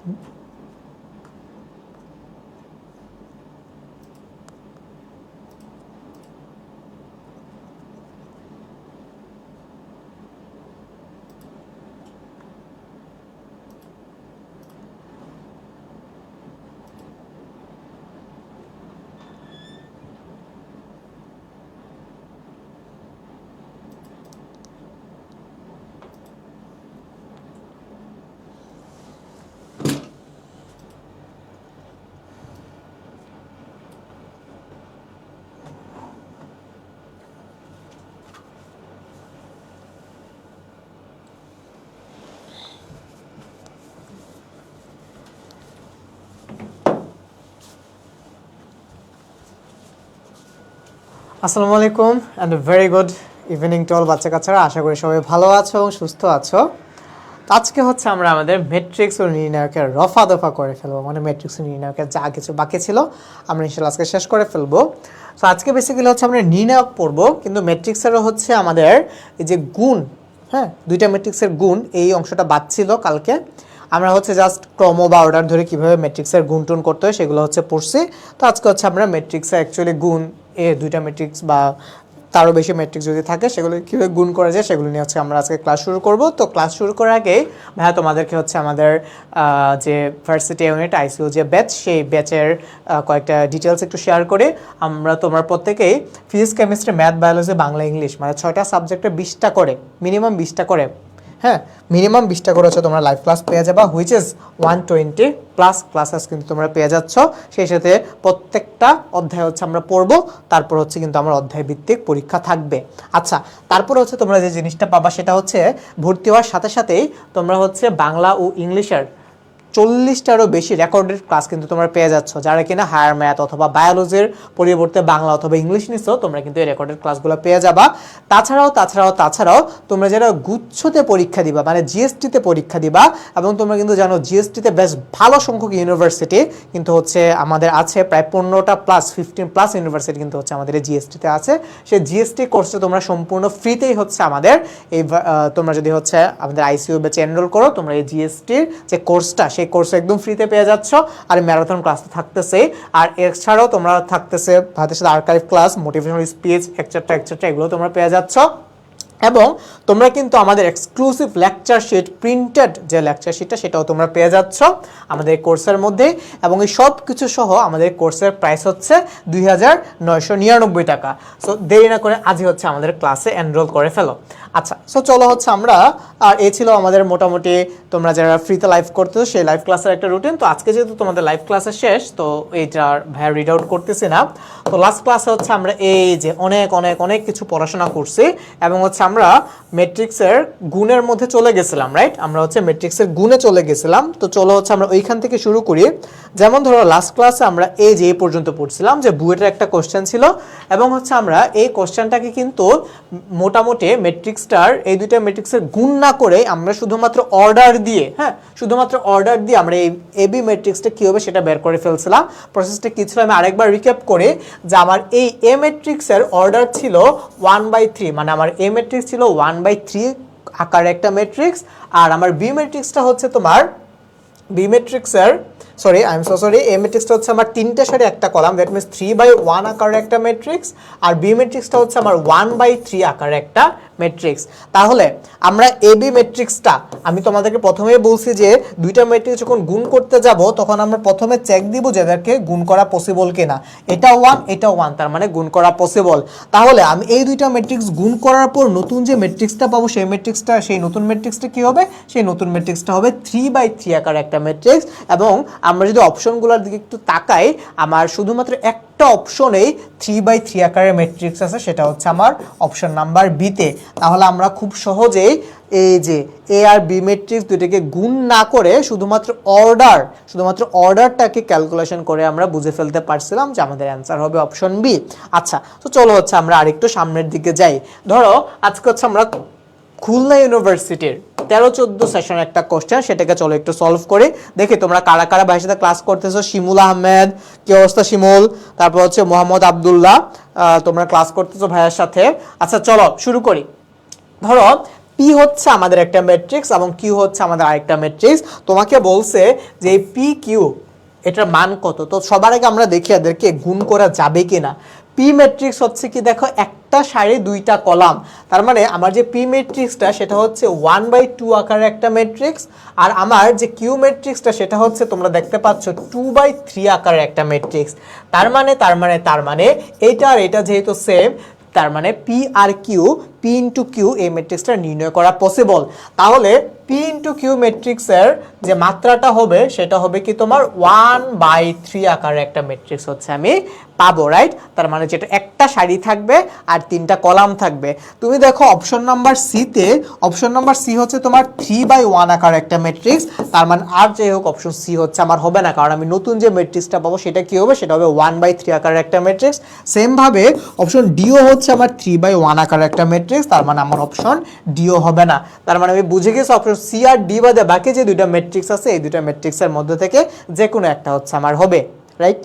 আসসালামু আলাইকুম and very good evening to all বাচ্চা কাচ্চারা, আশা করি সবাই ভালো আছো এবং সুস্থ আছো। আজকে হচ্ছে আমরা আমাদের ম্যাট্রিক্স ও নির্ণায়কের রফা দফা করে ফেলবো, মানে ম্যাট্রিক্স ও নির্ণায়কের যা কিছু বাকি ছিল আমরা ইনশাআল্লাহ আজকে শেষ করে ফেলবো। তো আজকে বেসিক্যালি হচ্ছে আমরা নির্ণায়ক পড়বো, কিন্তু ম্যাট্রিক্সেরও হচ্ছে আমাদের এই যে গুণ, হ্যাঁ দুইটা ম্যাট্রিক্সের গুণ, এই অংশটা বাদ ছিল কালকে। আমরা হচ্ছে জাস্ট ক্রম বা অর্ডার ধরে কীভাবে ম্যাট্রিক্সের গুণ টুন করতে হয় সেগুলো হচ্ছে পড়ছি। তো আজকে হচ্ছে আমরা ম্যাট্রিক্সে অ্যাকচুয়ালি গুণ, দুইটা ম্যাট্রিক্স বা তারও বেশি ম্যাট্রিক্স যদি থাকে সেগুলো কীভাবে গুণ করা যায় সেগুলো নিয়ে হচ্ছে আমরা আজকে ক্লাস শুরু করব। তো ক্লাস শুরু করার আগে ভাইয়া তোমাদেরকে হচ্ছে আমাদের যে ভার্সিটি ইউনিট আইসিইউ যে ব্যাচ, সেই ব্যাচের কয়েকটা ডিটেলস একটু শেয়ার করে। আমরা তোমরা প্রত্যেকেই physics, chemistry, math, biology, Bangla, English মানে 6টা সাবজেক্টে 20টা করে, মিনিমাম 20টা করে, হ্যাঁ মিনিমাম 20টা করে হচ্ছে তোমরা লাইভ ক্লাস পেয়ে যাবা, হুইচ ইজ 120+ ক্লাসেস কিন্তু তোমরা পেয়ে যাচ্ছ। সেই সাথে প্রত্যেকটা অধ্যায় হচ্ছে আমরা পড়বো, তারপর হচ্ছে কিন্তু আমার অধ্যায় ভিত্তিক পরীক্ষা থাকবে। আচ্ছা, তারপর হচ্ছে তোমরা যে জিনিসটা পাবা সেটা হচ্ছে ভর্তি হওয়ার সাথে সাথেই তোমরা হচ্ছে বাংলা ও ইংলিশের 40টারও বেশি রেকর্ডেড ক্লাস কিন্তু তোমরা পেয়ে যাচ্ছ। যারা কিনা হায়ার ম্যাথ অথবা বায়োলজির পরিবর্তে বাংলা অথবা ইংলিশ নিচ্ছ, তোমরা কিন্তু এই রেকর্ডেড ক্লাসগুলো পেয়ে যাবা। তাছাড়াও তোমরা যারা গুচ্ছতে পরীক্ষা দিবা, মানে জিএসটিতে পরীক্ষা দিবা, এবং তোমরা কিন্তু জানো জিএসটিতে বেশ ভালো সংখ্যক ইউনিভার্সিটি কিন্তু হচ্ছে আমাদের আছে, প্রায় 15+ ইউনিভার্সিটি কিন্তু হচ্ছে আমাদের এই জিএসটিতে আছে। সেই জিএসটি কোর্সে তোমরা সম্পূর্ণ ফ্রিতেই হচ্ছে আমাদের এই তোমরা যদি হচ্ছে আমাদের আইসিইউ ব্যাচে এনরোল করো, তোমরা এই জিএসটির যে কোর্সটা সেই কোর্স একদম ফ্রিতে পেয়ে যাচ্ছ। আর ম্যারাথন ক্লাস তো থাকতেছে, আর এছাড়াও তোমরা থাকতেছে ভাতের সাথে archive class, motivational speech, etcetera এগুলো তোমরা পেয়ে যাচ্ছ। এবং তোমরা কিন্তু আমাদের এক্সক্লুসিভ লেকচার শিট, প্রিন্টেড যে লেকচার শিটটা সেটাও তোমরা পেয়ে যাচ্ছ আমাদের কোর্সের মধ্যে। এবং এই সব কিছু সহ আমাদের কোর্সের প্রাইস হচ্ছে 2999 টাকা। সো দেরি না করে আজই হচ্ছে আমাদের ক্লাসে এনরোল করে ফেলো। আচ্ছা, সো চলো হচ্ছে আমরা, আর এই ছিল আমাদের মোটামুটি তোমরা যারা ফ্রিতে লাইভ করতেছো সেই লাইভ ক্লাসের একটা রুটিন। তো আজকে যেহেতু তোমাদের লাইভ ক্লাসে শেষ, তো এইটার ভাইয়া রিড আউট করতেছি না। তো লাস্ট ক্লাসে হচ্ছে আমরা এই যে অনেক কিছু পড়াশোনা করছি, এবং হচ্ছে আমরা ম্যাট্রিক্সের গুণের মধ্যে চলে গেছিলাম, রাইট? আমরা হচ্ছে ম্যাট্রিক্সের গুণে চলে গেছিলাম। তো চলো হচ্ছে আমরা ওইখান থেকে শুরু করি। যেমন ধরো লাস্ট ক্লাসে আমরা এই যে এই পর্যন্ত পড়ছিলাম যে বুয়েটের একটা কোশ্চেন ছিল, এবং হচ্ছে আমরা এই কোশ্চেনটাকে কিন্তু মোটামুটি ম্যাট্রিক্সটার এই দুইটা ম্যাট্রিক্সের গুণ না করে আমরা শুধুমাত্র অর্ডার দিয়ে, আমরা এই এবি ম্যাট্রিক্সটা কী হবে সেটা বের করে ফেলছিলাম। প্রসেসটা কী ছিল আমি আরেকবার রিক্যাপ করি, যে আমার এই এ ম্যাট্রিক্সের অর্ডার ছিল 1/3, মানে আমার এ ম্যাট্রিক্স ছিল 1/3 আকারে একটা ম্যাট্রিক্স, আর আমার বি ম্যাট্রিক্সটা হচ্ছে তোমার বি ম্যাট্রিক্সের এ ম্যাট্রিক্সটা হচ্ছে আমার 3টে সারি একটা কলাম, দ্যাট মিনস 3/1 আকারের একটা ম্যাট্রিক্স, আর বি ম্যাট্রিক্সটা হচ্ছে আমার 1/3 আকারের একটা ম্যাট্রিক্স। তাহলে আমরা এবি ম্যাট্রিক্সটা, আমি তোমাদেরকে প্রথমেই বলছি যে দুইটা ম্যাট্রিক্স যখন গুণ করতে যাব তখন আমরা প্রথমে চেক দিব যে এদেরকে গুণ করা পসিবল কিনা। এটাও 1, তার মানে গুণ করা পসিবল। তাহলে আমি এই দুইটা ম্যাট্রিক্স গুণ করার পর নতুন যে ম্যাট্রিক্সটা পাবো সেই নতুন ম্যাট্রিক্সটা কি হবে? সেই নতুন ম্যাট্রিক্সটা হবে 3/3 আকারের একটা ম্যাট্রিক্স। এবং আমরা যদি অপশনগুলোর দিকে একটু তাকাই, আমার শুধুমাত্র একটা অপশনেই 3/3 আকারের ম্যাট্রিক্স আছে, সেটা হচ্ছে আমার অপশন নাম্বার বিতে। তাহলে আমরা খুব সহজেই এই যে এ আর বি ম্যাট্রিক্স দুটোকে গুণ না করে শুধুমাত্র অর্ডারটাকে ক্যালকুলেশন করে আমরা বুঝে ফেলতে পারছিলাম যে আমাদের অ্যান্সার হবে অপশন বি। আচ্ছা, তো চলো হচ্ছে আমরা আরেকটু সামনের দিকে যাই। ধরো আজকে হচ্ছে আমরা খুলনা ইউনিভার্সিটির 13-14 সেশন একটা কোশ্চেন, সেটাকে চলো একটু সলভ করি। দেখি তোমরা কারা কারা ভাইয়ের সাথে ক্লাস করতেছো। শিমুল আহমেদ, কি অবস্থা শিমুল? তারপর হচ্ছে মোহাম্মদ আবদুল্লাহ, তোমরা ক্লাস করতেছো ভাইয়ের সাথে। আচ্ছা চলো শুরু করি। ধরো পি হচ্ছে আমাদের একটা ম্যাট্রিক্স এবং কিউ হচ্ছে আমাদের আরেকটা ম্যাট্রিক্স। তোমাকে বলছে যে পি কিউ এটার মান কত, তো সবার আগে আমরা দেখি এদেরকে গুণ করা যাবে কিনা। পি ম্যাট্রিক্স হচ্ছে কি দেখো একটা সারি দুইটা কলাম, তার মানে আমার যে পি ম্যাট্রিক্সটা সেটা হচ্ছে 1/2 আকারের একটা ম্যাট্রিক্স, আর আমার যে কিউ ম্যাট্রিক্সটা সেটা হচ্ছে তোমরা দেখতে পাচ্ছ 2/3 আকারের একটা ম্যাট্রিক্স। তার মানে এইটা আর এটা যেহেতু সেম, তার মানে P R Q, P into Q এই ম্যাট্রিক্সটা নির্ণয় করা পসিবল। তাহলে পি ইন্টু কিউ ম্যাট্রিক্সের যে মাত্রাটা হবে সেটা হবে কি তোমার 1/3 আকারের একটা ম্যাট্রিক্স হচ্ছে আমি পাবো, রাইট? তার মানে যেটা একটা সারি থাকবে আর তিনটা কলাম থাকবে। তুমি দেখো অপশন নাম্বার সিতে, অপশন নাম্বার সি হচ্ছে তোমার 3/1 আকারের একটা ম্যাট্রিক্স, তার মানে আর যাই হোক অপশন সি হচ্ছে আমার হবে না, কারণ আমি নতুন যে ম্যাট্রিক্সটা পাবো সেটা কি হবে, সেটা হবে 1/3 আকারের একটা ম্যাট্রিক্স। সেম ভাবে অপশন ডিও হচ্ছে আমার 3/1 আকারের একটা ম্যাট্রিক্স, তার মানে আমার অপশন ডিও হবে না। তার মানে আমি বুঝে গেছি অপশন সি আর ডি বাদে বাকি যে দুইটা ম্যাট্রিক্স আছে এই দুইটা ম্যাট্রিক্সের মধ্যে থেকে যে কোনো একটা হচ্ছে আমার হবে, রাইট?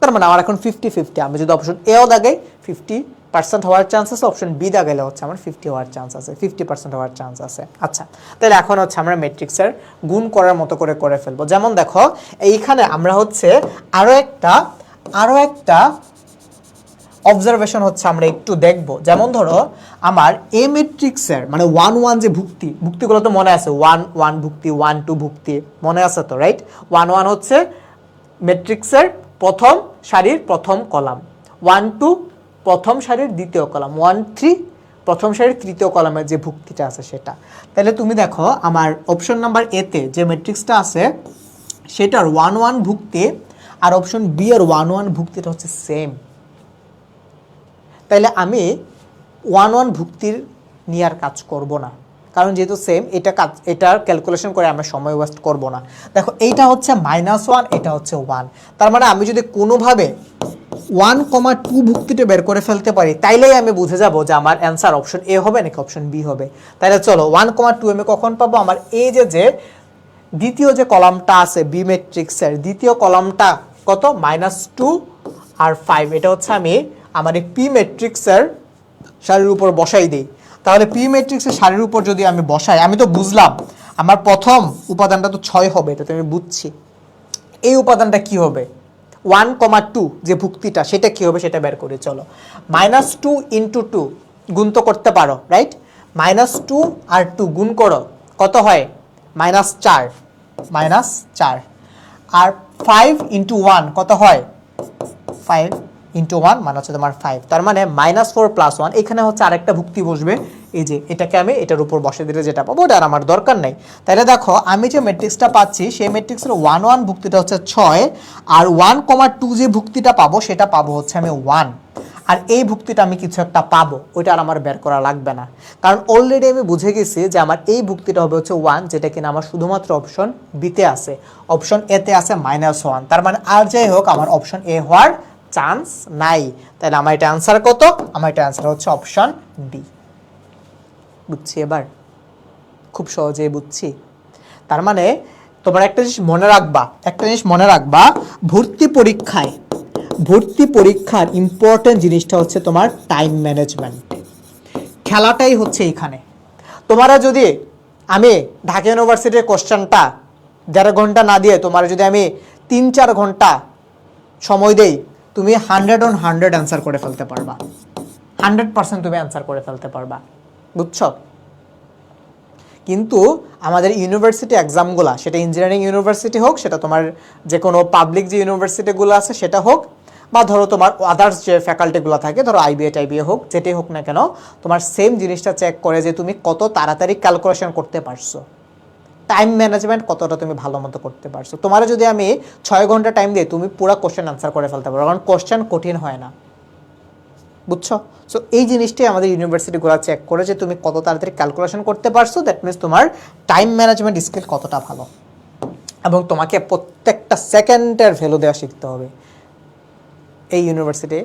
তার মানে আমার এখন 50-50, আমি যদি অপশন এও দাগাই 50% হওয়ার চান্স আছে, অপশন বি দাগাইলে হচ্ছে আমার 50 হওয়ার চান্স আছে, 50% হওয়ার চান্স আছে। আচ্ছা, তাহলে এখন হচ্ছে আমরা ম্যাট্রিক্সের গুণ করার মতো করে ফেলবো। যেমন দেখো এইখানে আমরা হচ্ছে আরো একটা অবজারভেশন হচ্ছে আমরা একটু দেখব। যেমন ধরো আমার এ ম্যাট্রিক্সের মানে 1-1 যে ভুক্তিগুলো তো মনে আছে, 1-1 ভুক্তি, 1-2 ভুক্তি মনে আছে তো, রাইট? 1-1 হচ্ছে ম্যাট্রিক্সের প্রথম সারির প্রথম কলাম, 1-2 প্রথম সারির দ্বিতীয় কলাম, 1-3 প্রথম সারির তৃতীয় কলামের যে ভুক্তিটা আছে সেটা। তাহলে তুমি দেখো আমার অপশন নাম্বার এতে যে ম্যাট্রিক্সটা আছে সেটার 1-1 ভুক্তি আর অপশন বি এর 1-1 ভুক্তিটা হচ্ছে সেম। তাইলে আমি 1-1 ভুক্তির নিয়ে আর কাজ করব না, কারণ যেহেতু সেম এটার ক্যালকুলেশন করে আমরা সময় ওয়েস্ট করব না। দেখো এইটা হচ্ছে -1, এটা হচ্ছে 1, তার মানে আমি যদি কোনোভাবে 1,2 ভুক্তিটা বের করে ফেলতে পারি তাইলেই আমি বুঝে যাব যে আমার অ্যান্সার অপশন এ হবে নাকি অপশন বি হবে। তাইলে চলো 1,2 আমি কখন পাবো, আমার এই যে দ্বিতীয় যে কলামটা আছে বি ম্যাট্রিক্সের দ্বিতীয় কলামটা কত, -2 আর 5, এটা হচ্ছে আমি আমার এই পি ম্যাট্রিক্সের সারির উপর বসাই দিই। তাহলে পি ম্যাট্রিক্সের সারির উপর যদি আমি বসাই, আমি তো বুঝলাম আমার প্রথম উপাদানটা তো 6 হবে, এটা তো আমি বুঝছি। এই উপাদানটা কি হবে, 1,2 যে ভুক্তিটা সেটা কি হবে সেটা বের করি। চলো -2 × 2 গুণ তো করতে পারো, রাইট? -2 আর 2 গুণ করো, কত হয়, -4, আর 5 × 1 কত হয়, 5 × 1 মানে হচ্ছে তোমার 5, তার মানে -4 + 1। এখানে হচ্ছে আরেকটা ভুক্তি বসবে, এই যে এটাকে আমি এটার উপর বসে দিলে যেটা পাবো ওটা আর আমার দরকার নাই। তাহলে দেখো আমি যে ম্যাট্রিক্সটা পাচ্ছি সেই ম্যাট্রিক্সের 1-1 ভুক্তিটা হচ্ছে 6, আর 1,2 যে ভুক্তিটা পাবো সেটা পাবো হচ্ছে আমি 1, আর এই ভুক্তিটা আমি কিছু একটা পাবো, ওইটা আর আমার বের করা লাগবে না, কারণ অলরেডি আমি বুঝে গেছি যে আমার এই ভুক্তিটা হবে হচ্ছে 1, যেটা কিনা আমার শুধুমাত্র অপশন বিতে আছে, অপশন এতে আছে -1। তার মানে আর যাই হোক আমার অপশন এ হওয়ার চান্স নাই। তাহলে আমার এটা অ্যান্সার কত, আমার এটা অ্যান্সার হচ্ছে অপশন বি। বুঝছি এবার, খুব সহজেই বুঝছি। তার মানে তোমরা একটা জিনিস মনে রাখবা, ভর্তি পরীক্ষার ইম্পর্টেন্ট জিনিসটা হচ্ছে তোমার টাইম ম্যানেজমেন্ট। খেলাটাই হচ্ছে এইখানে। তোমরা যদি আমি ঢাকা ইউনিভার্সিটির কোশ্চেনটা 1.5 ঘন্টা না দিয়ে তোমার যদি আমি 3-4 ঘন্টা সময় দেই, তুমি 100 অ্যান্সার করে ফেলতে পারবা, 100% তুমি অ্যান্সার করে ফেলতে পারবা, বুঝছো? কিন্তু আমাদের ইউনিভার্সিটি এক্সামগুলো, সেটা ইঞ্জিনিয়ারিং ইউনিভার্সিটি হোক, সেটা তোমার যে কোনো পাবলিক যে ইউনিভার্সিটিগুলো আছে সেটা হোক, বা ধরো তোমার আদার্স যে ফ্যাকাল্টিগুলো থাকে, ধরো আইবিএ হোক, যেটাই হোক না কেন, তোমার সেম জিনিসটা চেক করে যে তুমি কত তাড়াতাড়ি ক্যালকুলেশন করতে পারছো, টাইম ম্যানেজমেন্ট কতটা তুমি ভালো মতো করতে পারছো। তোমার যদি আমি 6 ঘন্টা টাইম দিই, তুমি পুরো কোশ্চেন আনসার করে ফেলতে পারো, কারণ কোশ্চেন কঠিন হয় না, বুঝছো? সো এই জিনিসটাই আমাদের ইউনিভার্সিটিগুলো চেক করে যে তুমি কত তাড়াতাড়ি ক্যালকুলেশন করতে পারছো, দ্যাট মিনস তোমার টাইম ম্যানেজমেন্ট স্কিল কতটা ভালো, এবং তোমাকে প্রত্যেকটা সেকেন্ডের ভ্যালু দেওয়া শিখতে হবে। এই ইউনিভার্সিটি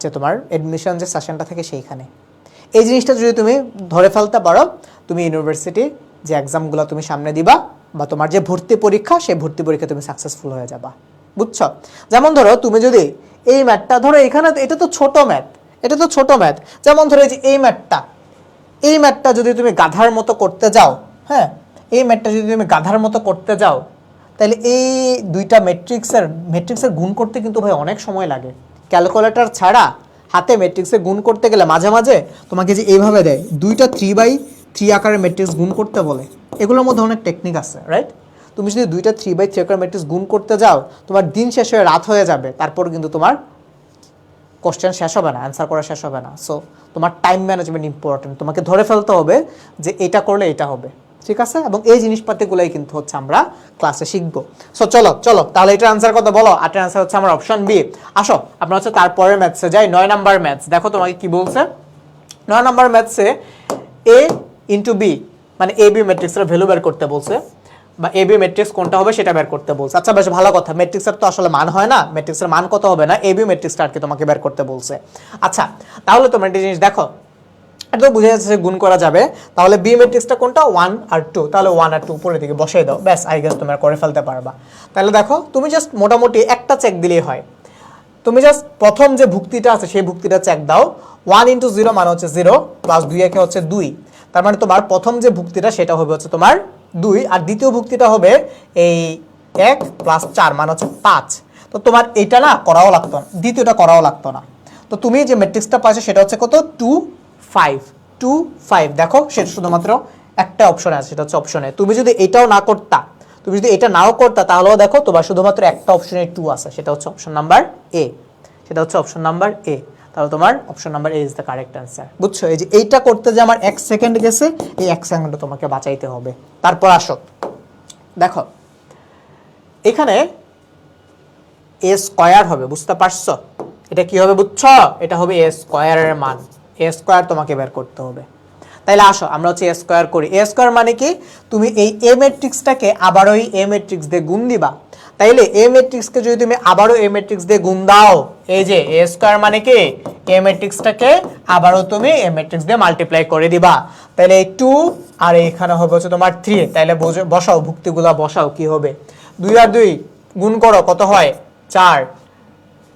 যে তোমার অ্যাডমিশন যে সেশনটা থাকে সেইখানে এই জিনিসটা যদি তুমি ধরে ফেলতে পারো, তুমি ইউনিভার্সিটি যে এক্সামগুলো তুমি সামনে দিবা বা তোমার যে ভর্তি পরীক্ষা, সেই ভর্তি পরীক্ষা তুমি সাকসেসফুল হয়ে যাবা, বুঝছো? যেমন ধরো তুমি যদি এই ম্যাথটা ধরো, এখানে এটা তো ছোট ম্যাথ, যেমন ধরো এই যে এই ম্যাথটা, এই ম্যাথটা যদি তুমি গাধার মতো করতে যাও, হ্যাঁ, এই ম্যাথটা যদি তুমি গাধার মতো করতে যাও, তাহলে এই দুইটা ম্যাট্রিক্সের গুণ করতে কিন্তু ভাই অনেক সময় লাগে। ক্যালকুলেটর ছাড়া হাতে ম্যাট্রিক্সের গুণ করতে গেলে মাঝে মাঝে তোমাকে যে এইভাবে দেয়, দুইটা 3/3 আকারের ম্যাট্রিক্স গুণ করতে বলে, এগুলোর মধ্যে অনেক টেকনিক আছে, রাইট? তুমি যদি দুইটা 3/3 আকারের ম্যাট্রিক্স গুণ করতে যাও, তোমার দিন শেষ হয়ে রাত হয়ে যাবে, তারপর কিন্তু তোমার কোশ্চেন শেষ হবে না, অ্যান্সার করা শেষ হবে না। সো তোমার টাইম ম্যানেজমেন্ট ইম্পর্টেন্ট, তোমাকে ধরে ফেলতে হবে যে এটা করলে এটা হবে, ঠিক আছে? এবং এই জিনিসপাতিগুলোই কিন্তু হচ্ছে আমরা ক্লাসে শিখবো। সো চলো চলো তাহলে এটার আনসার কত বলো? 8 আনসার হচ্ছে আমার অপশন বি। আসো আমরা হচ্ছে তারপরের ম্যাথসে যাই। 9 নাম্বার ম্যাথস, দেখো তোমাকে কি বলছে। 9 নাম্বার ম্যাথসে এ ইন্টু বি মানে এ বি ম্যাট্রিক্সের ভ্যালু বের করতে বলছে, বা এ বি ম্যাট্রিক্স কোনটা হবে সেটা বের করতে বলছে। আচ্ছা বেশ ভালো কথা, ম্যাট্রিক্সের তো আসলে মান হয় না, ম্যাট্রিক্সের মান কত হবে না, এ বি ম্যাট্রিক্সটা আর কি তোমাকে বের করতে বলছে। আচ্ছা তাহলে তোমরা একটা জিনিস দেখো, এটা তো বুঝে যাচ্ছে গুণ করা যাবে, তাহলে বি ম্যাট্রিক্সটা কোনটা? 1 আর 2, তাহলে 1 আর 2 উপরের দিকে বসাই দাও, ব্যাস আই গেস তোমরা করে ফেলতে পারবা। তাহলে দেখো তুমি জাস্ট মোটামুটি একটা চেক দিলেই হয়। তুমি জাস্ট প্রথম যে ভুক্তিটা আছে সেই ভুক্তিটা চেক দাও। 1 × 0 মানে হচ্ছে 0, প্লাস 2 একে হচ্ছে 2, তার মানে তোমার প্রথম যে ভুক্তিটা সেটা হবে হচ্ছে তোমার 2, আর দ্বিতীয় ভুক্তিটা হবে এই 1 + 4 মানে হচ্ছে 5। তো তোমার এটা না করাও লাগতো না, দ্বিতীয়টা করাও লাগতো না। তো তুমি যে ম্যাট্রিক্সটা পাইছো সেটা হচ্ছে কত? 2 5 2 5। দেখো সেটা শুধুমাত্র একটা অপশন আছে, সেটা হচ্ছে অপশনে। তুমি যদি এটাও না করতা, তুমি যদি এটা নাও করতা, তাহলেও দেখো তোমার শুধুমাত্র একটা অপশনে 2 আছে, সেটা হচ্ছে অপশন নাম্বার এ, সেটা হচ্ছে অপশন নাম্বার এ। তাহলে তোমার option number A is the correct answer. বুঝছো? এই যে এইটা করতে যে আমার 1 সেকেন্ড গেছে, এই 1 সেকেন্ডও তোমাকে বাঁচাইতে হবে। তারপর আসো দেখো এখানে এ স্কয়ার হবে, বুঝতে পারছো? এটা কি হবে বুঝছো? এটা হবে এ স্কয়ারের মান, এ স্কয়ার তোমাকে বের করতে হবে। তাইলে আসো আমরা হচ্ছে এ স্কয়ার করি। এ স্কয়ার মানে কি? তুমি এই এ ম্যাট্রিক্সটাকে আবারও এই এ ম্যাট্রিক্স দিয়ে গুণ দিবা। তাইলে এ ম্যাট্রিক্সকে যদি তুমি আবারও এ ম্যাট্রিক্স দিয়ে গুণ দাও, এই যে এ স্কয়ার মানে কি? এ ম্যাট্রিক্সটাকে আবারও তুমি এ ম্যাট্রিক্স দিয়ে মাল্টিপ্লাই করে দিবা। তাইলে এই 2 আর এখানে হবে হচ্ছে তোমার 3। তাইলে বসাও, ভুক্তিগুলা বসাও, কি হবে? 2 আর 2 গুণ করো, কত হয়? 4।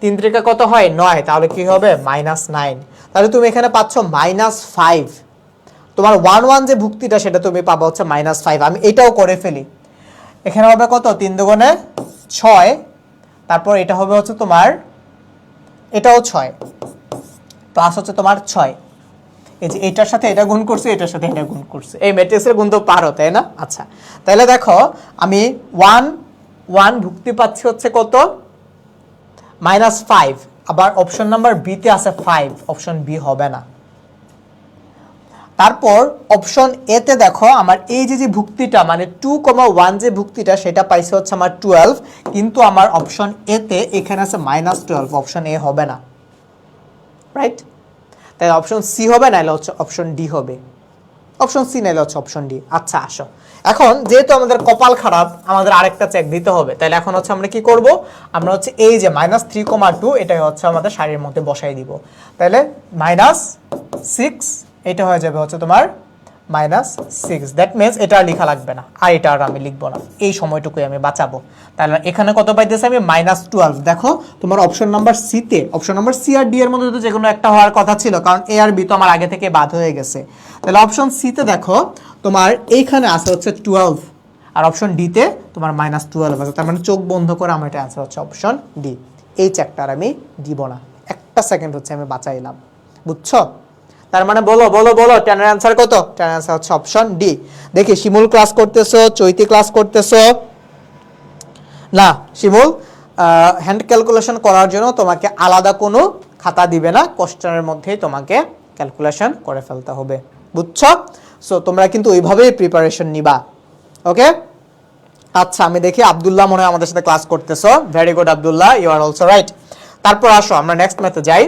3 × কত হয়? 9। তাহলে কি হবে? -9। তাহলে তুমি এখানে পাচ্ছ -5। তোমার 1 1 যে ভুক্তিটা সেটা তুমি পাবা হচ্ছে -5। আমি এটাও করে ফেলি। এখানে হবে কত? 3 দুগুণে 6, তারপর এটা হবে হচ্ছে তোমার, এটাও 6 প্লাস হচ্ছে তোমার 6। এই যে এটার সাথে এটা গুণ করছে, এটার সাথে এটা গুণ করছে, এই ম্যাট্রিক্সের গুণ তো পারো, তাই না? আচ্ছা তাহলে দেখো আমি 1 1 ভুক্তি পাচ্ছি হচ্ছে কত? -5। আবার অপশন নাম্বার বি তে আছে 5, অপশন বি হবে না। তারপর অপশন এ তে দেখো আমার এই যে ভুক্তিটা মানে 2,1 যে ভুক্তিটা সেটা পাইছে হচ্ছে আমার 12, কিন্তু আমার অপশন এ তে এখানে আছে -12, অপশন এ হবে না, রাইট? তাই অপশন সি হবে, নাহলে হচ্ছে অপশন ডি হবে, অপশন সি নাহলে হচ্ছে অপশন ডি। আচ্ছা আসো এখন যেহেতু আমাদের কপাল খারাপ, আমাদের আরেকটা চেক দিতে হবে। তাহলে এখন হচ্ছে আমরা কি করব? আমরা হচ্ছে এই যে -3,2 এটাই হচ্ছে আমাদের সারির মধ্যে বসাই দিব। তাহলে -6 এটা হয়ে যাবে হচ্ছে তোমার -6। দ্যাট মিনস এটা আর লেখা লাগবে না, আর এটা আর আমি লিখবো না, এই সময়টুকুই আমি বাঁচাবো। তাহলে এখানে কত পাইতেছি আমি? -12। দেখো তোমার অপশন নাম্বার সি তে, অপশন নাম্বার সি আর ডি এর মধ্যে তো যে কোনো একটা হওয়ার কথা ছিল, কারণ এ আর বি তো আমার আগে থেকে বাদ হয়ে গেছে। তাহলে অপশন সি তে দেখো তোমার এইখানে আছে হচ্ছে 12, আর অপশন ডি তে তোমার -12 আছে। তার মানে চোখ বন্ধ করে আমার এটা অ্যান্সার হচ্ছে অপশন ডি। এই চেকটার আমি দিব না, একটা সেকেন্ড হচ্ছে আমি বাঁচাইলাম, বুঝছো? তার মানে বলো বলো বলো, 10 এর অ্যান্সার কত? 10 এর অ্যান্সার হচ্ছে অপশন ডি। দেখি শিমুল ক্লাস করতেছো, চৈতি ক্লাস করতেছো না? শিমুল হ্যান্ড ক্যালকুলেশন করার জন্য তোমাকে আলাদা কোনো খাতা দিবে না, কোশ্চেনের মধ্যেই তোমাকে ক্যালকুলেশন করে ফেলতে হবে, বুঝছো? সো তোমরা কিন্তু ওইভাবেই প্রিপারেশন নিবা, ওকে? আচ্ছা আমি দেখি আব্দুল্লাহ মনে হয় আমাদের সাথে ক্লাস করতেছো, very good Abdullah, you are also right. তারপর আসো আমরা নেক্সট ম্যাথে যাই।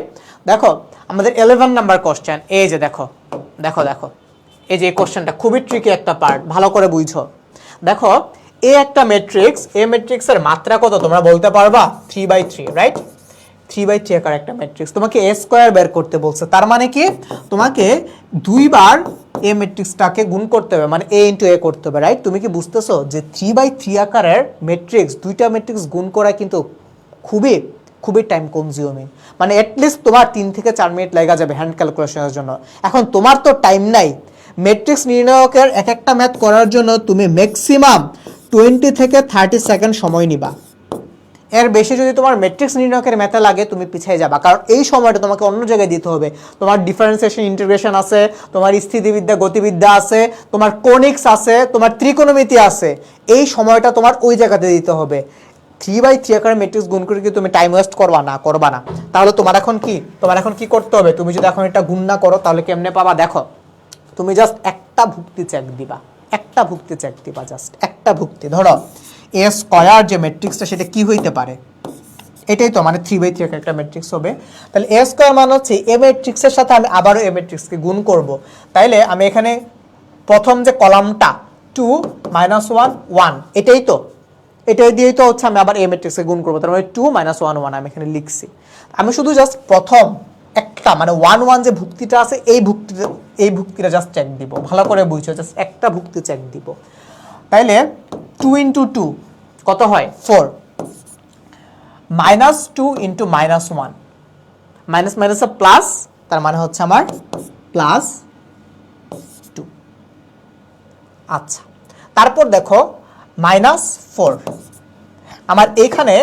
দেখো আমাদের 11 নাম্বার কোশ্চেন, এই যে দেখো দেখো দেখো এই যে এই কোশ্চেনটা খুবই ট্রিকি একটা পার্ট, ভালো করে বুঝো। দেখো এ একটা ম্যাট্রিক্স, এ ম্যাট্রিক্সের মাত্রা কত তোমরা বলতে পারবা? 3/3, রাইট? 3/3 আকার একটা ম্যাট্রিক্স, তোমাকে এ স্কয়ার বের করতে বলছে। তার মানে কি? তোমাকে দুইবার এ ম্যাট্রিক্সটাকে গুণ করতে হবে, মানে এ ইন্টু এ করতে হবে, রাইট? তুমি কি বুঝতেছো যে 3/3 আকারের ম্যাট্রিক্স, দুইটা ম্যাট্রিক্স গুণ করা কিন্তু খুবই খুবই টাইম কনজিউমিং, মানে অ্যাটলিস্ট তোমার 3 থেকে 4 মিনিট লাগা যাবে হ্যান্ড ক্যালকুলেশনের জন্য। এখন তোমার তো টাইম নাই, ম্যাট্রিক্স নির্ণায়কের এক একটা ম্যাথ করার জন্য তুমি ম্যাক্সিমাম 20 থেকে 30 সেকেন্ড সময় নিবা। এর বেশি যদি তোমার ম্যাট্রিক্স নির্ণায়কের ম্যাথে লাগে তুমি পিছিয়ে যাবা, কারণ এই সময়টা তোমাকে অন্য জায়গায় দিতে হবে। তোমার ডিফারেন্সিয়েশন ইন্টিগ্রেশন আছে, তোমার স্থিতিবিদ্যা গতিবিদ্যা আছে, তোমার কোনিক্স আছে, তোমার ত্রিকোণমিতি আছে, এই সময়টা তোমার ওই জায়গাতে দিতে হবে। 3/3 আকারে ম্যাট্রিক্স গুণ করে কি তুমি টাইম ওয়েস্ট করবা না। তাহলে তোমার এখন কি করতে হবে? তুমি যদি এখন এটা গুণ না করো তাহলে কেমনে পাবা? দেখো, তুমি জাস্ট একটা ভুক্তি চেক দিবা, জাস্ট একটা ভুক্তি। ধরো এ স্কয়ার যে ম্যাট্রিক্সটা সেটা কি হইতে পারে, এটাই তো, মানে 3/3 একটা ম্যাট্রিক্স হবে। তাহলে এ স্কয়ার মানে হচ্ছে এ ম্যাট্রিক্সের সাথে আমি আবারও এ ম্যাট্রিক্সকে গুণ করব। তাইলে আমি এখানে প্রথম যে কলামটা 2 - 1 1, এটাই দিয়েই তো হচ্ছে আমি আবার এ ম্যাট্রিক্সকে গুণ করবো। তার মানে 2 - 1 1 আমি এখানে লিখছি। আমি শুধু জাস্ট প্রথম একটা মানে 1 1 যে ভুক্তিটা আছে এই ভুক্তিটা জাস্ট চেক দিব। ভালো করে বুঝছো, জাস্ট একটা ভুক্তি চেক দিব। তাইলে 2 × 2 কত হয়? 4 -2 × -1, মাইনাস মাইনাসে প্লাস, তার মানে হচ্ছে আমার +2। আচ্ছা, তারপর দেখো -4, আমার এইখানে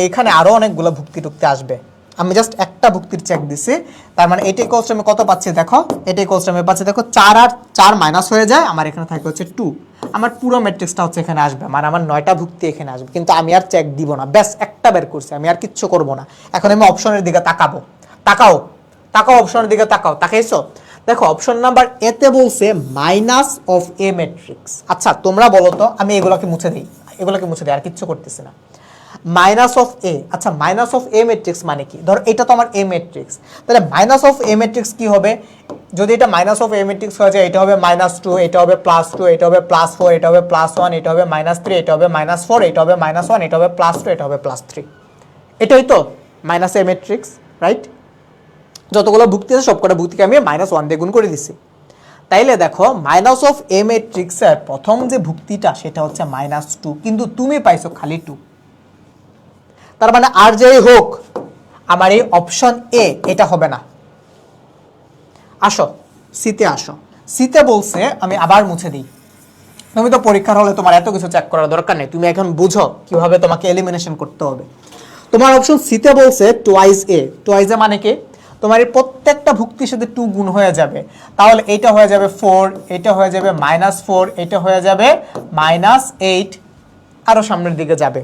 এইখানে আরো অনেকগুলো ভুক্তি টুক্তি আসবে। আমি জাস্ট একটা ভুক্তির চেক দিছি, তার মানে এটাই কোস্ট আমি কত পাচ্ছি দেখো, এটাই কোস্ট আমি পাচ্ছি দেখো 4 আর 4 মাইনাস হয়ে যায়, আমার এখানে থাকে হচ্ছে 2। আমার পুরো ম্যাট্রিক্সটা হচ্ছে এখানে আসবে, মানে আমার 9টা ভুক্তি এখানে আসবে। কিন্তু আমি আর চেক দিব না, ব্যাস একটা বের করছি, আমি আর কিচ্ছু করব না। এখন আমি অপশনের দিকে তাকাও অপশনের দিকে তাকাইছো? দেখো অপশন নাম্বার এতে বলছে মাইনাস অফ এ ম্যাট্রিক্স। আচ্ছা তোমরা বলো তো, আমি এগুলোকে মুছে দিই, আর কিচ্ছু করতেছি না। মাইনাস অফ এ, আচ্ছা মাইনাস অফ এ ম্যাট্রিক্স মানে কি? ধরো এটা তো আমার এ ম্যাট্রিক্স, তাহলে মাইনাস অফ এ ম্যাট্রিক্স কি হবে? যদি এটা মাইনাস অফ এ ম্যাট্রিক্স হয়ে যায়, এটা হবে -2, এটা হবে +2, এটা হবে +4, এটা হবে +1, এটা হবে -3, এটা হবে -4, এটা হবে -1, এটা হবে +2, এটা হবে +3। এটাই তো মাইনাস এ ম্যাট্রিক্স, রাইট? যতগুলো ভুক্তি আছে সবকটা ভুক্তিকে আমি -1 দিয়ে গুণ করে দিছি। তাইলে দেখো মাইনাস অফ এ ম্যাট্রিক্সের প্রথম যে ভুক্তিটা সেটা হচ্ছে -2, কিন্তু তুমি পাইছো খালি 2। তার মানে আর যেই হোক আমার এই অপশন এ এটা হবে না। আসো সিতে সিতে বলছে, আমি আবার মুছে দিই। তুমি তো পরীক্ষার হলে তোমার এত কিছু চেক করার দরকার নেই, তুমি এখন বুঝো কিভাবে তোমাকে এলিমিনেশন করতে হবে। তোমার অপশন সিতে বলছে টোয়াইস এ মানে কি? তোমার এই প্রত্যেকটা ভুক্তির সাথে 2 গুণ হয়ে যাবে, তাহলে এটা হয়ে যাবে 4, এটা হয়ে যাবে -4, এটা হয়ে যাবে -8, আরো সামনের দিকে যাবে।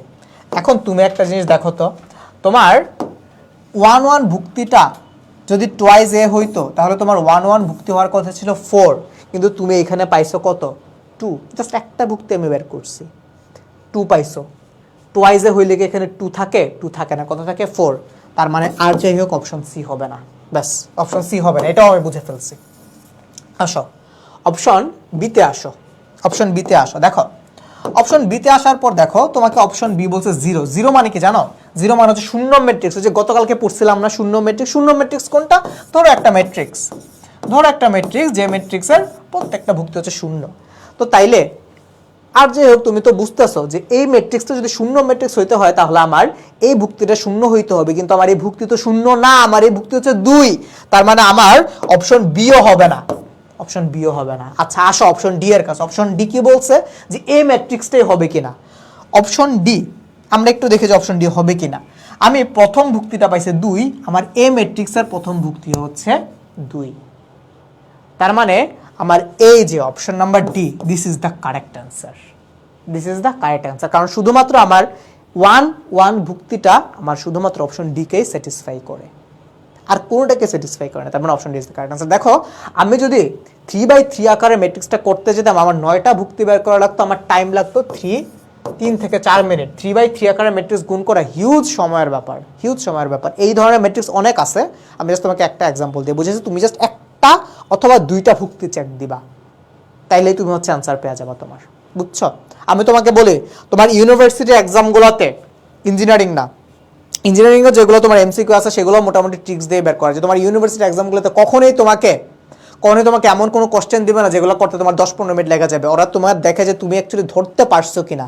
এখন তুমি একটা জিনিস দেখো তো, তোমার 1 1 ভুক্তিটা যদি টোয়াইস এ হইতো তাহলে তোমার 1 1 ভুক্তি হওয়ার কথা ছিল 4, কিন্তু তুমি এখানে পাইছো কত? 2। জাস্ট একটা ভুক্তি আমি বের করছি, 2 পাইছো। টোয়াইস এ হইলে কি এখানে 2 থাকে? 2 থাকে না, কত থাকে? 4। তার মানে আর যাই হোক অপশন সি হবে না, ব্যাস অপশন সি হবে না, এটাও আমি বুঝে ফেলছি। আসো অপশন বিতে আসো। দেখো অপশন বিতে আসার পর দেখো তোমাকে অপশন বি বলছে 0 মানে কি জানো? 0 মানে হচ্ছে শূন্য ম্যাট্রিক্স। যে গতকালকে পড়ছিলাম না শূন্য ম্যাট্রিক্স কোনটা? ধরো একটা ম্যাট্রিক্স, যে ম্যাট্রিক্সের প্রত্যেকটা ভুক্তি হচ্ছে 0। তো তাইলে আর যে হোক তুমি তো বুঝতেছো যে এই ম্যাট্রিক্সটা যদি শূন্য ম্যাট্রিক্স হইতে হয় তাহলে আমার এই ভুক্তিটা 0 হইতে হবে, কিন্তু আমার এই ভুক্তি তো 0 না, আমার এই ভুক্তি হচ্ছে 2। তার মানে আমার অপশন বিও হবে না, আচ্ছা আসো অপশন ডি এর কাছে। অপশন ডি কি বলছে? যে এই ম্যাট্রিক্সটাই হবে কিনা। অপশন ডি আমরা একটু দেখে যে অপশন ডি হবে কিনা। আমি প্রথম ভুক্তিটা পাইছে 2, আমার এ ম্যাট্রিক্সের প্রথম ভুক্তি হচ্ছে 2। তার মানে আমার এই যে option number D, this is the correct answer, কারণ শুধুমাত্র আমার 1 1 ভুক্তিটা আমার শুধুমাত্র অপশন ডি কেই স্যাটিসফাই করে, আর কোনটাকে স্যাটিসফাই করে না। তার মানে option D is the correct answer. দেখো আমি যদি 3/3 আকারে ম্যাট্রিক্সটা করতে যেতাম, আমার 9টা ভুক্তি বের করা লাগতো, আমার টাইম লাগতো 3 থেকে 4 মিনিট। 3/3 আকারে ম্যাট্রিক্স গুণ করা হিউজ সময়ের ব্যাপার। এই ধরনের ম্যাট্রিক্স অনেক আছে, আমি জাস্ট তোমাকে একটা এক্সাম্পল দিয়ে বুঝেছি। তুমি জাস্ট একটা অথবা 2টা ভুক্তি চেক দিবা, তাইলেই তুমি হচ্ছে অ্যান্সার পেয়ে যাবা তোমার, বুঝছো? আমি তোমাকে বলি, তোমার ইউনিভার্সিটি এক্সামগুলোতে ইঞ্জিনিয়ারিংয়ে যেগুলো তোমার এমসিকিউ আছে সেগুলো মোটামুটি ট্রিক্স দিয়ে বের করা যায়। তোমার ইউনিভার্সিটি এক্সামগুলোতে কখনোই তোমাকে এমন কোনো কোশ্চেন দিবে না যেগুলো করতে তোমার 10-15 মিনিট লেগে যাবে। ওরা তোমার দেখে যে তুমি অ্যাকচুয়ালি ধরতে পারছো কিনা,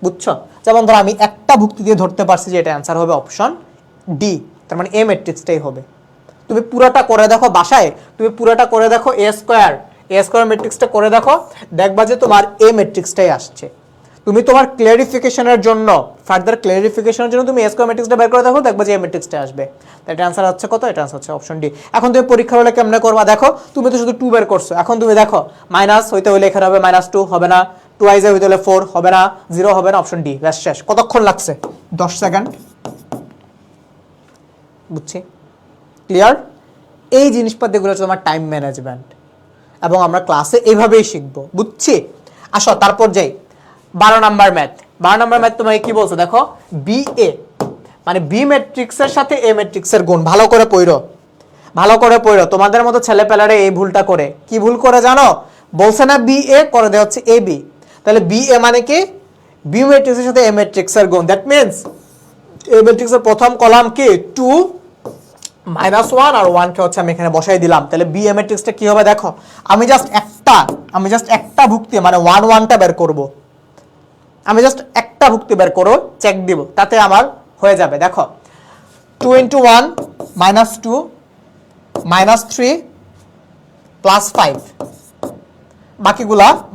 বুঝছো? যেমন ধরো আমি একটা ভুক্তি দিয়ে ধরতে পারছি যে এটা অ্যান্সার হবে অপশন ডি, তার মানে এ ম্যাট্রিক্সটাই হবে। তুমি পুরোটা করে দেখো বাসায়, তুমি পুরোটা করে দেখো এ স্কোয়ার ম্যাট্রিক্সটা করে দেখো, দেখবা যে তোমার এ ম্যাট্রিক্সটাই আসছে। তুমি তোমার ক্লিয়ারিফিকেশনের জন্য, ফার্দার ক্লিয়ারিফিকেশনের জন্য তুমি এ স্কোয়ার ম্যাট্রিক্সটা বের করে দেখো, দেখবা যে এ ম্যাট্রিক্সটা আসবে। এটা আনসার হচ্ছে কত? এটা আনসার হচ্ছে অপশন ডি। এখন তুমি পরীক্ষা হলে কেমনে করবা দেখো, তুমি তো শুধু 2 বের করছো, এখন তুমি দেখো মাইনাস হইতে হলে এখানে হবে -2, হবে না, 2i হইতে হলে 4 হবে না, 0 হবে না, অপশন ডি, ব্যাস শেষ। কতক্ষণ লাগছে? 10 সেকেন্ড। বুঝছি? ক্লিয়ার? এই জিনিসপাতিগুলো হচ্ছে তোমার টাইম ম্যানেজমেন্ট, এবং আমরা ক্লাসে এইভাবেই শিখবো। বুঝছি? আসো তারপর যাই 12 নাম্বার ম্যাথ। 12 নাম্বার ম্যাথ তোমাকে কি বলছো দেখো, বি এ মানে বি ম্যাট্রিক্সের সাথে এ ম্যাট্রিক্সের গুণ। ভালো করে পড়ো, ভালো করে পড়ো। তোমাদের মতো ছেলেপেলারে এই ভুলটা করে, কি ভুল করে জানো? বলছে না বি এ, করে দেওয়া হচ্ছে এ বি। তাহলে বি এ মানে কি? বি ম্যাট্রিক্সের সাথে এ ম্যাট্রিক্সের গুণ। দ্যাট মিন্স এ ম্যাট্রিক্সের প্রথম কলাম কি 2 -1 আর 1 কে হচ্ছে আমি এখানে বসাই দিলাম। তাহলে বি এ ম্যাট্রিক্সটা কি হবে দেখো, আমি জাস্ট একটা ভুক্তি মানে 1 1টা বের করব। আমি জাস্ট একটা ভুক্তি বের করো, চেক দিব, তাতে আমার হয়ে যাবে। দেখো 2 × 1 -2 -3 +5,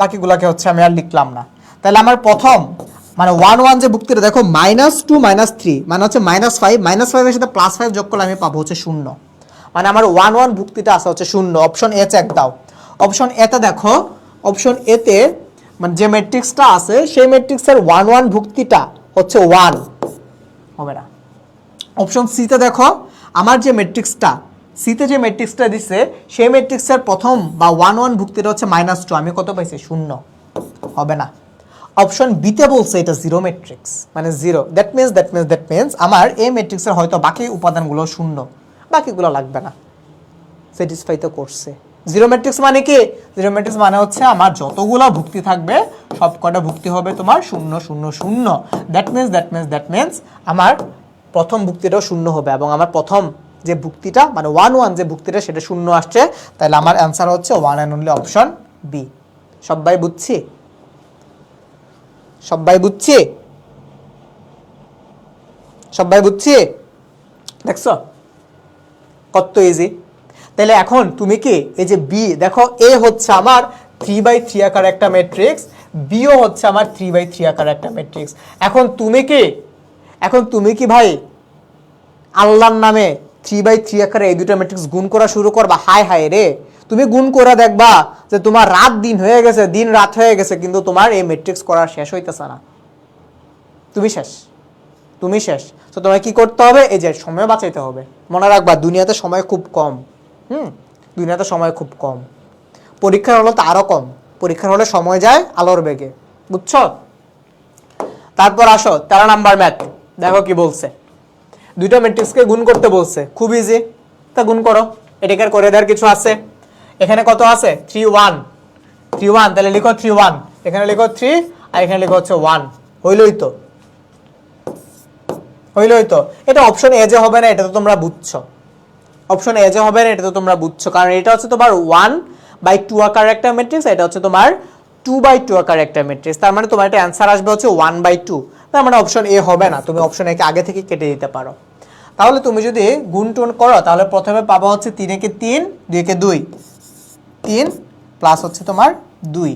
বাকিগুলাকে হচ্ছে আমি আর লিখলাম না। তাহলে আমার প্রথম মানে 1 1 যে ভুক্তিটা দেখো, -2 -3 মানে হচ্ছে -5, -5 এর সাথে +5 যোগ করলে আমি পাবো হচ্ছে 0। মানে আমার 1 1 ভুক্তিটা আছে হচ্ছে 0। অপশন এ চেক দাও। অপশন এ তে দেখো, অপশন এ তে মানে যে ম্যাট্রিক্সটা আছে সেই ম্যাট্রিক্সের 1 1 ভুক্তিটা হচ্ছে 1 হবে না। অপশন সি তে দেখো, আমার যে ম্যাট্রিক্সটা সিতে যে ম্যাট্রিক্সটা দিছে সেই ম্যাট্রিক্সের প্রথম বা 1 1 ভুক্তিটা হচ্ছে -2, আমি কত পাইছি? 0 হবে না। অপশন বি তে বলছে এটা 0 ম্যাট্রিক্স, মানে 0। দ্যাট মিন্স আমার এই ম্যাট্রিক্সের হয়তো বাকি উপাদানগুলো 0, বাকিগুলো লাগবে না। স্যাটিসফাই তো করছে। 0 ম্যাট্রিক্স মানে কি? 0 ম্যাট্রিক্স মানে হচ্ছে আমার যতগুলো ভুক্তি থাকবে সবকটা ভুক্তি হবে তোমার 0 0 0। দ্যাট মিন্স আমার প্রথম ভুক্তিটাও 0 হবে, এবং আমার প্রথম যে ভুক্তিটা মানে 1 1 যে ভুক্তিটা সেটা 0 আসছে। তাহলে আমার অ্যান্সার হচ্ছে 1 অ্যান্ড অনলি অপশন বি। সবাই বুঝছি? সবাই বুঝছি? সবাই বুঝছি? দেখছো কত ইজি। তাহলে এখন তুমি কি এই যে বি দেখো, এ হচ্ছে আমার 3/3 আকার একটা ম্যাট্রিক্স, বিও হচ্ছে আমার 3/3 আকার একটা ম্যাট্রিক্স। এখন তুমি কি ভাই আল্লাহর নামে 3/3 আকারে এই দুটো ম্যাট্রিক্স গুণ করা শুরু করবা? হায় হায় রে, তুমি গুণ করে দেখবা যে তোমার রাত দিন হয়ে গেছে, দিন রাত হয়ে গেছে, কিন্তু তোমার এই ম্যাট্রিক্স করা শেষ হইতেছে না। তুমি শেষ। তো তোমায় কি করতে হবে? এই যে সময় বাঁচাইতে হবে। মনে রাখবা দুনিয়াতে সময় খুব কম। দুনিয়াতে সময় খুব কম। পরীক্ষার হলে তো আরো কম। পরীক্ষার হলে সময় যায় আলোর বেগে। বুঝছো? তারপর আসো 13 নাম্বার ম্যাথ। দেখো কি বলছে, দুইটা ম্যাট্রিক্সকে গুণ করতে বলছে। খুব ইজি, তা গুণ করো। এটাকে করে দেওয়ার কিছু আছে? এখানে কত আছে? 3 1 3 1। তাহলে লিখো 3 1, এখানে লিখো 3 আর এখানে লিখো হচ্ছে 1। হইলই তো। এটা অপশন এ যে হবে না, এটা তো তোমরা বুঝছো। অপশন এ যে হবে না, এটা তো তোমরা বুঝছো, কারণ এটা হচ্ছে তোমার 1/2 আকার একটা ম্যাট্রিক্স, এটা হচ্ছে তোমার 2/2 আকার একটা ম্যাট্রিক্স। তার মানে তোমার একটা অ্যান্সার আসবে হচ্ছে 1/2। তার মানে অপশন এ হবে না, তুমি অপশন এ কে আগে থেকে কেটে দিতে পারো। তাহলে তুমি যদি গুণ টুন করো তাহলে প্রথমে পাবা হচ্ছে 3 একে 3, 2 একে 2, 3 প্লাস হচ্ছে তোমার 2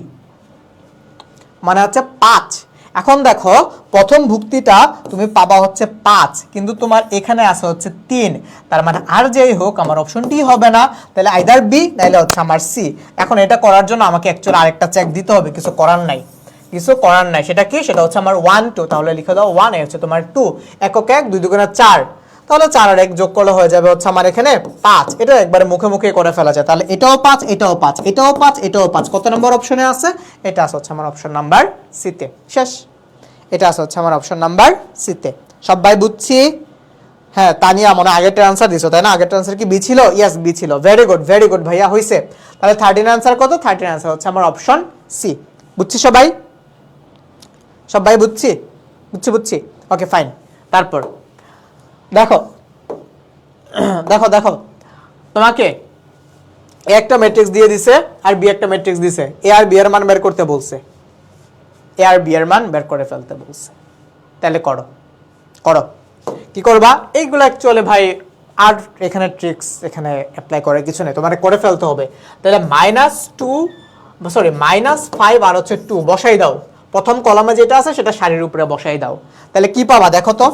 মানে হচ্ছে 5। এখন দেখো প্রথম ভুক্তিটা তুমি পাবা হচ্ছে 5, কিন্তু তোমার এখানে আছে হচ্ছে 3। তার মানে আর যেই হোক আমার অপশন ডি হবে না। তাহলে আইদার বি নাইলে হচ্ছে আমার সি। এখন এটা করার জন্য আমাকে অ্যাকচুয়ালি আরেকটা চেক দিতে হবে, কিছু করার নাই। সেটা কি? সেটা হচ্ছে আমার 1 2। তাহলে লিখে দাও 1 এ হচ্ছে তোমার 2, একক 1 2 2 4। তাহলে 4 আর 1 যোগ করলে হয়ে যাবে হচ্ছে আমার এখানে 5। এটা একবারে মুখে করে ফেলা যায়। তাহলে এটাও 5, এটাও 5, এটাও 5, এটাও 5। কত নম্বর অপশনে আছে? এটা আছে হচ্ছে আমার অপশন নাম্বার সি তে। শেষ। এটা আছে হচ্ছে আমার অপশন নাম্বার সি তে। সবাই বুঝছি? হ্যাঁ, তানিয়া মনে আগেরটার আনসার দিছো তাই না? আগেরটার আনসার কি বি ছিল? ইয়েস, বি ছিল। ভেরি গুড ভাইয়া, হইছে। তাহলে 13 আনসার কত? 13 আনসার হচ্ছে আমার অপশন সি। বুঝছি সবাই বুঝছি। Okay fine. তারপর দেখো তোমাকে এ একটা ম্যাট্রিক্স দিয়ে দিছে আর বি একটা ম্যাট্রিক্স দিছে। এ আর বি এর মান বের করতে বলছে। এ আর বি এর মান বের করে ফেলতে বলছে। তাহলে করো। কি করবা এইগুলো অ্যাকচুয়ালি ভাই আর এখানে ট্রিক্স এখানে অ্যাপ্লাই করার কিছু নেই, তোমার করে ফেলতে হবে। তাহলে -5 আর হচ্ছে 2 বসাই দাও, প্রথম কলামে যেটা আছে সেটা সারির উপরে বসাই দাও। তাহলে কি পাবা দেখো তো,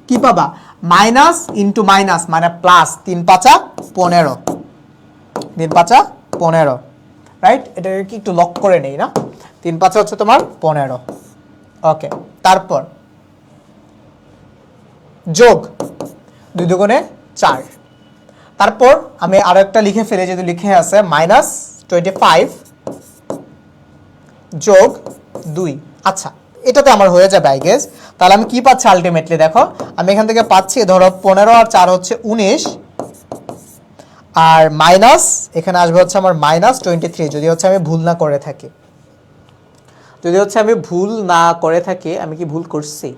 কি পাবা, মাইনাস ইন্টু মাইনাস মানে প্লাস, 3 5 15, 3 5 15, রাইট? এটাকে কি একটু লক করে নেই না, 3 5 হচ্ছে তোমার 15। ওকে, তারপর যোগ 2 দুগুণে 4, তারপর আমি আরো একটা লিখে ফেলে, যেহেতু লিখে আছে -25 যোগ 2। আচ্ছা, এটাতে আমার হয়ে যাবে আই গেস। তাহলে আমি কি পাচ্ছি আলটিমেটলি দেখো, আমি এখান থেকে পাচ্ছি ধরো 15 আর 4 হচ্ছে 19, আর মাইনাস এখানে আসবে হচ্ছে আমার -23, যদি হচ্ছে আমি ভুল না করে থাকি, আমি কি ভুল করছি?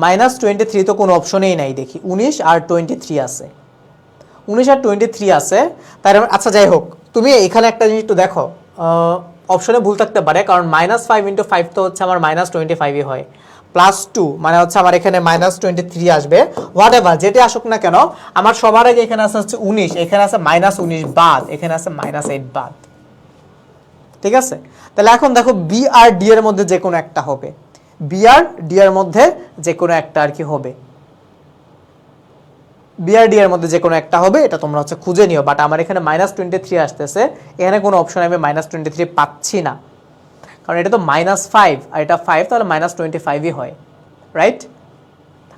-23 তো কোনো অপশনেই নাই দেখি, 19 আর 23 আছে, 19 আর 23 আছে। তার আচ্ছা যাই হোক, তুমি এখানে একটা জিনিস একটু দেখো, অপশনে ভুল থাকতে পারে, কারণ -5 × 5 তো হচ্ছে আমার -25 হয়, +2 মানে হচ্ছে আমার এখানে -23 আসবে। হোয়াট এভার, যেটা আসুক না কেন, আমার সবার আগে এখানে আছে হচ্ছে 19, এখানে আছে -19 বাদ, এখানে আছে -8 বাদ, ঠিক আছে? তাহলে এখন দেখো বি আর ডি এর মধ্যে যে কোনো একটা হবে, বি আর ডি এর মধ্যে যে কোনো একটা আর কি হবে, বিআরডি এর মধ্যে যে কোনো একটা হবে, এটা তোমরা হচ্ছে খুঁজে নিও। বাট আমার এখানে -23 আসতেছে, এখানে কোনো অপশন আমি -23 পাচ্ছি না, কারণ এটা তো -5 আর এটা 5, তাহলে -25ই হয়, রাইট?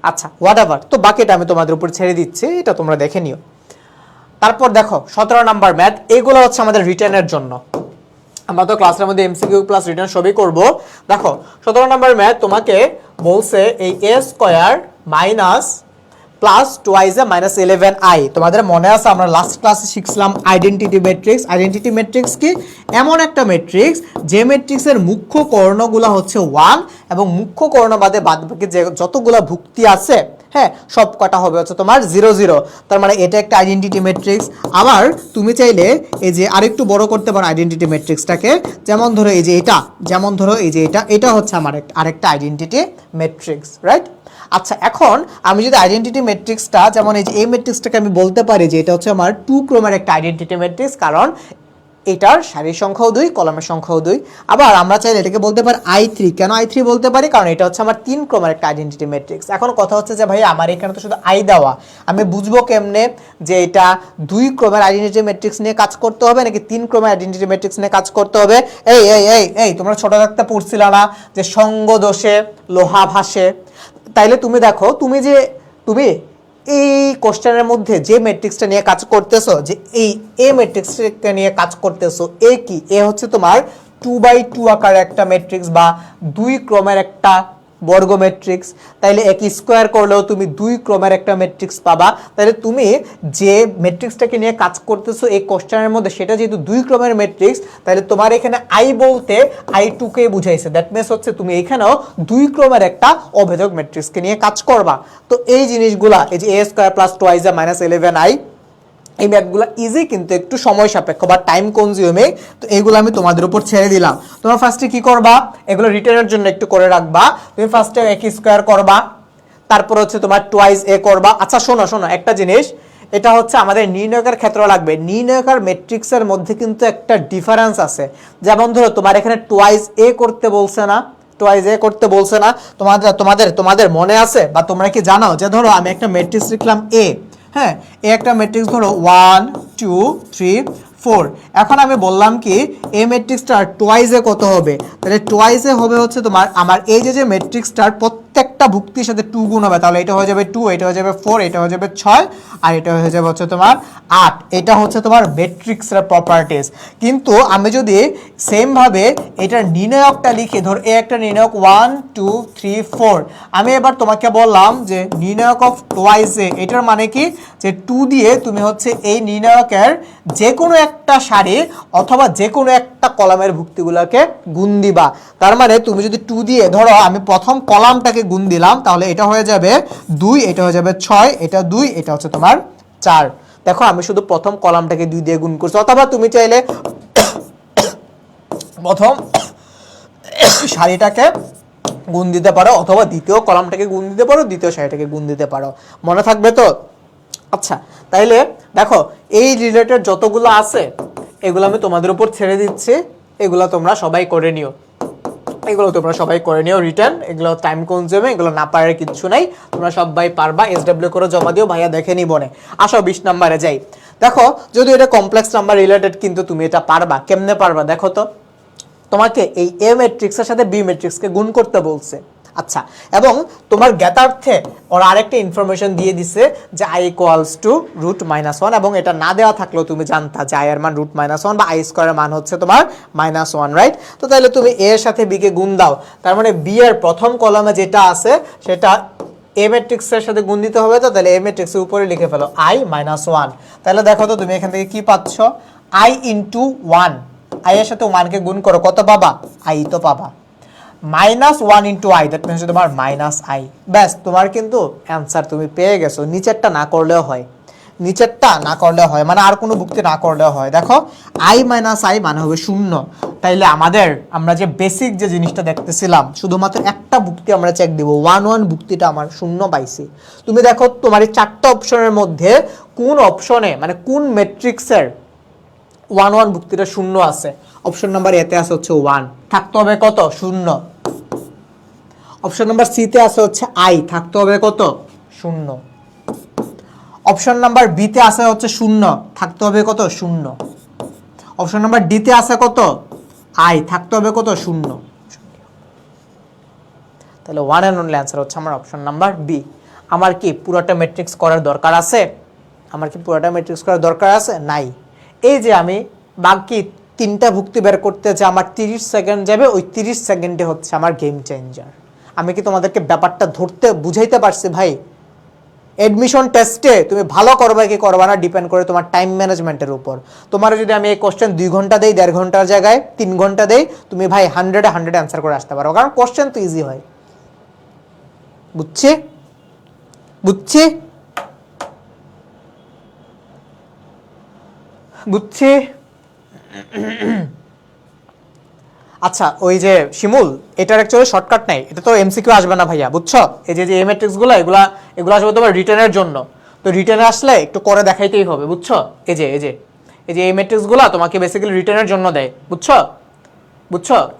আচ্ছা হোয়াট এভার, তো বাকিটা আমি তোমাদের উপর ছেড়ে দিচ্ছি, এটা তোমরা দেখে নিও। তারপর দেখো 17 নাম্বার ম্যাথ, এগুলো হচ্ছে আমাদের রিটার্নের জন্য, আমরা তো ক্লাসের মধ্যে এমসিকিউ প্লাস রিটার্ন সবই করব। দেখো 17 নাম্বার ম্যাথ তোমাকে বলছে এই a square minus plus twice A -11i, তোমাদের মনে আছে আমরা লাস্ট ক্লাসে শিখছিলাম আইডেন্টিটি ম্যাট্রিক্স। আইডেন্টিটি ম্যাট্রিক্স কি, এমন একটা ম্যাট্রিক্স যে ম্যাট্রিক্সের মুখ্য কর্ণগুলো হচ্ছে 1 এবং মুখ্য কর্ণ বাদে বাদবাকি যে যতগুলো ভুক্তি আছে, হ্যাঁ, সব কটা হবে হচ্ছে তোমার 0 0। তার মানে এটা একটা আইডেন্টিটি ম্যাট্রিক্স। আবার তুমি চাইলে এই যে আরেকটু বড় করতে পারো আইডেন্টিটি ম্যাট্রিক্সটাকে, যেমন ধরো এই যে এটা, যেমন ধরো এই যে এটা হচ্ছে আমার আরেকটা আইডেন্টিটি ম্যাট্রিক্স, রাইট? আচ্ছা, এখন আমি যদি আইডেন্টিটি ম্যাট্রিক্সটা, যেমন এই যে এই ম্যাট্রিক্সটাকে আমি বলতে পারি যে এটা হচ্ছে আমার 2 ক্রমের একটা আইডেন্টিটি ম্যাট্রিক্স, কারণ এটার সারির সংখ্যাও 2, কলামের সংখ্যাও 2। আবার আমরা চাইলে এটাকে বলতে পারি i3, কেন i3 বলতে পারি, কারণ এটা হচ্ছে আমার 3 ক্রমের একটা আইডেন্টিটি ম্যাট্রিক্স। এখন কথা হচ্ছে যে ভাই আমার এখানে তো শুধু i দেওয়া, আমি বুঝবো কেমনে যে এটা 2 ক্রমের আইডেন্টিটি ম্যাট্রিক্স নিয়ে কাজ করতে হবে নাকি 3 ক্রমের আইডেন্টিটি ম্যাট্রিক্স নিয়ে কাজ করতে হবে? এই এই এই এই তোমরা ছোট থাকতে পড়ছিলা না যে সঙ্গ দোষে লোহা ভাসে? তাইলে তুমি দেখো, তুমি এই কোশ্চেনের মধ্যে যে ম্যাট্রিক্সটা নিয়ে কাজ করতেছো, যে এই এ ম্যাট্রিক্সটা নিয়ে কাজ করতেছো, এ কি, এ হচ্ছে তোমার 2/2 আকারের একটা ম্যাট্রিক্স বা 2 ক্রমের একটা বর্গ ম্যাট্রিক্স। তাইলে এক স্কোয়ার করলেও তুমি 2 ক্রমের একটা ম্যাট্রিক্স পাবা। তাহলে তুমি যে ম্যাট্রিক্সটাকে নিয়ে কাজ করতেছো এই কোশ্চেনের মধ্যে, সেটা যেহেতু 2 ক্রমের ম্যাট্রিক্স, তাহলে তোমার এখানে আই বলতে i2 কে বুঝাইছে। দ্যাট মিনস হচ্ছে তুমি এখানেও 2 ক্রমের একটা অভেদক ম্যাট্রিক্সকে নিয়ে কাজ করবা। তো এই জিনিসগুলা, এই যে a square plus twice A -11i, এই ম্যাথগুলো ইজি কিন্তু একটু সময় সাপেক্ষ বা টাইম কনজিউমিং। তো এগুলো আমি তোমাদের উপর ছেড়ে দিলাম। তোমরা ফার্স্টে কি করবা, এগুলো রিটার্নের জন্য একটু করে রাখবা। তুমি ফার্স্টে এক স্কোয়ার করবা, তারপর হচ্ছে তোমার টুয়াইজ এ করবা। আচ্ছা শোনো একটা জিনিস, এটা হচ্ছে আমাদের নির্ণয়কের ক্ষেত্রে লাগবে। নির্ণয়কের ম্যাট্রিক্সের মধ্যে কিন্তু একটা ডিফারেন্স আছে। যেমন ধরো তোমার এখানে টুয়াইজ এ করতে বলছে না, টুয়াইজ এ করতে বলছে না, তোমাদের মনে আছে বা তোমরা কি জানো যে ধরো আমি একটা ম্যাট্রিক্স লিখলাম এ, হ্যাঁ, এ একটা ম্যাট্রিক্স ধরো 1 2 3 4। এখন আমি বললাম কি এই ম্যাট্রিক্সটার টুয়াইজে কত হবে, তাহলে টুয়াইজে হবে হচ্ছে তোমার আমার এই যে ম্যাট্রিক্সটার প্রত্যেকটা ভুক্তির সাথে 2 গুণ হবে, তাহলে এটা হয়ে যাবে 2, এটা হয়ে যাবে 4, এটা হয়ে যাবে 6, আর এটা হয়ে যাবে হচ্ছে তোমার 8। এটা হচ্ছে তোমার ম্যাট্রিক্সের প্রপার্টিজ। কিন্তু আমি যদি সেম ভাবে এটার নির্ণায়কটা লিখি, ধর এ একটা নির্ণায়ক 1 2 3 4, আমি এবার তোমাকে বললাম যে নির্ণায়ক অফ টুয়াইজে, এটার মানে কি যে 2 দিয়ে তুমি হচ্ছে এই নির্ণায়কের যে কোনো একটা সারি অথবা যে কোনো একটা কলামের ভুক্তিগুলোকে গুণ দিবা। তার মানে তুমি যদি 2 দিয়ে ধরো আমি প্রথম কলামটাকে গুণ দিলাম, তাহলে এটা হয়ে যাবে 2, এটা হয়ে যাবে 6, এটা 2, এটা হচ্ছে তোমার 4। দেখো আমি শুধু প্রথম কলামটাকে 2 দিয়ে গুণ করছি। অথবা তুমি চাইলে প্রথম সারিটাকে গুণ দিতে পারো, অথবা দ্বিতীয় কলামটাকে গুণ দিতে পারো, দ্বিতীয় সারিটাকে গুণ দিতে পারো। মনে থাকবে তো? আচ্ছা, তাইলে দেখো এই রিলেটেড যতগুলো আছে এগুলো আমি তোমাদের উপর ছেড়ে দিচ্ছি, এগুলো তোমরা সবাই করে নিও, রিটার্ন। এগুলো টাইম কনজিউমিং, এগুলো না পারার কিচ্ছু নাই, তোমরা সবাই পারবা। SW করে জমা দিও, ভাইয়া দেখে নিব না। আসো 20 নম্বরে যাই। দেখো যদি এটা কমপ্লেক্স নাম্বার রিলেটেড, কিন্তু তুমি এটা পারবা। কেমনে পারবা দেখো তো, তোমাকে এই এ ম্যাট্রিক্সের সাথে বি ম্যাট্রিক্সকে গুণ করতে বলছে। আচ্ছা, এবং তোমার জ্ঞাতার্থে ওরা আরেকটা ইনফরমেশন দিয়ে দিছে যে i ইকুয়ালস টু √-1, এবং এটা না দেওয়া থাকলেও তুমি জানতা যে i এর মান √-1 বা i স্কয়ারের মান হচ্ছে তোমার -1, রাইট? তো তাহলে তুমি a এর সাথে b কে গুণ দাও, তার মানে b এর প্রথম কলামে যেটা আছে সেটা এ ম্যাট্রিক্সের সাথে গুণ দিতে হবে। তো তাহলে এ ম্যাট্রিক্সের উপরে লিখে ফেলো i -1। তাহলে দেখো তো তুমি এখান থেকে কি পাচ্ছ, i × 1, i এর সাথে 1 কে গুণ করো, কত পাবা? i তো পাবা। -1 × i, দ্যাট মিন্স তোমার -i। ব্যাস, তোমার কিন্তু অ্যান্সার তুমি পেয়ে গেছো। নিচেরটা না করলেও হয়, মানে আর কোনো ভুক্তি না করলেও হয়। দেখো i - i মানে হবে 0। তাইলে আমরা যে বেসিক যে জিনিসটা দেখতেছিলাম, শুধুমাত্র একটা ভুক্তি আমরা চেক দিব, 1 ভুক্তিটা আমার 0 পাইছি। তুমি দেখো তোমার এই 4টা অপশনের মধ্যে কোন অপশনে, মানে কোন ম্যাট্রিক্সের 1 ভুক্তিটা 0 আছে। অপশন নাম্বার এতে আছে হচ্ছে 1, থাকতে হবে কত? 0। অপশন নাম্বার সিতে আছে হচ্ছে i, থাকতে হবে কত? 0। অপশন নাম্বার বিতে আছে হচ্ছে 0, থাকতে হবে কত? 0। অপশন নাম্বার ডিতে আছে কত? i, থাকতে হবে কত? 0। তাহলে 1 এন্ড অনলি অ্যান্সার হচ্ছে আমার অপশন নাম্বার বি। আমার কি পুরোটা ম্যাট্রিক্স করার দরকার আছে? নাই। এই যে আমি বাকি 3টা ভুক্তি বের করতে যে আমার 30 সেকেন্ড যাবে, ওই 30 সেকেন্ডে হচ্ছে আমার গেম চেঞ্জার। আমি কি তোমাদেরকে ব্যাপারটা বুঝাইতে পারছি ভাই? এডমিশন টেস্টে তুমি ভালো করবে কি করবা না ডিপেন্ড করে তোমার টাইম ম্যানেজমেন্টের উপর। তোমার যদি আমি এই কোশ্চেন 2 ঘন্টা দেই, 1.5 ঘন্টার জায়গায় 3 ঘন্টা দেই, তুমি ভাই 100 অ্যান্সার করে আসতে পারো, কারণ কোশ্চেন তো ইজি হয়। বুঝছি। আচ্ছা, ওই যে শিমুল, এটার অ্যাকচুয়ালি শর্টকাট নাই, এটা তো এমসিকিউ আসবে না ভাইয়া, বুঝছো? এই যে এই ম্যাট্রিক্সগুলো এগুলো আসবে তোমার রিটার্নের জন্য। তো রিটার্নে আসলে একটু করে দেখাইতেই হবে, বুঝছো? এই যে এই ম্যাট্রিক্সগুলো তোমাকে বেসিক্যালি রিটার্নের জন্য দেয়, বুঝছো?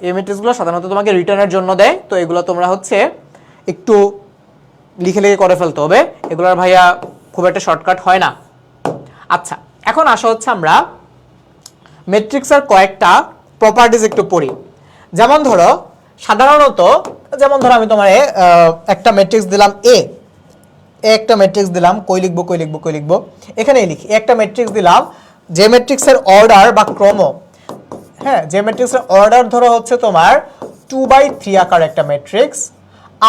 এই ম্যাট্রিক্সগুলো সাধারণত তোমাকে রিটার্নের জন্য দেয়। তো এগুলো তোমরা হচ্ছে একটু লিখে করে ফেলতে হবে, এগুলোর ভাইয়া খুব একটা শর্টকাট হয় না। আচ্ছা, এখন আসা হচ্ছে আমরা ম্যাট্রিক্সের কয়েকটা প্রপার্টিজ একটু পড়ি। যেমন ধরো আমি তোমার একটা ম্যাট্রিক্স দিলাম এ, একটা ম্যাট্রিক্স দিলাম, কই লিখবো, এখানেই লিখি। একটা ম্যাট্রিক্স দিলাম, যে ম্যাট্রিক্সের অর্ডার বা ক্রম, হ্যাঁ, যে ম্যাট্রিক্সের অর্ডার ধরো হচ্ছে তোমার 2/3 আকার একটা ম্যাট্রিক্স।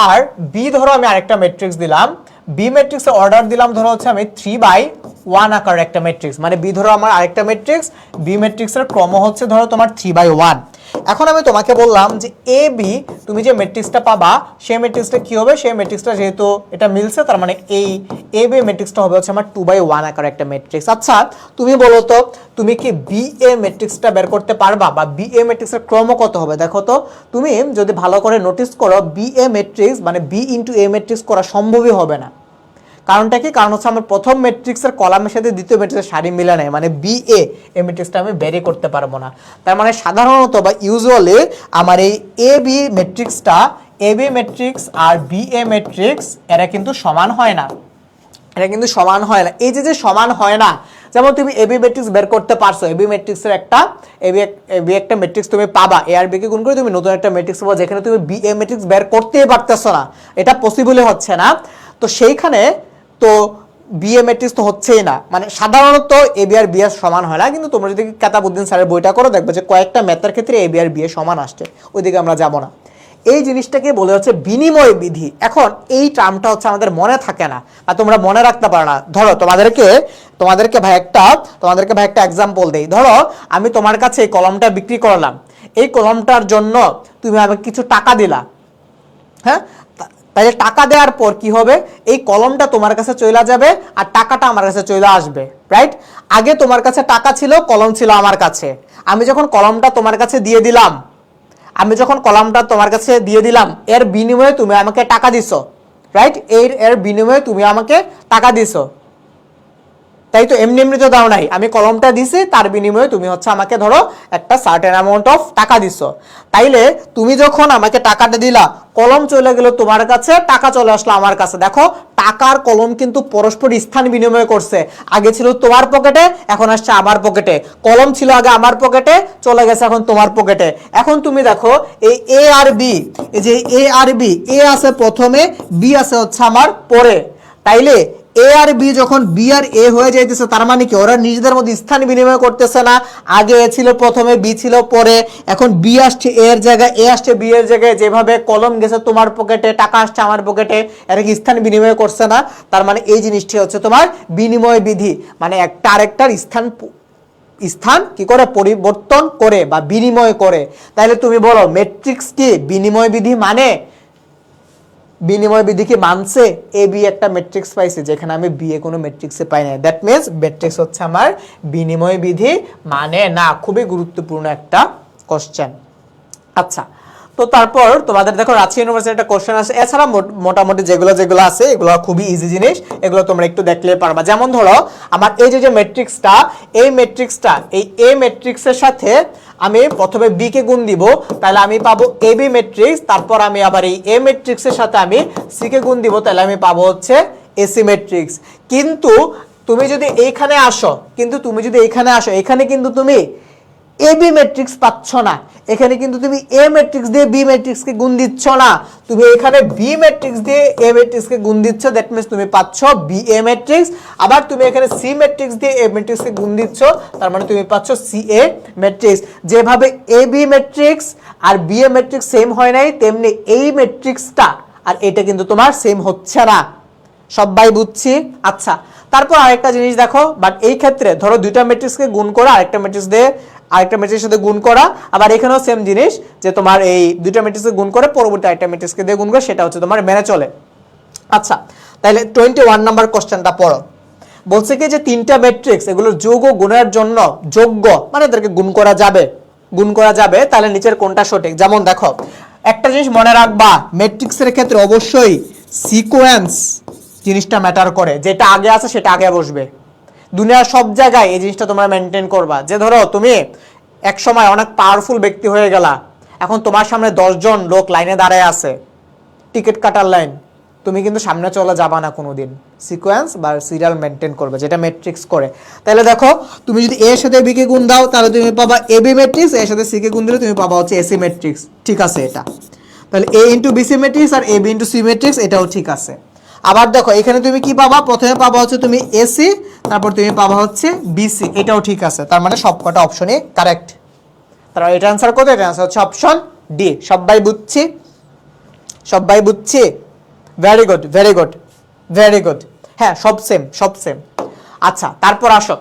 আর বি ধরো আমি আরেকটা ম্যাট্রিক্স দিলাম, বি ম্যাট্রিক্সের অর্ডার দিলাম ধরো হচ্ছে আমি 3/1 আকার একটা ম্যাট্রিক্স, মানে বি ধরো আমার আরেকটা ম্যাট্রিক্স, বি ম্যাট্রিক্সের ক্রম হচ্ছে ধরো তোমার 3/1। এখন আমি তোমাকে বললাম যে এ বি, তুমি যে ম্যাট্রিক্সটা পাবা সেই ম্যাট্রিক্সটা কি হবে? সেই ম্যাট্রিক্সটা যেহেতু এটা মিলছে, তার মানে এই এ বি ম্যাট্রিক্সটা হবে হচ্ছে আমার 2/1 আকার একটা ম্যাট্রিক্স। আচ্ছা, তুমি বলো তো, তুমি কি বি এ ম্যাট্রিক্সটা বের করতে পারবা, বা বি এ ম্যাট্রিক্সের ক্রম কত হবে? দেখো তো, তুমি যদি ভালো করে নোটিস করো, বি এ ম্যাট্রিক্স মানে বি ইন্টু এ ম্যাট্রিক্স করা সম্ভবই হবে না। কারণটা কি? কারণ হচ্ছে আমার প্রথম ম্যাট্রিক্সের কলামের সাথে দ্বিতীয় ম্যাট্রিক্সের সারি মিলে নেয়, মানে বি এ ম্যাট্রিক্সটা আমি বেরই করতে পারবো না। তার মানে সাধারণত বা ইউজুয়ালি আমার এই A B ম্যাট্রিক্সটা, A B matrix R B A matrix এরা কিন্তু সমান হয় না। এই যে সমান হয় না, যেমন তুমি এবি ম্যাট্রিক্স বের করতে পারছো, এবি ম্যাট্রিক্সের একটা এবি একটা ম্যাট্রিক্স তুমি পাবা, এ আর বি কে গুণ করে তুমি নতুন একটা ম্যাট্রিক্স পাবা, যেখানে তুমি বি এ ম্যাট্রিক্স বের করতেই পারতেছো না, এটা পসিবলই হচ্ছে না। তো সেইখানে তো বি এ ম্যাট্রিক্স তো হচ্ছেই না, মানে সাধারণত এ বি আর বি এর সমান হয় না। কিন্তু তোমরা যদি কেতাবউদ্দিন স্যারের বইটা করো, দেখবে যে কয়েকটা ম্যাথের ক্ষেত্রে এ বি আর বি এর সমান আসছে, ওইদিকে আমরা যাব না। এই জিনিসটাকে বলে হচ্ছে বিনিময় বিধি। এখন এই টার্মটা হচ্ছে আমাদের মনে থাকে না, বা তোমরা মনে রাখতে পারো না। ধরো তোমাদেরকে ভাই একটা এক্সাম্পল দেই। ধরো আমি তোমার কাছে এই কলমটা বিক্রি করলাম, এই কলমটার জন্য তুমি আমাকে কিছু টাকা দিলা, হ্যাঁ? তাহলে টাকা দেওয়ার পর কি হবে? এই কলমটা তোমার কাছে চলে যাবে আর টাকাটা আমার কাছে চলে আসবে, রাইট? আগে তোমার কাছে টাকা ছিল, কলম ছিল আমার কাছে। আমি যখন কলমটা তোমার কাছে দিয়ে দিলাম, আমি যখন কলামটা তোমার কাছে দিয়ে দিলাম, এর বিনিময়ে তুমি আমাকে টাকা দিছো, রাইট? এর বিনিময়ে তুমি আমাকে টাকা দিছো, তাই তো? এমনি এমনি তো দাও নাই, আমি কলমটা দিছি, তার বিনিময়ে তুমি হচ্ছে আমাকে ধরো একটা সার্টেন অ্যামাউন্ট অফ টাকা দিছো। তাইলে তুমি যখন আমাকে টাকাটা দিলা, কলম চলে গেল তোমার কাছে, টাকা চলে আসলো আমার কাছে। দেখো, টাকার কলম কিন্তু পরস্পর স্থান বিনিময় করছে। আগে ছিল তোমার পকেটে, এখন আসছে আমার পকেটে। কলম ছিল আগে আমার পকেটে, চলে গেছে এখন তোমার পকেটে। এখন তুমি দেখো এই এ আর বি, এই যে এ আর বি, এ আছে প্রথমে, বি আছে হচ্ছে আমার পরে। তাইলে এ আর বি যখন বি আর এ হয়ে যাইতেছে, তার মানে কি ওরা নিজেদের মধ্যে স্থান বিনিময় করতেছে না? আগে এ ছিল প্রথমে, বি ছিল পরে, এখন বি আসছে এ এর জায়গায়, এ আসছে বি এর জায়গায়। যেভাবে কলম গেছে তোমার পকেটে, টাকা আসছে আমার পকেটে, এরা কি স্থান বিনিময় করছে না? তার মানে এই জিনিসটি হচ্ছে তোমার বিনিময় বিধি, মানে একটা আরেকটার স্থান কি করে পরিবর্তন করে বা বিনিময় করে। তাহলে তুমি বলো ম্যাট্রিক্স কি বিনিময় বিধি মানে? বিনিময় বিধি কি মানছে? এ বি একটা ম্যাট্রিক্স পাইছে, যেখানে আমি বি এ কোনো ম্যাট্রিক্সে পাই না। দ্যাট মিন্স ম্যাট্রিক্স হচ্ছে আমার বিনিময় বিধি মানে না। খুবই গুরুত্বপূর্ণ একটা কোশ্চেন। আচ্ছা, তো তারপর তোমাদের দেখো রাজশাহী ইউনিভার্সিটির একটা কোশ্চেন আছে। এছাড়া মোটামুটি যেগুলো আছে এগুলো খুবই ইজি জিনিস, এগুলো তোমরা একটু দেখলে পারবা। যেমন ধরো আমার এই যে ম্যাট্রিক্সটা, এই ম্যাট্রিক্সটা, এই এ ম্যাট্রিক্সের সাথে আমি প্রথমে বি কে গুণ দিব, তাহলে আমি পাবো এ বি ম্যাট্রিক্স। তারপর আমি আবার এই এ ম্যাট্রিক্সের সাথে আমি সি কে গুণ দিব, তাহলে আমি পাবো হচ্ছে এসি ম্যাট্রিক্স। কিন্তু তুমি যদি এইখানে আসো, এখানে কিন্তু তুমি এ বি ম্যাট্রিক্স পাচ্ছ না। এখানে কিন্তু তুমি এ ম্যাট্রিক্স দিয়ে বি ম্যাট্রিক্সকে গুণ দিচ্ছ না, তুমি এখানে বি ম্যাট্রিক্স দিয়ে এ ম্যাট্রিক্সকে গুণ দিচ্ছ। দ্যাট মিন্স তুমি পাচ্ছ বি এ ম্যাট্রিক্স। আবার তুমি এখানে সি ম্যাট্রিক্স দিয়ে এ ম্যাট্রিক্সকে গুণ দিচ্ছ, তার মানে তুমি পাচ্ছ সি এ ম্যাট্রিক্স। যেভাবে A B matrix R B A matrix same হয় নাই, তেমনি এই ম্যাট্রিক্সটা আর এটা কিন্তু তোমার সেম হচ্ছে না। সবাই বুঝছি? আচ্ছা, তারপর আরেকটা জিনিস দেখো, বাট এই ক্ষেত্রে ধরো দুইটা ম্যাট্রিক্সকে গুণ করা, আরেকটা ম্যাট্রিক্সের সাথে গুণ করা, আবার এখানেও সেম জিনিস যে তোমার এই দুইটা ম্যাট্রিক্সকে গুণ করে পরবর্তী আরেকটা ম্যাট্রিক্সকে দিয়ে গুণ করে, সেটা হচ্ছে তোমার মেনে চলে। আচ্ছা, তাহলে 21 নাম্বার কোশ্চেনটা পড়ো। বলছে কি যে তিনটা ম্যাট্রিক্স এগুলোর যোগ ও গুণের জন্য যোগ্য, মানে এদেরকে গুণ করা যাবে, তাহলে নিচের কোনটা সঠিক? যেমন দেখো, একটা জিনিস মনে রাখবা, ম্যাট্রিক্সের ক্ষেত্রে অবশ্যই সিকোয়েন্স জিনিসটা ম্যাটার করে। যেটা আগে আছে সেটা আগে বসবে। দুনিয়ার সব জায়গায় এই জিনিসটা তোমরা মেনটেন করবা। যে ধরো তুমি এক সময় অনেক পাওয়ারফুল ব্যক্তি হয়ে গেলা, এখন তোমার সামনে 10 জন লোক লাইনে দাঁড়ায় আছে, টিকিট কাটার লাইন, তুমি কিন্তু সামনে চলে যাবা না কোনোদিন। সিকোয়েন্স বা সিরিয়াল মেনটেন করবে, যেটা ম্যাট্রিক্স করে। তাহলে দেখো, তুমি যদি এর সাথে বি কে গুণ দাও, তাহলে তুমি পাবা এ বি ম্যাট্রিক্স, এর সাথে সি কে গুণ দিলে তুমি পাবা হচ্ছে এসি ম্যাট্রিক্স। ঠিক আছে এটা? তাহলে এ into BC matrix R A B into C matrix, এটাও ঠিক আছে। আবার দেখো, এখানে তুমি কি পাবা? প্রথমে পাবা হচ্ছে তুমি এসি, তারপর তুমি পাবা হচ্ছে বিসি, এটাও ঠিক আছে। তার মানে সবকটা অপশনই কারেক্ট। তারপর এটা অ্যান্সার কত? এটা অ্যান্সার হচ্ছে অপশন ডি। সবাই বুঝছি? Very good. হ্যাঁ, সব সেম। আচ্ছা, তারপর আসো,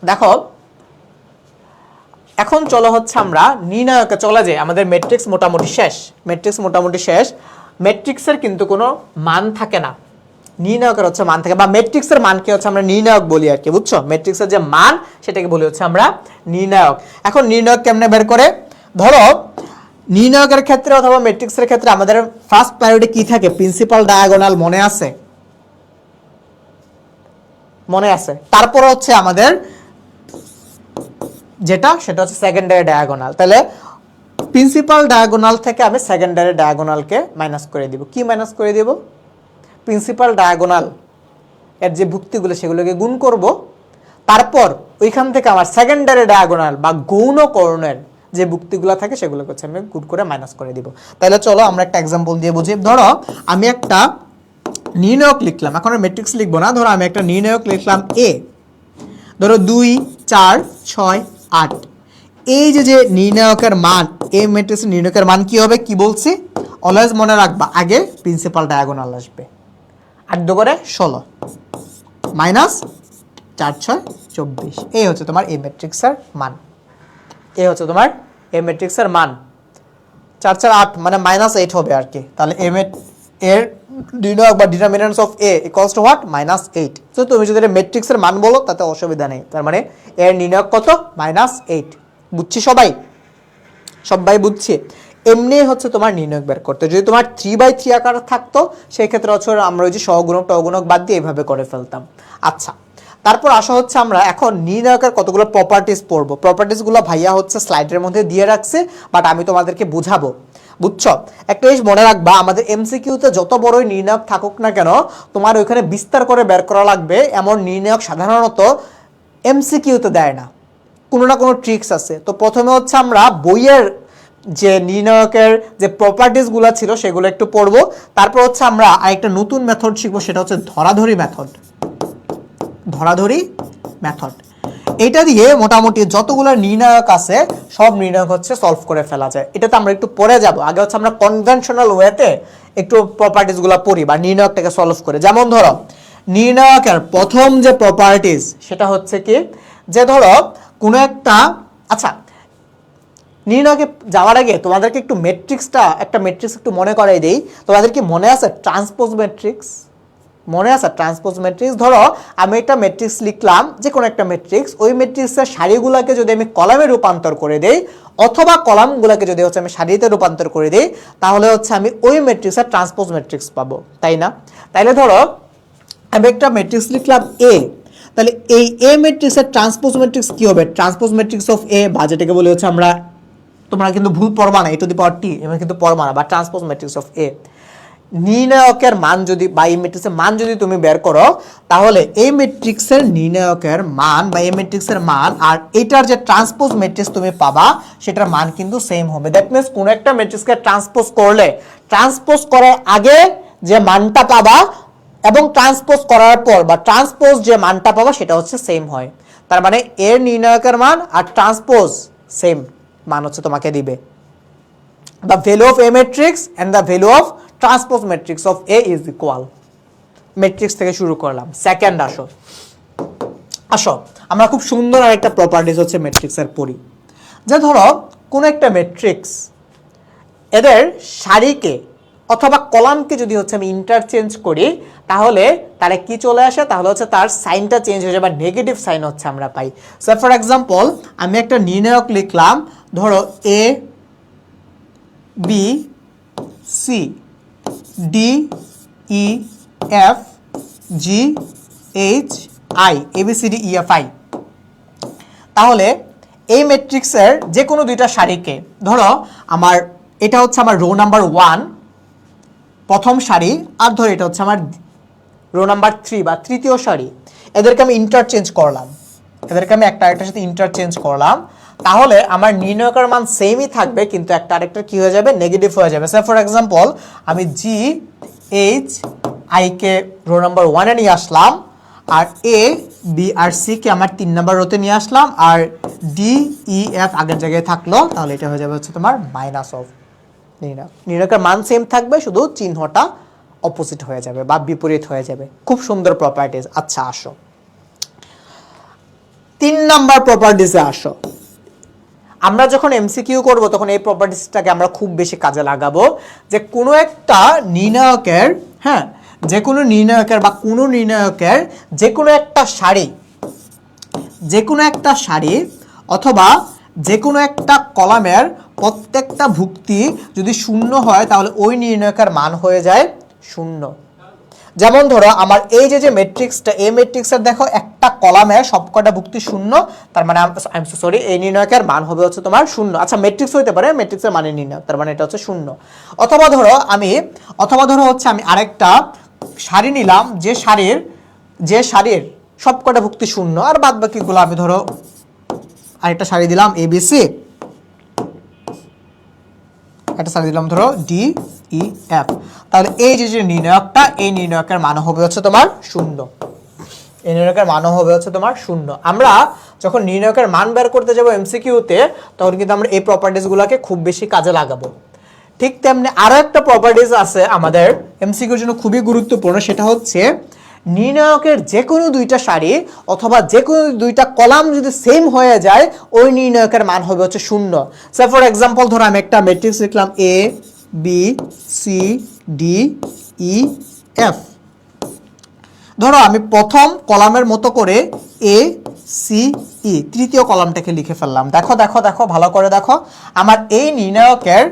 দেখো এখন চলো হচ্ছে আমরা নির্ণায়কে চলে যাই। আমাদের ম্যাট্রিক্স মোটামুটি শেষ। ম্যাট্রিক্সের কিন্তু কোনো মান থাকে না, নির্ণায়কের হচ্ছে মান থাকে, বা ম্যাট্রিক্সের মানকে হচ্ছে আমরা নির্ণায়ক বলি আর কি, বুঝছো? ম্যাট্রিক্সের যে মান সেটাকে বলি হচ্ছে আমরা নির্ণায়ক। এখন নির্ণায়ক কেমনে বের করে? ধরো নির্ণায়কের ক্ষেত্রে অথবা ম্যাট্রিক্সের ক্ষেত্রে আমাদের ফার্স্ট প্রায়োরিটি কি থাকে? প্রিন্সিপাল ডায়াগোনাল, মনে আছে? তারপর হচ্ছে আমাদের সেটা হচ্ছে সেকেন্ডারি ডায়াগোনাল। তাহলে প্রিন্সিপাল ডায়াগোনাল থেকে আমি সেকেন্ডারি ডায়াগোনালকে মাইনাস করে দিব। কি মাইনাস করে দিব? প্রিন্সিপাল ডায়াগোনাল এর যে ভুক্তিগুলো সেগুলোকে গুণ করব, তারপর ওইখান থেকে আমার সেকেন্ডারি ডায়াগোনাল বা গৌণকরণের যে ভুক্তিগুলো থাকে সেগুলোকে হচ্ছে আমি গুণ করে মাইনাস করে দিব। তাহলে চলো আমরা একটা এক্সাম্পল দিয়ে বুঝি। ধরো আমি একটা নির্ণায়ক লিখলাম, এখন আর ম্যাট্রিক্স লিখবো না। ধরো আমি একটা নির্ণায়ক লিখলাম এ, ধরো 2 4 6 8। এই যে নির্ণায়কের মান, এ ম্যাট্রিক্সের নির্ণায়কের মান কি হবে? কি বলছি? অলওয়েজ মনে রাখবা, আগে প্রিন্সিপাল ডায়াগোনাল আসবে। 8 2 করে 16 মাইনাস 4 6 24। এই হচ্ছে তোমার এ ম্যাট্রিক্সের মান। 4 4 8 মানে -8 হবে আর কি। তাহলে এর নির্ণায়ক বা determinants of A equals to what? -8। তো তুমি যদি ম্যাট্রিক্সের মান বলো তাতে অসুবিধা নেই। তার মানে এর নির্ণায়ক কত? -8। বুঝছি সবাই? সবাই বুঝছি? এমনি হচ্ছে তোমার নির্ণয় বের করতে। যদি তোমার 3/3 আকার থাকতো সেই ক্ষেত্রে হচ্ছে আমরা ওই যে সহগুণক টহগুণক বাদ দিয়ে এইভাবে করে ফেলতাম। আচ্ছা, তারপর আসা হচ্ছে আমরা এখন নির্ণায়কের কতগুলো প্রপার্টিজ পড়বো। প্রপার্টিজগুলো ভাইয়া হচ্ছে স্লাইডের মধ্যে দিয়ে রাখছে, বাট আমি তোমাদেরকে বুঝাবো। বুঝছো? একটা জিনিস মনে রাখবা, আমাদের এমসিকিউতে যত বড়ই নির্ণায়ক থাকুক না কেন, তোমার ওইখানে বিস্তার করে বের করা লাগবে এমন নির্ণায়ক সাধারণত এমসিকিউতে দেয় না, কোনো না কোনো ট্রিক্স আছে। তো প্রথমে হচ্ছে আমরা বইয়ের যে নির্ণায়কের যে প্রপার্টিসগুলো ছিল সেগুলো একটু পড়বো। তারপর হচ্ছে আমরা আরেকটা নতুন মেথড শিখবো, সেটা হচ্ছে ধরাধরি মেথড। ধরাধরি মেথড, এটা দিয়ে মোটামুটি যতগুলো নির্ণায়ক আছে সব নির্ণায়ক হচ্ছে সলভ করে ফেলা যায়। এটাতে আমরা একটু পরে যাব। আগে হচ্ছে আমরা কনভেনশনাল ওয়েতে একটু প্রপার্টিসগুলো পড়ি বা নির্ণায়কটাকে সলভ করে। যেমন ধরো নির্ণায়কের প্রথম যে প্রপার্টিস সেটা হচ্ছে কি, যে ধরো কোনো একটা, আচ্ছা নির্ণয়কে যাওয়ার আগে তোমাদেরকে একটু একটা ম্যাট্রিক্স একটু মনে করাই দেই। তোমাদের কি মনে আছে ট্রান্সপোজ ম্যাট্রিক্স? মনে আছে ট্রান্সপোজ ম্যাট্রিক্স? ধরো আমি একটা ম্যাট্রিক্স লিখলাম, যে কোনো একটা ম্যাট্রিক্স, ওই ম্যাট্রিক্সের সারিগুলোকে যদি আমি কলামে রূপান্তর করে দেই অথবা কলামগুলোকে যদি হচ্ছে আমি সারিতে রূপান্তর করে দিই, তাহলে হচ্ছে আমি ওই ম্যাট্রিক্সের ট্রান্সপোজ ম্যাট্রিক্স পাবো, তাই না? তাইলে ধরো আমি একটা ম্যাট্রিক্স লিখলাম এ, তাহলে এই এ ম্যাট্রিক্সের ট্রান্সপোজ ম্যাট্রিক্স কি হবে? ট্রান্সপোজ ম্যাট্রিক্স অফ এ, বা যেটাকে বলে হচ্ছে আমরা, তোমরা কিন্তু ভুল পড়বা না, e⁻t এমন কিন্তু পড়বা না, বা ট্রান্সপোজ ম্যাট্রিক্স অফ এ। নির্ণায়কের মান যদি বা এই ম্যাট্রিক্সের মান যদি তুমি বের করো, তাহলে এই ম্যাট্রিক্সের নির্ণায়কের মান বা এই ম্যাট্রিক্সের মান আর এটার যে ট্রান্সপোজ ম্যাট্রিক্স তুমি পাবা সেটার মান কিন্তু সেম হবে। দ্যাট মিন্স কোন একটা ম্যাট্রিক্সকে ট্রান্সপোজ করলে ট্রান্সপোজ করার আগে যে মানটা পাবা এবং ট্রান্সপোজ করার পর বা ট্রান্সপোজ যে মানটা পাবা সেটা হচ্ছে সেম হয়। তার মানে এর নির্ণায়কের মান আর ট্রান্সপোজ সেম মান হচ্ছে তোমাকে দিবে। The value of A matrix and the value of transpose matrix of A is equal. Matrix থেকে শুরু করলাম। সেকেন্ড আসো আমরা খুব সুন্দর আরেকটা প্রপার্টিজ হচ্ছে ম্যাট্রিক্সের পড়ি। যে ধরো কোন একটা ম্যাট্রিক্স এদের সারিকে অথবা কলামকে যদি হচ্ছে আমি ইন্টারচেঞ্জ করি, তাহলে তারা কি চলে আসে? তাহলে হচ্ছে তার সাইনটা চেঞ্জ হয়ে যাবে, নেগেটিভ সাইন হচ্ছে আমরা পাই। সো ফর এক্সাম্পল আমি একটা নির্ণায়ক লিখলাম, ধরো A B C D E F G H I, ABCD EF I। তাহলে এই ম্যাট্রিক্সের যে কোনো দুইটা সারিকে, ধরো আমার এটা হচ্ছে আমার রো নাম্বার 1 প্রথম সারি, আর ধরো এটা হচ্ছে আমার রো নাম্বার 3 বা তৃতীয় সারি, এদেরকে আমি ইন্টারচেঞ্জ করলাম, এদেরকে আমি একটা আরেকটার সাথে ইন্টারচেঞ্জ করলাম, তাহলে আমার নির্ণয়কের মান সেমই থাকবে, কিন্তু একটা আরেকটা কি হয়ে যাবে? নেগেটিভ হয়ে যাবে। সো ফর এক্সাম্পল আমি জি H I K rho number 1 এ নিয়ে আসলাম, আর A B R C K আমার 3 নাম্বার রোতে নিয়ে আসলাম, আর ডি ই এফ আগের জায়গায় থাকলো, তাহলে এটা হয়ে যাবে হচ্ছে তোমার মাইনাস অফ নির্ণয়কের মান সেম থাকবে, শুধু চিহ্নটা অপোজিট হয়ে যাবে বা বিপরীত হয়ে যাবে। খুব সুন্দর প্রপার্টিজ। আচ্ছা আসো 3 নাম্বার প্রপার্টিজে আসো। আমরা যখন এমসিকিউ করব তখন এই প্রপার্টিসটাকে আমরা খুব বেশি কাজে লাগাবো, যে কোনো একটা নির্ণায়কের, হ্যাঁ যে কোনো নির্ণায়কের বা কোনো নির্ণায়কের যে কোনো একটা সারি অথবা যে কোনো একটা কলামের প্রত্যেকটা ভুক্তি যদি শূন্য হয়, তাহলে ওই নির্ণায়কের মান হয়ে যায় 0। যেমন ধরো আমার এই যে ম্যাট্রিক্সটা, এই ম্যাট্রিক্সের দেখো একটা কলামে সবকটা ভুক্তি 0, তার মানে এই নির্ণায়কের মান হবে হচ্ছে তোমার 0। আচ্ছা ম্যাট্রিক্স হইতে পারে, ম্যাট্রিক্সের মানে নির্ণয়, তার মানে এটা হচ্ছে 0। অথবা ধরো হচ্ছে আমি আরেকটা সারি নিলাম, যে শাড়ির সবকটা ভুক্তি 0, আর বাদ বাকিগুলো আমি ধরো আরেকটা সারি দিলাম ABC, একটা সারি দিলাম ধরো ডি ই এফ, তাহলে এই যে নির্ণায়কটা, এই নির্ণায়কের মান হবে হচ্ছে তোমার 0। এই নির্ণায়কের মান হবে হচ্ছে তোমার 0। আমরা যখন নির্ণায়কের মান বের করতে যাব এমসিকিউতে, তখন কিন্তু আমরা এই প্রপার্টিসগুলোকে খুব বেশি কাজে লাগাবো। ঠিক তেমনি আরো একটা প্রপার্টিস আছে আমাদের এমসিকিউর জন্য খুবই গুরুত্বপূর্ণ, সেটা হচ্ছে নির্ণায়কের যে কোনো দুইটা সারি অথবা যে কোনো দুইটা কলাম যদি সেম হয়ে যায়, ওই নির্ণায়কের মান হবে হচ্ছে 0। সো ফর এক্সাম্পল ধরো আমি একটা ম্যাট্রিক্স লিখলাম A B C D E F. ধরো আমি প্রথম কলামের মতো করে এ সি ই, তৃতীয় কলামটাকে লিখে ফেললাম। দেখো দেখো দেখো, ভালো করে দেখো, আমার এই নির্ণায়কের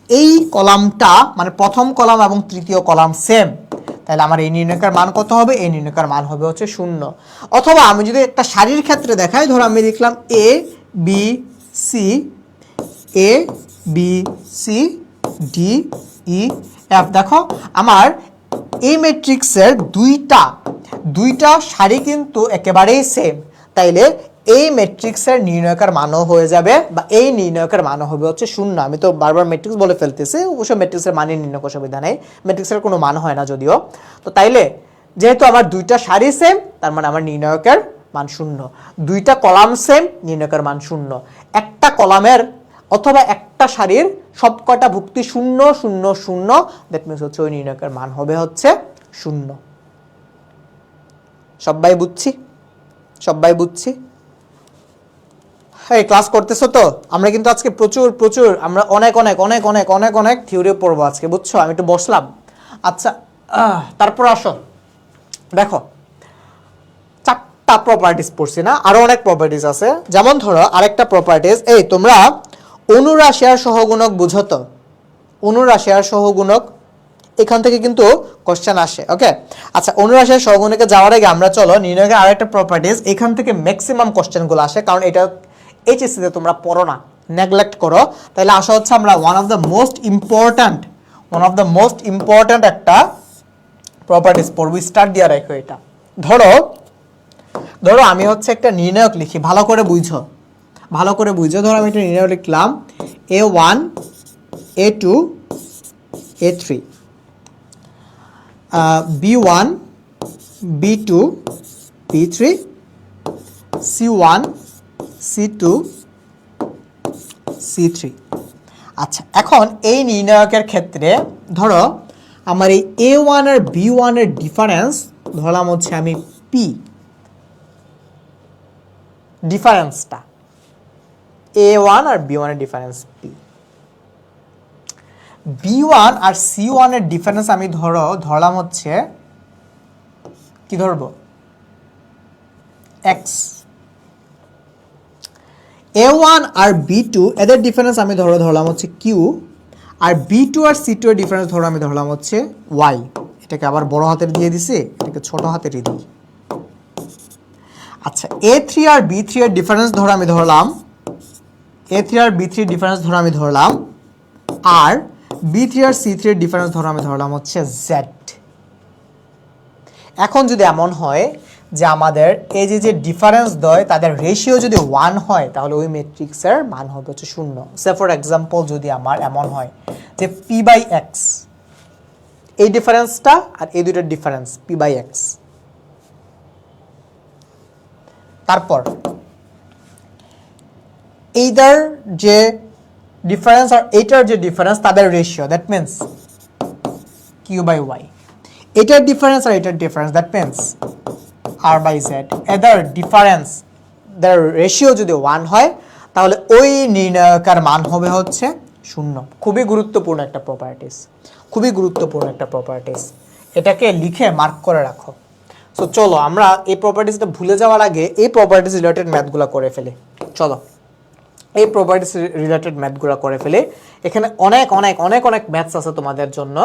এই কলামটা মানে প্রথম কলাম এবং তৃতীয় কলাম সেম, তাহলে আমার এই নির্ণায়কের মান কত হবে? এই নির্ণায়কের মান হবে হচ্ছে 0। অথবা আমি যদি একটা সারির ক্ষেত্রে দেখাই, ধরো আমি লিখলাম A B C, A B C D E F. দেখো আমার এই ম্যাট্রিক্সের দুইটা সারি কিন্তু একেবারেই সেম, তাইলে এই ম্যাট্রিক্সের নির্ণায়কের মানও হয়ে যাবে, বা এই নির্ণায়কের মানও হবে হচ্ছে 0। আমি তো বারবার ম্যাট্রিক্স বলে ফেলতেছি, অবশ্য ম্যাট্রিক্সের মানের নির্ণয় অসুবিধা নেই, ম্যাট্রিক্সের কোনো মান হয় না যদিও। তো তাইলে যেহেতু আমার দুইটা সারি সেম, তার মানে আমার নির্ণায়কের মান 0। দুইটা কলাম সেম, নির্ণায়কের মান 0। একটা কলামের অথবা একটা সারির সবকটা ভুক্তি 0 0 0, দ্যাট মিনস হচ্ছে ওই নির্ণায়কের মান হবে হচ্ছে 0। সবাই বুঝছি? সবাই বুঝছি? হ্যাঁ, ক্লাস করতেছো তো? আমরা কিন্তু আজকে প্রচুর আমরা অনেক অনেক অনেক অনেক অনেক অনেক থিওরি পড়বো আজকে, বুঝছো? আমি একটু বসলাম। আচ্ছা, তারপর আসো, দেখো চারটা প্রপার্টিস পড়ছি না, আরো অনেক প্রপার্টিস আছে। যেমন ধরো আরেকটা প্রপার্টিস, এই তোমরা অনুরাশি আর সহগুণক বুঝো তো? অনুরাশি আর সহগুণক, এখান থেকে কিন্তু কোশ্চেন আসে। ওকে, আচ্ছা, অনুরাশি আর সহগুণকে যাওয়ার আগে আমরা চলো নির্ণয়ের আরেকটা প্রপার্টিস, এখান থেকে ম্যাক্সিমাম কোশ্চেনগুলো আসে, কারণ এটা এইচএসসিতে তোমরা পড়ো না, নেগলেক্ট করো। তাহলে আসা হচ্ছে আমরা one of the most important একটা প্রপার্টিস পড়বো। স্টার্ট দিয়ে রাখো এটা। ধরো আমি হচ্ছে একটা নির্ণায়ক লিখি, ভালো করে বুঝো। ধরো আমি একটা নির্ণায়ক লিখলাম A1 A2 A3, B1 B2 B3 C1 C2 C3। আচ্ছা, এখন এই নির্ণায়কের ক্ষেত্রে ধরো আমার এই A1 আর B1 এর ডিফারেন্স ধরলাম হচ্ছে আমি P, ডিফারেন্সটা A1 আর B1 এর ডিফারেন্স P। B1 আর C1 এর ডিফারেন্স আমি ধরলাম হচ্ছে কি ধরবো? X। A1 আর B2 এদের ডিফারেন্স আমি ধরলাম হচ্ছে Q, আর B2 আর C2 এর ডিফারেন্স আমি ধরলাম হচ্ছে Y। এটাকে আবার বড় হাতের দিয়ে দিছি, এটাকে ছোট হাতেরই দিই। আচ্ছা, A3 আর B3 এর ডিফারেন্স আমি ধরলাম আর B3 আর C3 এর ডিফারেন্স আমি ধরলাম হচ্ছে Z। এখন যদি এমন হয় যে আমাদের এই যে ডিফারেন্স দ্বয় তাদের রেশিও যদি 1 হয়, তাহলে ওই ম্যাট্রিক্সের মান হবে হচ্ছে 0। সে ফর এক্সাম্পল যদি আমার এমন হয় যে P/X, এই ডিফারেন্সটা আর এই দুইটার ডিফারেন্স P/X, তারপর এইটার যে ডিফারেন্স আর এইটার যে ডিফারেন্স তাদের রেশিও, দ্যাট মিন্স Q/Y। এটার ডিফারেন্স আর এটার ডিফারেন্স, দ্যাট মিন্স R/Z। এদের ডিফারেন্স, দের রেশিও যদি 1 হয়, তাহলে ওই নির্ণায়কের মান হবে হচ্ছে 0। খুবই গুরুত্বপূর্ণ একটা প্রপার্টিস, এটাকে লিখে মার্ক করে রাখো। সো চলো আমরা এই প্রপার্টিসটা ভুলে যাওয়ার আগে এই প্রপার্টিস রিলেটেড ম্যাথগুলো করে ফেলি। চলো এই প্রপার্টিস রিলেটেড ম্যাথগুলো করে ফেলি। এখানে অনেক অনেক অনেক অনেক ম্যাথস আছে তোমাদের জন্য,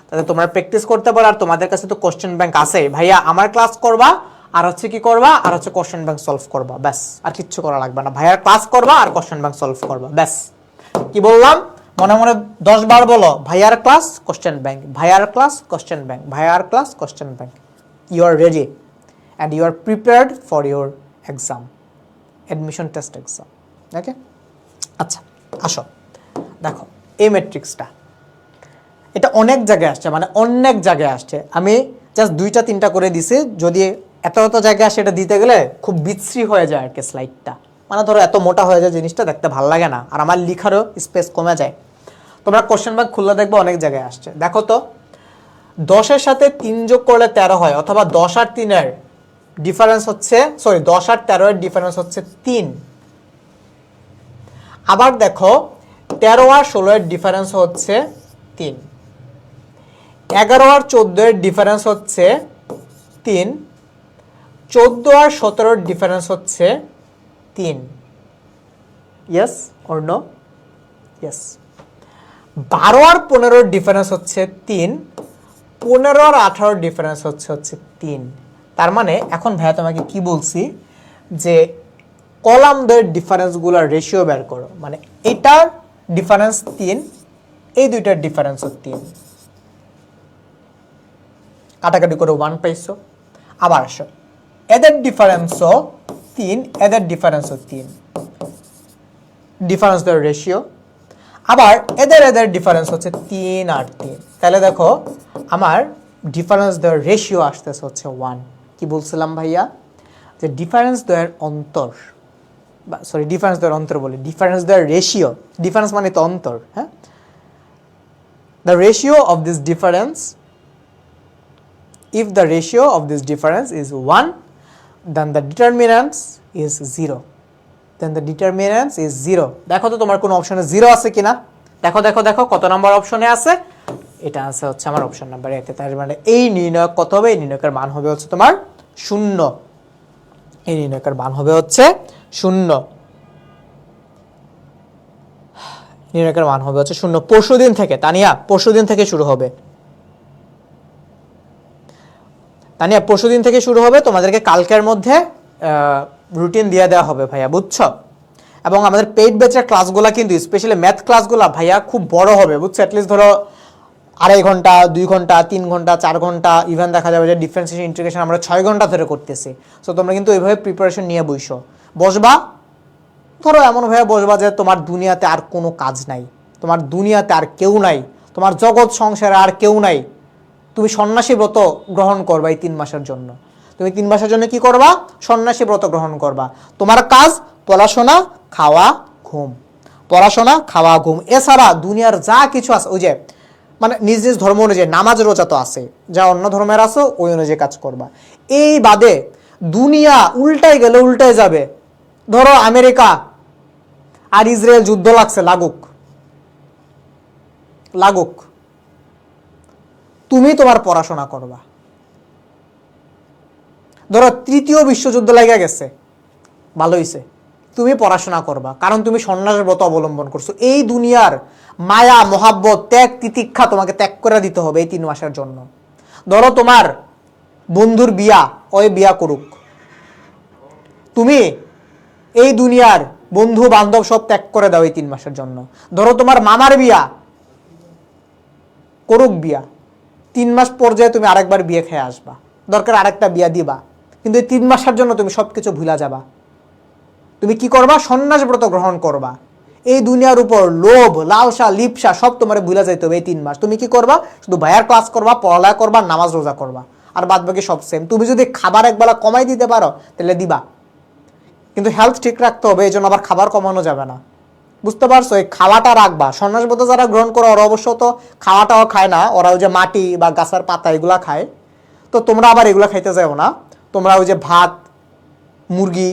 তাহলে তোমরা প্র্যাকটিস করতে পারো। আর তোমাদের কাছে তো কোশ্চেন ব্যাংক আছে, ভাইয়া আমার ক্লাস করবা আর হচ্ছে কি করবা, আর হচ্ছে কোশ্চেন ব্যাংক সলভ করবা, ব্যাস, আর কিচ্ছু করা লাগবে না। ভাইয়ার ক্লাস করবা আর কোশ্চেন ব্যাংক সলভ করবা, ব্যাস। কি বললাম? মনে মনে 10 বার বলো, ভাইয়ার ক্লাস কোশ্চেন ব্যাংক, ভাইয়ার ক্লাস কোশ্চেন ব্যাংক, ভাইয়ার class question bank. You are ready and you are prepared for your exam, admission test exam. Okay, আচ্ছা আসো দেখো এই ম্যাট্রিক্সটা, এটা অনেক জায়গায় আসছে, আমি জাস্ট 2-3টা করে দিছি। যদি এত জায়গায় আসে, এটা দিতে গেলে খুব বিশ্রী হয়ে যায় আর কি স্লাইডটা, মানে ধরো এত মোটা হয়ে যায় জিনিসটা, দেখতে ভালো লাগে না, আর আমার লিখারও স্পেস কমে যায়। তোমরা কোশ্চেন ব্যাংক খুললে দেখবে অনেক জায়গায় আসছে। দেখো তো, 10-এর সাথে 3 যোগ করলে 13 হয়, অথবা 10 আর 3-এর ডিফারেন্স হচ্ছে 10 আর 13 এর ডিফারেন্স হচ্ছে 3। আবার দেখো 13 আর 16 এর ডিফারেন্স হচ্ছে 3, 11 আর 14 এর ডিফারেন্স হচ্ছে 3, 14 আর 17 ডিফারেন্স হচ্ছে 3। Yes or no? ইয়েস। 12 আর 15 ডিফারেন্স হচ্ছে 3, 15 আর 18 ডিফারেন্স হচ্ছে 3। তার মানে এখন ভাইয়া তোমাকে কি বলছি যে কলামদের ডিফারেন্সগুলোর রেশিও বের করো, মানে এটার ডিফারেন্স 3, এই দুইটার ডিফারেন্স 3, কাটাকাটি করে 1 পাইছো। আবার আসো, এদের ডিফারেন্সও 3, এদের ডিফারেন্সও 3, ডিফারেন্স দেওয়ার রেশিও। আবার এদের ডিফারেন্স হচ্ছে 3 আর 3, তাহলে দেখো আমার ডিফারেন্স দেওয়ার রেশিও আসতেছে হচ্ছে 1। কি বলছিলাম ভাইয়া? যে ডিফারেন্স দেওয়ার অন্তর, সরি ডিফারেন্স দেওয়ার অন্তর বলি, ডিফারেন্স দেওয়ার রেশিও, ডিফারেন্স মানে তো অন্তর, হ্যাঁ। The ratio of this difference, if the ratio of this difference is 1, then the determinants is 0, then the determinants is 0। দেখো তো তোমার কোন অপশনে 0 আছে কিনা, দেখো দেখো দেখো কত নাম্বার অপশনে আছে, এটা আছে হচ্ছে আমার অপশন নাম্বার এতে। তার মানে এই নির্ণয়ক কত হবে? এই নির্ণয়কের মান হবে হচ্ছে তোমার 0, এই নির্ণয়কের মান হবে হচ্ছে 0, নির্ণয়কের মান হবে হচ্ছে 0। পরশুদিন থেকে, তানিয়া পরশুদিন থেকে শুরু হবে, তানিয়া পরশুদিন থেকে শুরু হবে, তোমাদেরকে কালকের মধ্যে রুটিন দিয়ে দেওয়া হবে ভাইয়া, বুঝছো? এবং আমাদের পেইড ব্যাচের ক্লাসগুলো কিন্তু স্পেশালি ম্যাথ ক্লাসগুলো ভাইয়া খুব বড় হবে, বুঝছো? অ্যাটলিস্ট ধরো 2.5 ঘন্টা, 2 ঘন্টা, 3 ঘন্টা, 4 ঘন্টা, ইভেন দেখা যাবে যে ডিফারেন্সিয়েশন ইন্টিগ্রেশন আমরা 6 ঘন্টা ধরে করতেছি। সো তোমরা কিন্তু এইভাবে প্রিপারেশন নিয়ে বসবা, ধরো এমনভাবে বসবা যে তোমার দুনিয়াতে আর কোনো কাজ নাই, তোমার দুনিয়াতে আর কেউ নাই, তোমার জগৎ সংসারে আর কেউ নাই, তুমি সন্ন্যাসী ব্রত গ্রহণ করবা এই 3 মাসের জন্য। তুমি 3 মাসের জন্য কি করবা? সন্ন্যাসী ব্রত গ্রহণ করবা। তোমার কাজ পড়াশোনা, খাওয়া, ঘুম, পড়াশোনা, খাওয়া, ঘুম। এছাড়া দুনিয়ার যা কিছু আছে, ওই যে মানে নিজ নিজ ধর্ম অনুযায়ী নামাজ রোজা তো আছে, যা অন্য ধর্মের আছে ওই অনুযায়ী কাজ করবা। এই বাদে দুনিয়া উল্টাই গেলে উল্টাই যাবে। ধরো আমেরিকা আর ইসরায়েল যুদ্ধ লাগছে, লাগুক, তুমি তোমার পড়াশোনা করবা। ধরো 3য় বিশ্বযুদ্ধ লেগে গেছে, ভালো হইছে, তুমি পড়াশোনা করবা, কারণ তুমি সন্ন্যাসের ব্রত অবলম্বন করছো। এই দুনিয়ার মায়া মহাব্বত ত্যাগ তিতিক্ষা তোমাকে ত্যাগ করে দিতে হবে এই 3 মাসের জন্য। ধরো তোমার বন্ধুর বিয়া, ওই বিয়া করুক, তুমি এই দুনিয়ার বন্ধু বান্ধব সব ত্যাগ করে দাও এই 3 মাসের জন্য। ধরো তোমার মামার বিয়া, করুক বিয়া, 3 মাস পর্যায়ে তুমি আরেকবার বিয়ে খেয়ে আসবা, দরকার আরেকটা বিয়া দিবা, কিন্তু এই 3 মাসের জন্য তুমি সবকিছু ভুলা যাবা। তুমি কি করবা? সন্ন্যাস ব্রত গ্রহণ করবা। এই দুনিয়ার উপর লোভ, লালসা, লিপসা সব তোমার ভুলা যাইতে হবে এই 3 মাস। তুমি কি করবা? শুধু ভাইয়ার ক্লাস করবা, পড়ালেখা করবা, নামাজ রোজা করবা, আর বাদ বাকি সব সেম। তুমি যদি খাবার একবেলা কমাই দিতে পারো তাহলে দিবা, কিন্তু হেলথ ঠিক রাখতে হবে, এই জন্য আবার খাবার কমানো যাবে না, বুঝতে পারছো? এই খাওয়াটা রাখবা। সন্ন্যাস ব্রত যারা গ্রহণ করো ওরা অবশ্য তো খাওয়াটাও খায় না, ওরা ওই যে মাটি বা গাছের পাতা এগুলা খায়। তো তোমরা আবার এগুলা খাইতে যাও না, তোমরা ওই যে ভাত, মুরগি,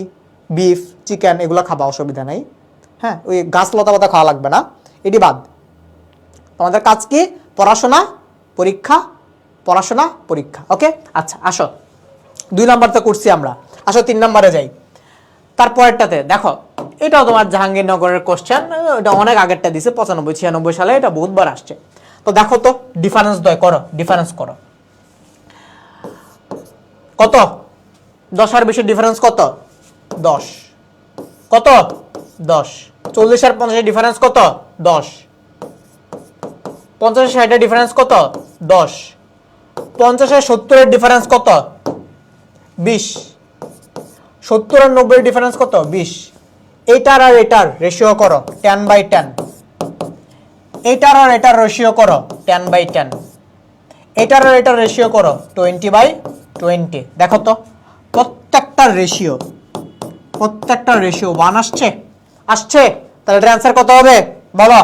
বিফ, চিকেন এগুলো খাবা, অসুবিধা নাই। হ্যাঁ, ওই গাছ লতা পাতা খাওয়া লাগবে না, এটি বাদ। তোমাদের কাজ কি? পড়াশোনা, পরীক্ষা, পড়াশোনা, পরীক্ষা। ওকে, আচ্ছা আসো, 2 নাম্বার তো করছি আমরা, আসো 3 নাম্বারে যাই। তারপরেরটাতে দেখো, এটাও তোমার জাহাঙ্গীরনগরের কোশ্চেন, এটা অনেক আগেরটা দিছে, 95-96 সালে, এটা বহুতবার আসছে। তো দেখো তো ডিফারেন্স করো, ডিফারেন্স করো কত? 10 আর 20 ডিফারেন্স কত? 10। কত? 10। 40 আর 50 ডিফারেন্স কত? 10। 50 আর 60 ডিফারেন্স কত? 10। 50 আর 70 ডিফারেন্স কত? 20। 70 আর 90 ডিফারেন্স কত? 20। এটার আর এটার রেশিও করো 10/10। এটার আর এটার রেশিও করো 10/10। এটার আর এটার রেশিও করো 20/20। দেখো তো প্রত্যেকটার রেশিও 1 আসছে, তাহলে এটার অ্যান্সার কত হবে বলো?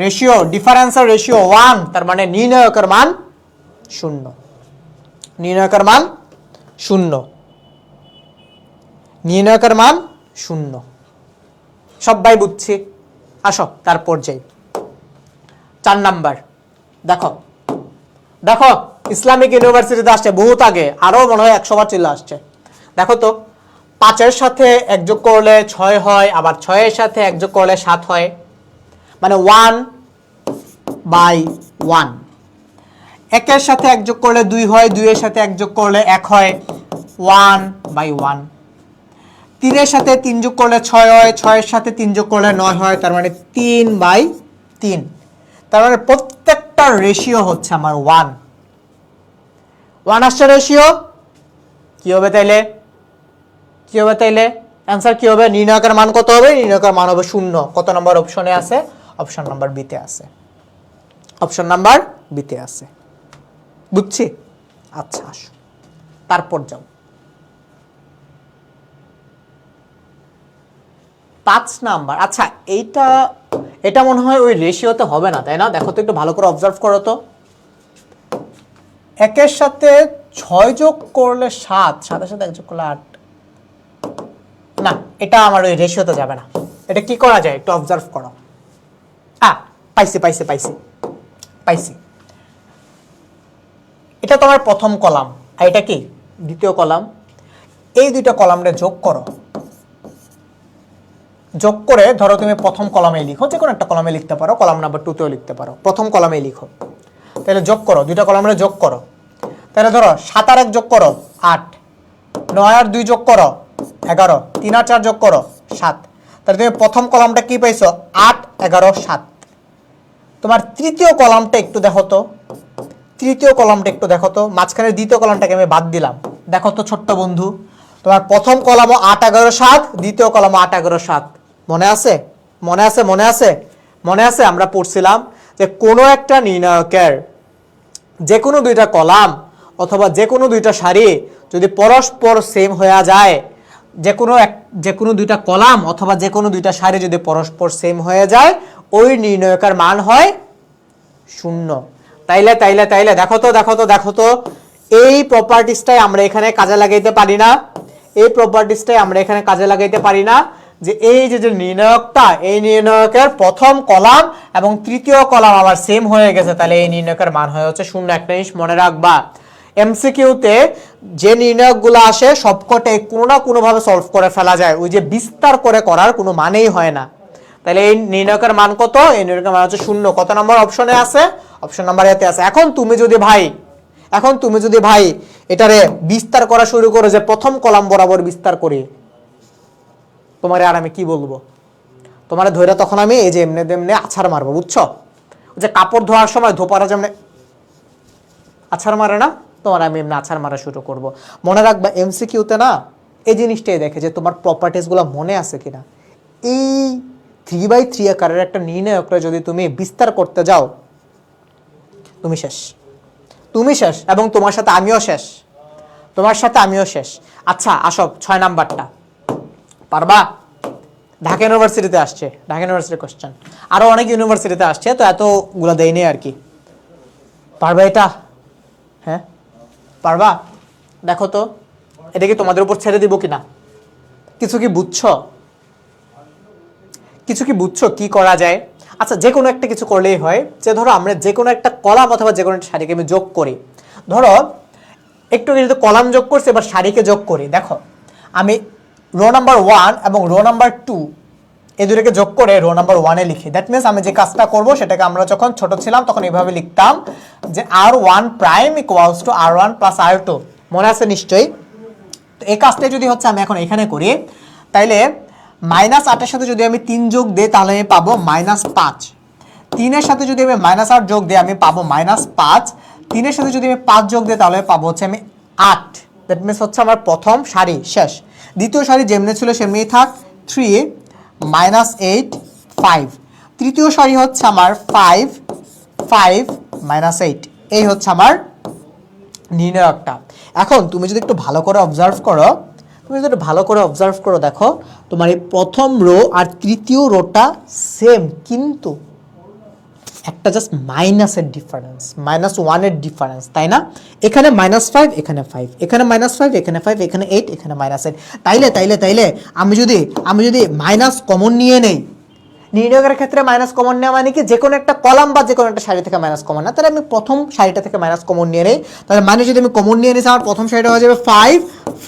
রেশিও, ডিফারেন্সের রেশিও 1, তার মানে নির্ণয়কের মান 0। নির্ণয়কের মান 0, নির্ণয়কের মান 0। সবাই বুঝছি? আসো তারপর যাই 4 নাম্বার। দেখো দেখো ইসলামিক ইউনিভার্সিটিতে আসছে বহুত আগে, আরো মনে হয় 100 বার চলে আসছে। দেখো তো 5-এর সাথে 1 যোগ করলে 6 হয়, আবার 6-এর সাথে 1 যোগ করলে 7 হয়, মানে 1/1। 1-এর সাথে 1 যোগ করলে 2 হয়, 2-এর সাথে 1 যোগ করলে 1 হয়, 1/1। 3-এর সাথে 3 যোগ করলে 6 হয়, 6-এর সাথে 3 যোগ করলে 9 হয়, তার মানে 3/3। তার মানে প্রত্যেকটা রেশিও হচ্ছে আমার 1 আসছে রেশিও। কি হবে তাইলে? কি হবে তাইলে? অ্যান্সার কি হবে? নির্ণায়কের মান কত হবে? নির্ণায়কের মান হবে 0। কত নাম্বার অপশনে আছে? অপশন নাম্বার বিতে আছে। অপশন নাম্বার বিতে আছে। বুঝছি? আচ্ছা আসো, তারপর যাও 5 নাম্বার। আচ্ছা এটা মনে হয় ওই রেশিওতে হবে না, তাই না? দেখো তো একটু ভালো করে অবজার্ভ করো তো। 1-এর সাথে 6 যোগ করলে 7, 7-এর সাথে 1 যোগ করলে 8। না, এটা আমার ওই রেশিওতে যাবে না। এটা কি করা যায় একটু অবজার্ভ করো। পাইছি। এটা তোমার প্রথম কলাম, আর এটা কি দ্বিতীয় কলাম। এই দুইটা কলামটা যোগ করো। যোগ করে ধরো তুমি প্রথম কলামে লিখো, যে কোনো একটা কলামে লিখতে পারো, কলাম নাম্বার 2তেও লিখতে পারো, প্রথম কলামে লিখো। তাহলে যোগ করো, দুইটা কলামে যোগ করো। তাহলে ধরো 7 আর 1 যোগ করো 8, 9 আর 2 যোগ করো 11, 3 আর 4 যোগ করো 7। তাহলে তুমি প্রথম কলামটা কি পাইছো? 8, 11, 7। তোমার তৃতীয় কলামটা একটু দেখো তো, মাঝখানের দ্বিতীয় কলামটাকে আমি বাদ দিলাম। দেখো তো ছোট্ট বন্ধু, তোমার প্রথম কলামও 8, 11, 7, দ্বিতীয় কলামও 8, 11, 7। মনে আছে আমরা পড়ছিলাম যে কোনো একটা নির্ণায়কের যে কোনো দুইটা কলাম অথবা যে কোনো দুইটা সারি যদি পরস্পর সেম হয়ে যায়, যে কোনো দুইটা কলাম অথবা যে কোনো দুইটা সারি যদি পরস্পর সেম হয়ে যায়, ওই নির্ণায়কের মান হয় 0। তাইলে দেখো তো এই প্রপার্টিসটাই আমরা এখানে কাজে লাগাইতে পারি না। যে এই যে নির্ণায়কটা, এই নির্ণায়কের প্রথম কলাম এবং তৃতীয় কলাম আবার সেম হয়ে গেছে, তাহলে এই নির্ণায়কের মান হয়ে হচ্ছে 0। একটা জিনিস মনে রাখবা, এমসিকিউতে যে নির্ণায়কগুলো আসে সবকটাই কোনো না কোনো ভাবে সলভ করে ফেলা যায়, ওই যে বিস্তার করে করার কোনো মানেই হয় না। তাহলে এই নির্ণায়কের মান কত? এই নির্ণায়কের মান হচ্ছে 0। কত নম্বর অপশনে আছে? অপশন নাম্বার এতে আছে। এখন তুমি যদি ভাই এটারে বিস্তার করা শুরু করো, যে প্রথম কলাম বরাবর বিস্তার করি, তোমারে আর আমি কি বলবো? তোমারে ধরে তখন আমি এই যে এমনি আছাড় মারবো, বুঝছো? যে কাপড় ধোয়ার সময় ধোপারা যেমন আছাড় মারে না, তোমার আমি এমনি আছাড় মারা শুরু করব। মনে রাখবা এমসিকিউতে না এই জিনিসটাই দেখে যে তোমার প্রপার্টিসগুলো মনে আছে কিনা। এই 3/3 আকারের একটা নির্ণায়করে যদি তুমি বিস্তার করতে যাও, তুমি শেষ এবং তোমার সাথে আমিও শেষ। আচ্ছা আসো 6 নাম্বারটা পারবা? ঢাকা ইউনিভার্সিটিতে আসছে, ঢাকা ইউনিভার্সিটির কোশ্চেন, আরো অনেক ইউনিভার্সিটিতে আসছে, তো এতগুলো দেয়নি আর কি। পারবা এটা? হ্যাঁ পারবা? দেখো তো এটা কি তোমাদের উপর ছেড়ে দিব কিনা। কিছু কি বুঝছো কি করা যায়? আচ্ছা যে কোনো একটা কিছু করলেই হয়, যে ধরো আমরা যে কোনো একটা কলাম অথবা যে কোনো একটা সারিকে আমি যোগ করি। ধরো একটু যদি কলাম যোগ করছি, এবার সারিকে যোগ করি। দেখো আমি রো নাম্বার 1 এবং রো নাম্বার 2 এই দুটোকে যোগ করে রো নাম্বার 1-এ লিখি। দ্যাট মিনস আমি যে কাজটা করব সেটাকে আমরা যখন ছোট ছিলাম তখন এইভাবে লিখতাম যে r1 prime equals to r1 plus r2। মনে আছে নিশ্চয়ই? তো এই কাজটাই যদি হচ্ছে আমি এখন এখানে করি, তাইলে -8-এর সাথে যদি আমি 3 যোগ দিই তাহলে আমি পাবো -5। 3-এর সাথে যদি আমি -8 যোগ দিই আমি পাবো -5। 3-এর সাথে যদি আমি 5 যোগ দিই তাহলে পাবো হচ্ছে আমি 8। দ্যাট মিনস হচ্ছে আমার প্রথম সারি শেষ। দ্বিতীয় সারি যেমনি ছিল সেমনিই থাক, 3 -8 5। তৃতীয় সারি হচ্ছে আমার 5 5 -8। এই হচ্ছে আমার নির্ণায়কটা। এখন তুমি যদি একটু ভালো করে অবজার্ভ করো, দেখো তোমার এই প্রথম রো আর তৃতীয় রোটা সেম, কিন্তু একটা জাস্ট মাইনাসের ডিফারেন্স, -1-এর ডিফারেন্স, তাই না? এখানে -5, এখানে 5, এখানে -5, এখানে 5, এখানে 8, এখানে -8। তাইলে আমি যদি মাইনাস কমন নিয়ে নেই, নির্ণায়কের ক্ষেত্রে মাইনাস কমন নেওয়া মানে কি, যে কোনো একটা কলাম বা যে কোনো একটা সারি থেকে মাইনাস কমন না। তাহলে আমি প্রথম সারিটা থেকে মাইনাস কমন নিয়ে নেই, তাহলে মানে যদি আমি কমন নিয়ে নিই আমার প্রথম সারিটা হয়ে যাবে 5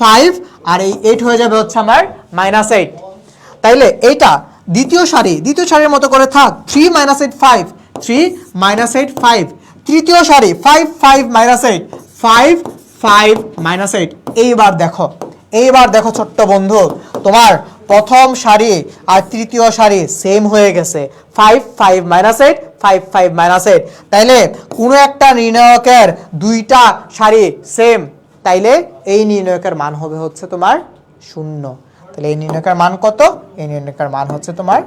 5 আর এই 8 হয়ে যাবে হচ্ছে আমার -8। তাইলে এইটা দ্বিতীয় সারির মতো করে থাক, 3 - 8 5, 3 - 8 5। তৃতীয় সারি 5 5 - 8, 5 5 - 8। এইবার দেখো ছোট্ট বন্ধু, তোমার প্রথম সারি আর তৃতীয় সারি সেম হয়ে গেছে, 5 5 - 8, 5 5 - 8। তাইলে কোনো একটা নির্ণায়কের দুইটা সারি সেম, তাইলে এই নির্ণায়কের মান হবে হচ্ছে তোমার 0। তাহলে এই নির্ণায়কের মান কত? এই নির্ণায়কের মান হচ্ছে তোমার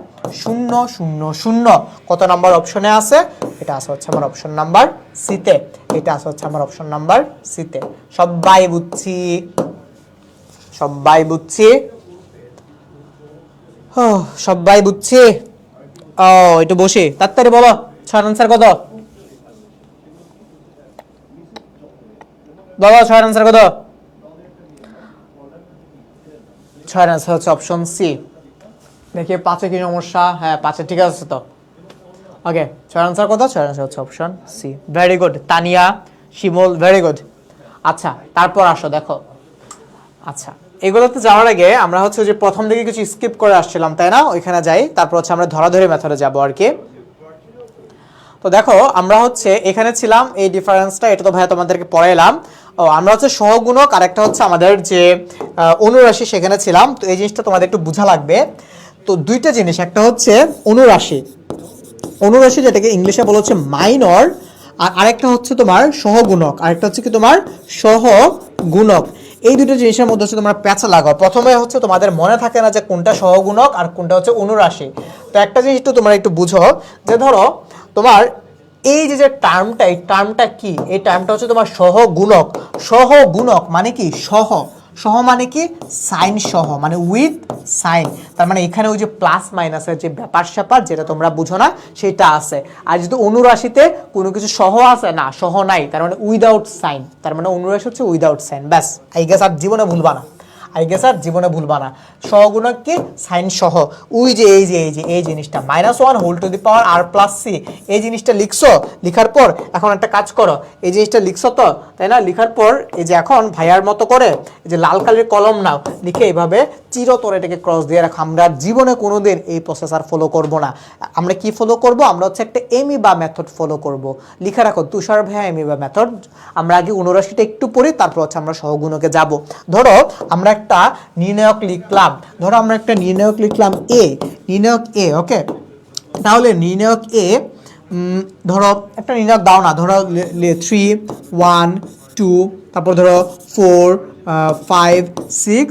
0 0 0। কত নাম্বার অপশনে আছে? এটা আছে হচ্ছে আমার অপশন নাম্বার সিতে। এটা আছে হচ্ছে আমার অপশন নাম্বার সিতে। সবাই বুঝছি? সবাই বুঝছি? সবাই বুঝছি? ও একটু বসে তাড়াতাড়ি বলো, 6 আনসার কত? বলো 6 আনসার কত? 6 আনসার হচ্ছে অপশন সি। দেখি 5-এ কি সমস্যা? হ্যাঁ 5-এ ঠিক আছে তো। ওকে, 6 আনসার কত? 6 আনসার হচ্ছে option C. Very good Tania, Shimul, very good. আচ্ছা তারপর আসো দেখো। আচ্ছা এগুলোতে যাওয়ার আগে আমরা হচ্ছে যে প্রথম দিকে কিছু স্কিপ করে আসছিলাম, তাই না? ওইখানে যাই, তারপর হচ্ছে আমরা ধরাধরি মেথডে যাব আর কি। তো দেখো আমরা হচ্ছে এখানে ছিলাম, এই ডিফারেন্সটা এটা তো ভাইয়া তোমাদেরকে পড়াইলাম। আমরা হচ্ছে সহগুণক আর একটা হচ্ছে আমাদের যে অনুরাশি সেখানে ছিলাম। তো এই জিনিসটা তোমাদের একটু বোঝা লাগবে। তো দুইটা জিনিস, একটা হচ্ছে অনুরাশি যেটাকে ইংলিশে বলা হচ্ছে মাইনর, আর আরেকটা হচ্ছে তোমার সহগুণক, আরেকটা হচ্ছে কি তোমার সহগুণক। এই দুটো জিনিসের মধ্যে হচ্ছে তোমরা প্যাঁচা লাগাও। প্রথমে হচ্ছে তোমাদের মনে থাকে না যে কোনটা সহগুণক আর কোনটা হচ্ছে অনুরাশি। তো একটা জিনিস তো তোমরা একটু বুঝো, যে ধরো তোমার এই যে টার্মটা, এই টার্মটা কি? এই টার্মটা হচ্ছে তোমার সহগুণক মানে কি? সহ মানে কি? সাইন সহ, মানে উইথ সাইন। তার মানে এখানে ওই যে প্লাস মাইনাসের যে ব্যাপার স্যাপার যেটা তোমরা বুঝো না সেটা আছে। আর যদি অনুরাশিতে কোনো কিছু সহ আছে না, সহ নাই, তার মানে উইদাউট সাইন, তার মানে অনুরাশি হচ্ছে উইদাউট সাইন। ব্যাস, আই গেস আর জীবনে ভুলবা না, সহগুণক কি? সাইন সহ। ওই যে এই জিনিসটা -1 হোল টু দি পাওয়ার আর প্লাস সি, এই জিনিসটা লিখছো। লিখার পর এখন একটা কাজ করো, এই জিনিসটা লিখছো তো, তাই না? লিখার পর এই যে এখন ভাইয়ার মতো করে এই যে লাল কালির কলম নাও, লিখে এইভাবে চিরতরে এটাকে ক্রস দিয়ে রাখো। আমরা জীবনে কোনোদিন এই প্রসেস আর ফলো করব না। আমরা কি ফলো করব? আমরা হচ্ছে একটা এমিবা মেথড ফলো করব। লিখে রাখো তুষার ভাইয়া এমিবা মেথড। আমরা আগে অনুরাশিটা একটু পড়ি, তারপর হচ্ছে আমরা সহগুণকে যাব। ধরো আমরা একটা নির্ণায়ক লিখলাম, এ, ওকে। তাহলে নির্ণায়ক এ, ধরো একটা নির্ণায়ক দাও না, ধরো 3 1 2, তারপর ধরো 4 5 6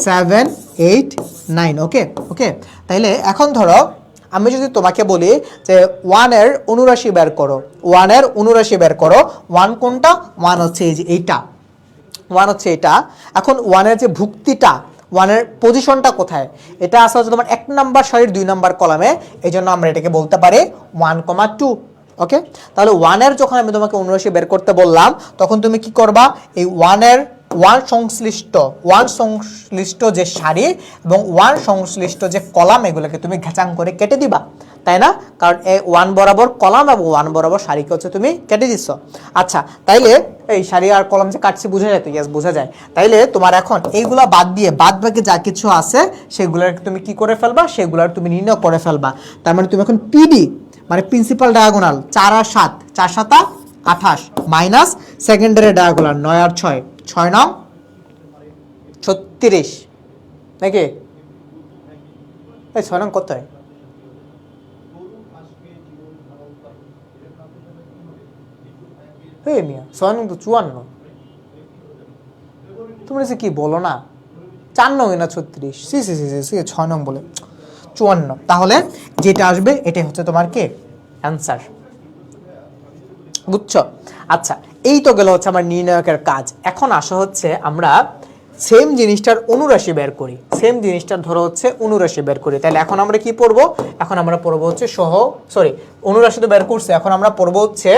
7 8 9। ওকে। তাইলে এখন ধরো আমি যদি তোমাকে বলি যে 1 এর অনুরাশি বের করো, 1 কোনটা? 1 হচ্ছে এই যে এইটা, 1 হচ্ছে এটা। এখন 1 এর যে ভুক্তিটা, 1 এর পজিশনটা কোথায়? এটা আসলে হচ্ছে তোমার 1 নাম্বার সারির 2 নাম্বার কলামে, এই জন্য আমরা এটাকে বলতে পারি 1,2। ওকে, তাহলে 1 এর যখন আমি তোমাকে অনুরাশি বের করতে বললাম, তখন তুমি কি করবা? এই 1 সংশ্লিষ্ট যে সারি এবং 1 সংশ্লিষ্ট যে কলাম, এগুলোকে তুমি ঘেচাং করে কেটে দিবা, তাই না? কারণ এই 1 বরাবর কলাম এবং 1 বরাবর সারিকে হচ্ছে তুমি কেটে দিচ্ছ। আচ্ছা, তাইলে এই সারি আর কলাম যে কাটছি বোঝা যায় তো? ইয়েস, বোঝা যায়। তাইলে তোমার এখন এইগুলা বাদ দিয়ে বাদ বাকি যা কিছু আছে সেগুলোর তুমি কি করে ফেলবা? সেগুলোর তুমি নির্ণয় করে ফেলবা। তার মানে তুমি এখন পিডি মানে প্রিন্সিপাল ডায়াগোনাল 4 আর 7, 4 7 28 মাইনাস সেকেন্ডারি ডায়াগোনাল 9 আর 6, 6 9 36 নাকি? এই 6 নং কত হয়? এই মিয়া 6 নং তো 54। তোমরা কি বলো না? 4 নং না 36? সি 6 নং বলে 54। তাহলে যেটা আসবে এটাই হচ্ছে তোমার কি অ্যান্সার। বুঝছো? আচ্ছা, এই তো গেল হচ্ছে আমার নির্ণায়কের কাজ। এখন আসা হচ্ছে আমরা সেম জিনিসটার অনুরাশি বের করি। ধরো হচ্ছে অনুরাশি বের করি। তাহলে এখন আমরা কি পড়বো? এখন আমরা পড়বো হচ্ছে অনুরাশি তো বের করছে, এখন আমরা পড়বো হচ্ছে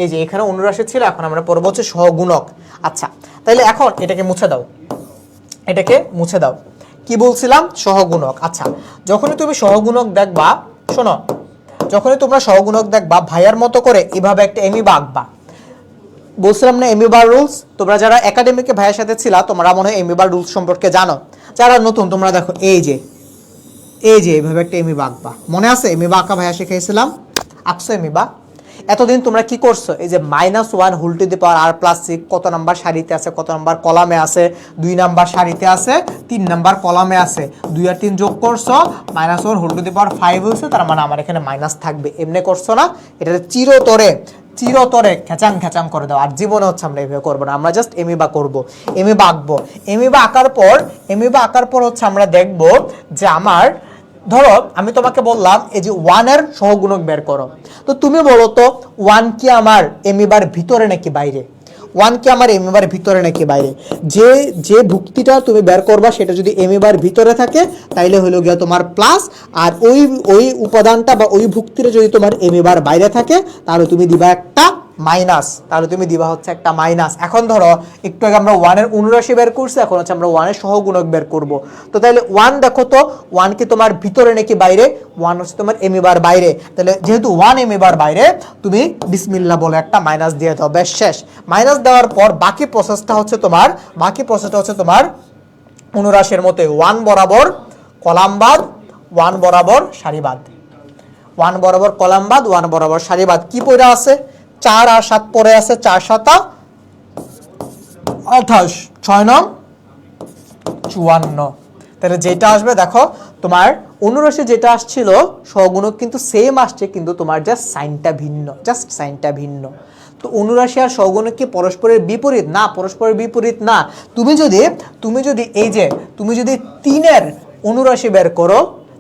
এই যে এখানে অনুরাশি ছিল, এখন আমরা পড়বো হচ্ছে সহগুণক। আচ্ছা, তাহলে এখন এটাকে মুছে দাও। কি বলছিলাম? সহগুণক। আচ্ছা, যখনই তুমি সহগুণক দেখবা, শোনো, যখনই তোমরা সহগুণক দেখবা ভাইয়ার মতো করে এভাবে একটা এমিবা আঁকবা। বলছিলাম না এমিবার রুলস, তোমরা যারা একাডেমিকে ভাইয়ের সাথে ছিলা তোমরা মনে হয় এমিবার রুলস সম্পর্কে জানো। যারা নতুন তোমরা দেখো এই যে এইভাবে একটা এমিবা আঁকবা, মনে আছে এমিবা আঁকা ভাইয়া শিখিয়েছিলাম, আঁকছো এমিবা? এতদিন তোমরা কি করছো, এই যে -1 হোল টু দি পাওয়ার আর প্লাস 6 কত নাম্বার সারিতে আছে, কত নাম্বার কলামে আছে, 2 নাম্বার সারিতে আছে, 3 নাম্বার কলামে আছে, 2 আর 3 যোগ করছো, -1 হোল টু দি পাওয়ার 5 হয়েছে, তার মানে আমার এখানে মাইনাস থাকবে। এমনি করছো না? এটা চিরতরে খেচাং করে দাও। আর জীবনে হচ্ছে আমরা এইভাবে করবো না, আমরা জাস্ট এমিবা করবো, এমিবা আঁকবো। এমিবা আঁকার পর হচ্ছে আমরা দেখবো যে আমার, ধরো আমি তোমাকে বললাম এই যে 1 এর সহগুণক বের করো, তো তুমি বলো তো 1 কি আমার এমিবার ভিতরে নাকি বাইরে? 1 কি আমার এমিবার ভিতরে নাকি বাইরে? যে ভুক্তিটা তুমি বের করবা সেটা যদি এমিবার ভিতরে থাকে তাইলে হলো গিয়া তোমার প্লাস, আর ওই উপাদানটা বা ওই ভুক্তিটা যদি তোমার এমিবার বাইরে থাকে তাহলে তুমি দিবা একটা মাইনাস, একটা মাইনাস। এখন ধরো একটু আগে আমরা 1 এর অনুরাশি বের করছি, এখন হচ্ছে আমরা 1 এর সহগুণক বের করব। তো তাহলে 1 দেখো তো 1 কি তোমার ভিতরে নাকি বাইরে? 1 হচ্ছে তোমার এমিবার বাইরে, তাহলে যেহেতু 1 এমিবার বাইরে তুমি বিসমিল্লাহ বলে একটা মাইনাস দিয়ে দাও, বেশ শেষ। মাইনাস দেওয়ার পর বাকি প্রসেসটা হচ্ছে তোমার অনুরাশির মতো 1 বরাবর কলামবাদ, 1 বরাবর সারিবাদ, 1 বরাবর কলামবাদ, 1 বরাবর সারিবাদ। কি পড়ে আছে? 4 আর 7 পরে আছে, 4 7 28, 6 9 54। তাহলে যেটা আসবে দেখো তোমার অনুরাশি যেটা আসছিল সহগুণক কিন্তু সেম আসছে, কিন্তু তোমার জাস্ট সাইনটা ভিন্ন। তো অনুরাশি আর সহগুণক কি পরস্পরের বিপরীত? না, পরস্পরের বিপরীত না। তুমি যদি এই যে 3 এর অনুরাশি বের করো,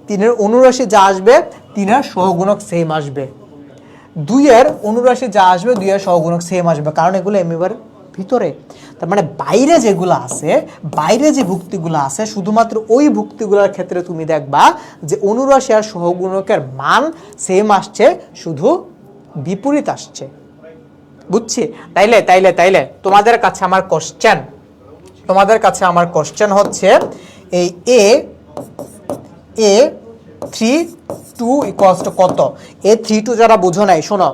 3 এর অনুরাশি যা আসবে 3 এর সহগুণক সেম আসবে। 2 এর অনুরাশি যা আসবে 2 এর সহগুণক সেম আসবে, কারণ এগুলো এমিবার ভিতরে। তার মানে বাইরে যেগুলো আছে, বাইরে যে ভুক্তিগুলো আছে, শুধুমাত্র ওই ভুক্তিগুলোর ক্ষেত্রে তুমি দেখবা যে অনুরাশি আর সহগুণকের মান সেম আসছে, শুধু বিপরীত আসছে। বুঝছি? তাইলে তোমাদের কাছে আমার কোশ্চেন হচ্ছে এই A32 ইকুয়ালস টু কত? A32 যারা বুঝো নাই, শোনো,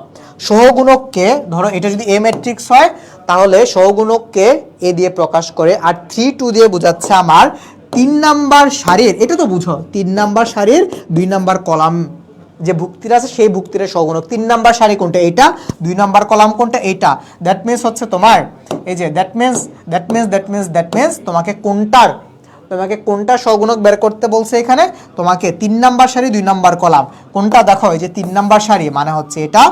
সহগুণককে ধরো এটা যদি A ম্যাট্রিক্স হয় তাহলে সহগুণককে A দিয়ে প্রকাশ করে, আর 32 দিয়ে বোঝাচ্ছে আমার 3 নাম্বার সারির, এটা তো বুঝো, 3 নাম্বার সারির 2 নাম্বার কলাম যে ভুক্তিটা আছে সেই ভুক্তির সহগুণক। 3 নাম্বার সারি কোনটা? এটা। 2 নাম্বার কলাম কোনটা? এটা। দ্যাট মিন্স হচ্ছে তোমার এই যে দ্যাট মিন্স তোমাকে কোনটা সহগুণক বের করতে বলছে এখানে? তোমাকে 3 নাম্বার সারি 2 নাম্বার কলাম কোনটা? দেখো এই যে 3 নাম্বার সারি মানে হচ্ছে এটা,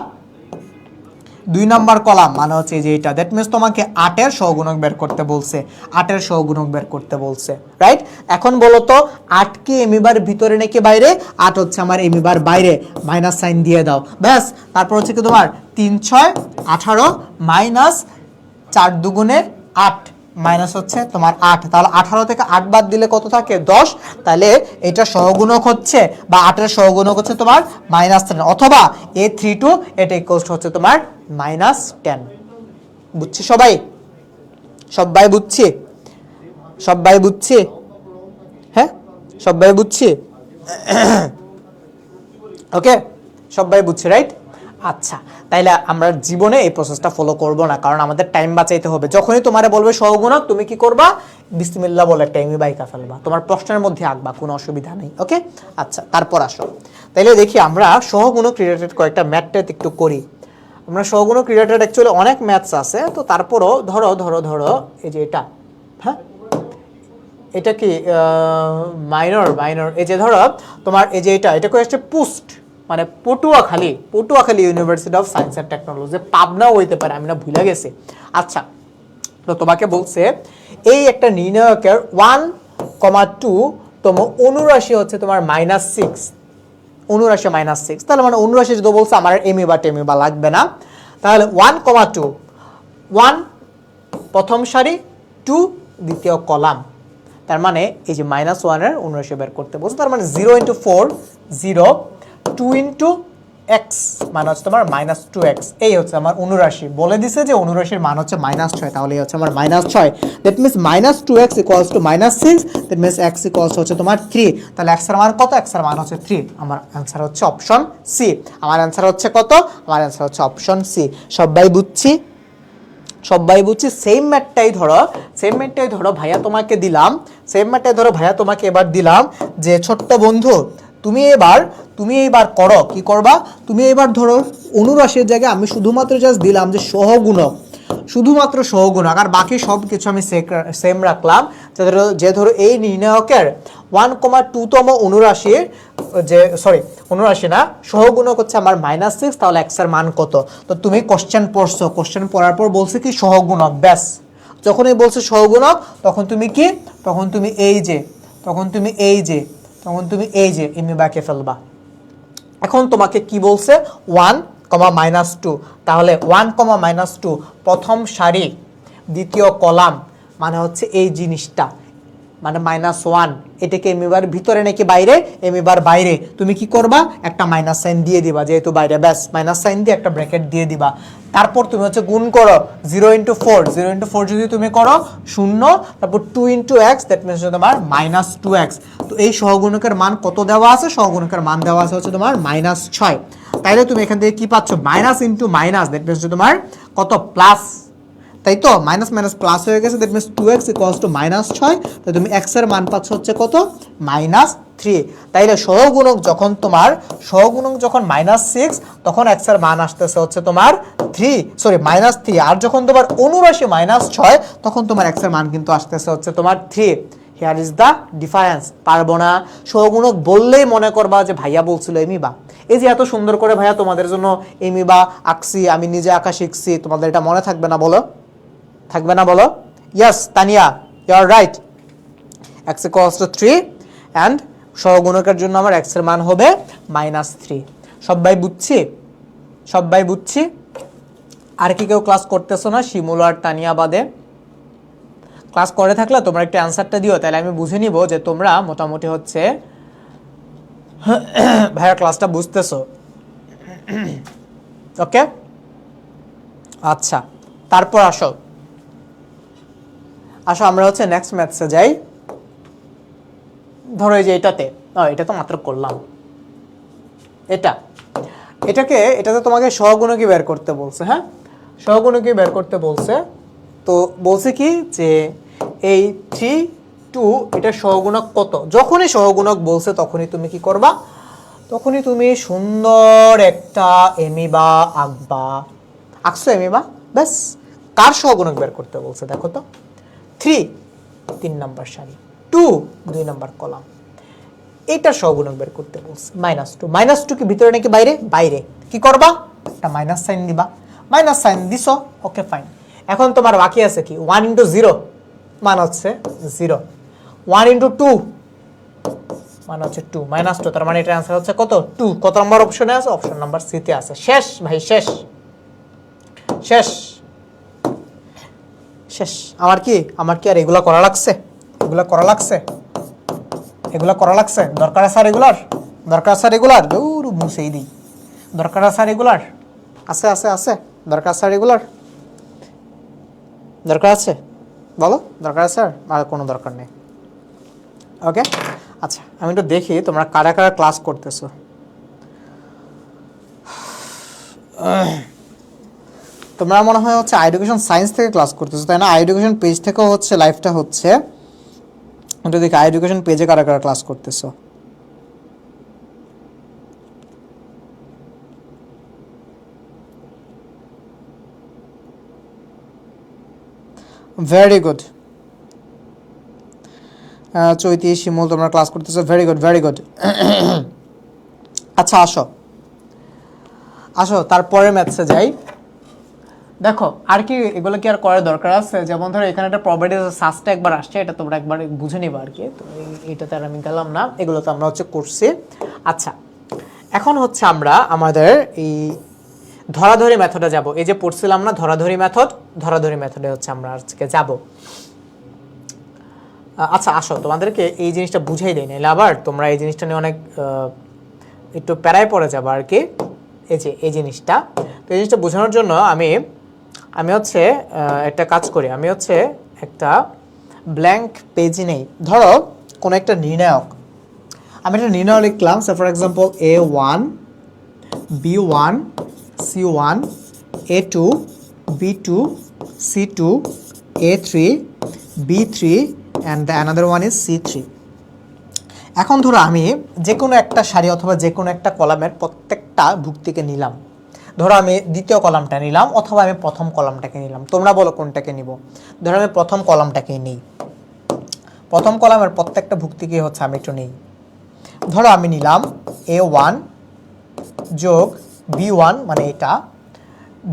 2 নাম্বার কলাম মানে হচ্ছে এই যে এটা। দ্যাট মিন্স তোমাকে 8 এর সহগুণক বের করতে বলছে, রাইট? এখন বলো তো 8 কি এমিবার ভিতরে নাকি বাইরে? 8 হচ্ছে আমার এমিবার বাইরে, মাইনাস সাইন দিয়ে দাও, ব্যাস। তারপর হচ্ছে কি তোমার 3 6 18 মাইনাস 4 দুগুণে 8 মাইনাস হচ্ছে তোমার 8, তাহলে 18 থেকে 8 বাদ দিলে কত থাকে? 10। তাহলে এটা সহগুণক হচ্ছে বা 8 এর সহগুণক হচ্ছে তোমার -10, অথবা A32 এটা ইকুয়ালস হচ্ছে তোমার -10। বুঝছি সবাই? হ্যাঁ, সবাই বুঝছি? ওকে, সবাই বুঝছি, রাইট? আচ্ছা, তাইলে আমরা জীবনে এই প্রসেসটা ফলো করব না, কারণ আমাদের টাইম বাঁচাইতে হবে। যখনই তোমারে বলবে সহগুণক, তুমি কি করবা? বিসমিল্লাহ বলে একটা এমিবা আঁকা ফেলবা, তোমার প্রশ্নের মধ্যে আঁকবা, কোনো অসুবিধা নেই। ওকে, আচ্ছা, তারপর আসো তাইলে দেখি আমরা সহগুণক রিলেটেড কয়েকটা ম্যাথ একটু করি। আমরা সহগুণক রিলেটেড অ্যাকচুয়ালি অনেক ম্যাথস আছে, তো তারপরও ধরো এই যে এটা, হ্যাঁ এটা কি মাইনর, এই যে ধরো তোমার এই যে এটা কয়েকটা পোস্ট, মানে Patuakhali university of science and technology, পাবনাও হইতে পারে, আমি না ভুলে গেছি। আচ্ছা, তো তোমাকে বলছে এই একটা নির্ণায়কের 1,2 তম অনুরাশি হচ্ছে তোমার -6, অনুরাশি -6। তাহলে মানে অনুরাশি যদি বলছে আমার এমিবা লাগবে না, তাহলে 1,2 1 প্রথম সারি, 2 দ্বিতীয় কলাম, তার মানে এই যে -1 এর অনুরাশি বের করতে বলছে, তার মানে 0 × 4 0, 2 × x মানে হচ্ছে তোমার -2x। এই হচ্ছে আমার অনুরাশি, বলে দিছে যে অনুরাশির মান হচ্ছে -6, তাহলে এই হচ্ছে আমার -6। That means -2x equals to -6, that means x equals হচ্ছে তোমার 3। তাহলে x এর মান কত? x এর মান হচ্ছে 3। আমার অ্যান্সার হচ্ছে অপশন সি। আমার অ্যান্সার হচ্ছে কত? আমার অ্যান্সার হচ্ছে অপশন সি। সবাই বুঝছি? সবাই বুঝছি। সেম ম্যাটটাই ধরো ভাইয়া তোমাকে দিলাম, ভাইয়া তোমাকে এবার দিলাম যে ছোট্ট বন্ধু তুমি এবার করো, কি করবা, তুমি এবার ধরো অনুরাশির জায়গায় আমি শুধুমাত্র জাস্ট দিলাম যে সহগুণক, শুধুমাত্র সহগুণক, আর বাকি সব কিছু আমি সেম রাখলাম। যে ধরো এই নির্ণায়কের 1,2তম অনুরাশির অনুরাশি না, সহগুণক হচ্ছে আমার -6, তাহলে x এর মান কত? তো তুমি কোশ্চেন পড়ছো, কোশ্চেন পড়ার পর বলছে কি সহগুণক, ব্যাস। যখনই বলছে সহগুণক তখন তুমি এই যে এমিবাকে ফেলবা। এখন তোমাকে কি বলছে 1,-2, তাহলে 1,-2 প্রথম সারি দ্বিতীয় কলাম মানে হচ্ছে এই জিনিসটা, মানে -1, এটাকে এমিবার ভিতরে নাকি বাইরে? এমিবার বাইরে। তুমি কি করবা, একটা মাইনাস সাইন দিয়ে দিবা যেহেতু বাইরে, ব্যাস মাইনাস সাইন দিয়ে একটা ব্র্যাকেট দিয়ে দিবা। তারপর তুমি হচ্ছে গুণ করো 0 × 4 যদি তুমি করো 0, তারপর 2 × x, দ্যাট মিনস তোমার -2x। তো এই সহগুণকের মান কত দেওয়া আছে? সহগুণকের মান দেওয়া আছে হচ্ছে তোমার -6। তাইলে তুমি এখান থেকে কি পাচ্ছ, minus into minus, that means তোমার কত, প্লাস, তাই তো? মাইনাস মাইনাস প্লাস হয়ে গেছে, দ্যাট মিনস 2x = -6। তাই তুমি x এর মান পাচ্ছ হচ্ছে কত, -3। তাইলে সহগুণক যখন -6, তখন x এর মান আসতেছে হচ্ছে তোমার -3। আর যখন তোমার অনুরাশি -6, তখন তোমার x এর মান কিন্তু আসতেছে হচ্ছে তোমার 3। Here is the difference. পারবো না, সহগুণক বললেই মনে করবা যে ভাইয়া বলছিল এমিবা। এই যে এত সুন্দর করে ভাইয়া তোমাদের জন্য এমিবা আঁকছি, আমি নিজে আঁকা শিখছি, তোমাদের এটা মনে থাকবে না বলো? বলো? Yes Tania, you are right. x = 3 and সহগুণকের জন্য আমার x এর মান হবে -3। সবাই বুঝছি? আর কি কেউ ক্লাস করতেছো না? শিমুল আর তানিয়া বাদে ক্লাস করে থাকলে তোমরা একটা অ্যান্সারটা দিও, তাহলে আমি বুঝে নিব যে তোমরা মোটামুটি হচ্ছে ভাইয়া ক্লাসটা বুঝতেছো। ওকে, আচ্ছা, তারপর আসো আমরা হচ্ছে নেক্সট ম্যাথসে যাই। ধরো এই যে এটা তো মাত্র করলাম, এটাতে তোমাকে সহগুণকই বের করতে বলছে। হ্যাঁ, সহগুণকই বের করতে বলছে। তো বলছে কি যে এই 3, 2 এটা সহগুণক কত? যখনই সহগুণক বলছে তখনই তুমি কি করবা, তখনই তুমি সুন্দর একটা এমিবা আঁকবা। আঁকছো এমিবা, ব্যাস। কার সহগুণক বের করতে বলছে দেখো তো, 3 3 নাম্বার সারি, 2 2 নাম্বার কলাম, এটা সহগুণক বের করতে বলছে। -2 কি ভিতরে নাকি বাইরে? বাইরে। কি করবা, একটা মাইনাস সাইন দিবা। মাইনাস সাইন দিছো, ওকে ফাইন। এখন তোমার বাকি আছে কি, 1 × 0 মান হচ্ছে 0, 1 × 2 মান হচ্ছে 2, -2, তার মানে এটা অ্যান্সার হচ্ছে কত, 2। কত নম্বর অপশনে আছে? অপশন নাম্বার সি তে আছে। শেষ ভাই, শেষ। আমার কি আর এগুলা করা লাগছে? দরকার আছে রেগুলার? দূর মুছেই দিই। দরকার আছে রেগুলার? আছে দরকার আছে রেগুলার? দরকার আছে, বলো দরকার আছে? আর কোনো দরকার নেই। ওকে, আচ্ছা, আমি একটু দেখি তোমরা কারা কারা ক্লাস করতেছো। তোমরা মনে হয় হচ্ছে এডুকেশন সায়েন্স থেকে ক্লাস করতেছো, তাই না? এডুকেশন পেজ থেকেও হচ্ছে লাইভটা হচ্ছে। ওটা দেখি এডুকেশন পেজে কারা কারা ক্লাস করতেছো। Very good. চৈতি, শিমুল, তোমরা ক্লাস করতেছো, ভেরি গুড। আচ্ছা, আসো তারপরে ম্যাথসে যাই। দেখো আর কি এগুলো কি আর করার দরকার আছে? যেমন ধরো এখানে একটা প্রপার্টি সাসটা একবার আসছে, এটা তোমরা একবার বুঝে নিবা আর কি। তো এইটাতে আর আমি গেলাম না, এগুলো তো আমরা হচ্ছে করছি। আচ্ছা, এখন হচ্ছে আমরা আমাদের এই ধরাধরি মেথডে যাব। এই যে পড়ছিলাম না ধরাধরি মেথডে হচ্ছে আমরা আজকে যাব। আচ্ছা, আসো তোমাদেরকে এই জিনিসটা বুঝাই দেই, নাহলে আবার তোমরা এই জিনিসটা নিয়ে অনেক একটু প্যারায় পড়ে যাবো আর কি। এই জিনিসটা, তো এই জিনিসটা বোঝানোর জন্য আমি হচ্ছে একটা কাজ করি। আমি হচ্ছে একটা ব্ল্যাঙ্ক পেজ নেই। ধরো কোনো একটা নির্ণায়ক, আমি একটা নির্ণয় লিখলাম। For example A1, B1, C1, A2, B2, C2, A3, B3 and the another one is C3. এখন ধরো আমি যে কোনো একটা সারি অথবা যে কোনো একটা কলামের প্রত্যেকটা ভুক্তিকে নিলাম। ধরো আমি দ্বিতীয় কলামটা নিলাম অথবা আমি প্রথম কলামটাকে নিলাম, তোমরা বলো কোনটাকে নিব। ধরো আমি প্রথম কলামটাকেই নিই, প্রথম কলামের প্রত্যেকটা ভুক্তিকে হচ্ছে আমি একটু নিই। ধরো আমি নিলাম A1 যোগ B1 মানে এটা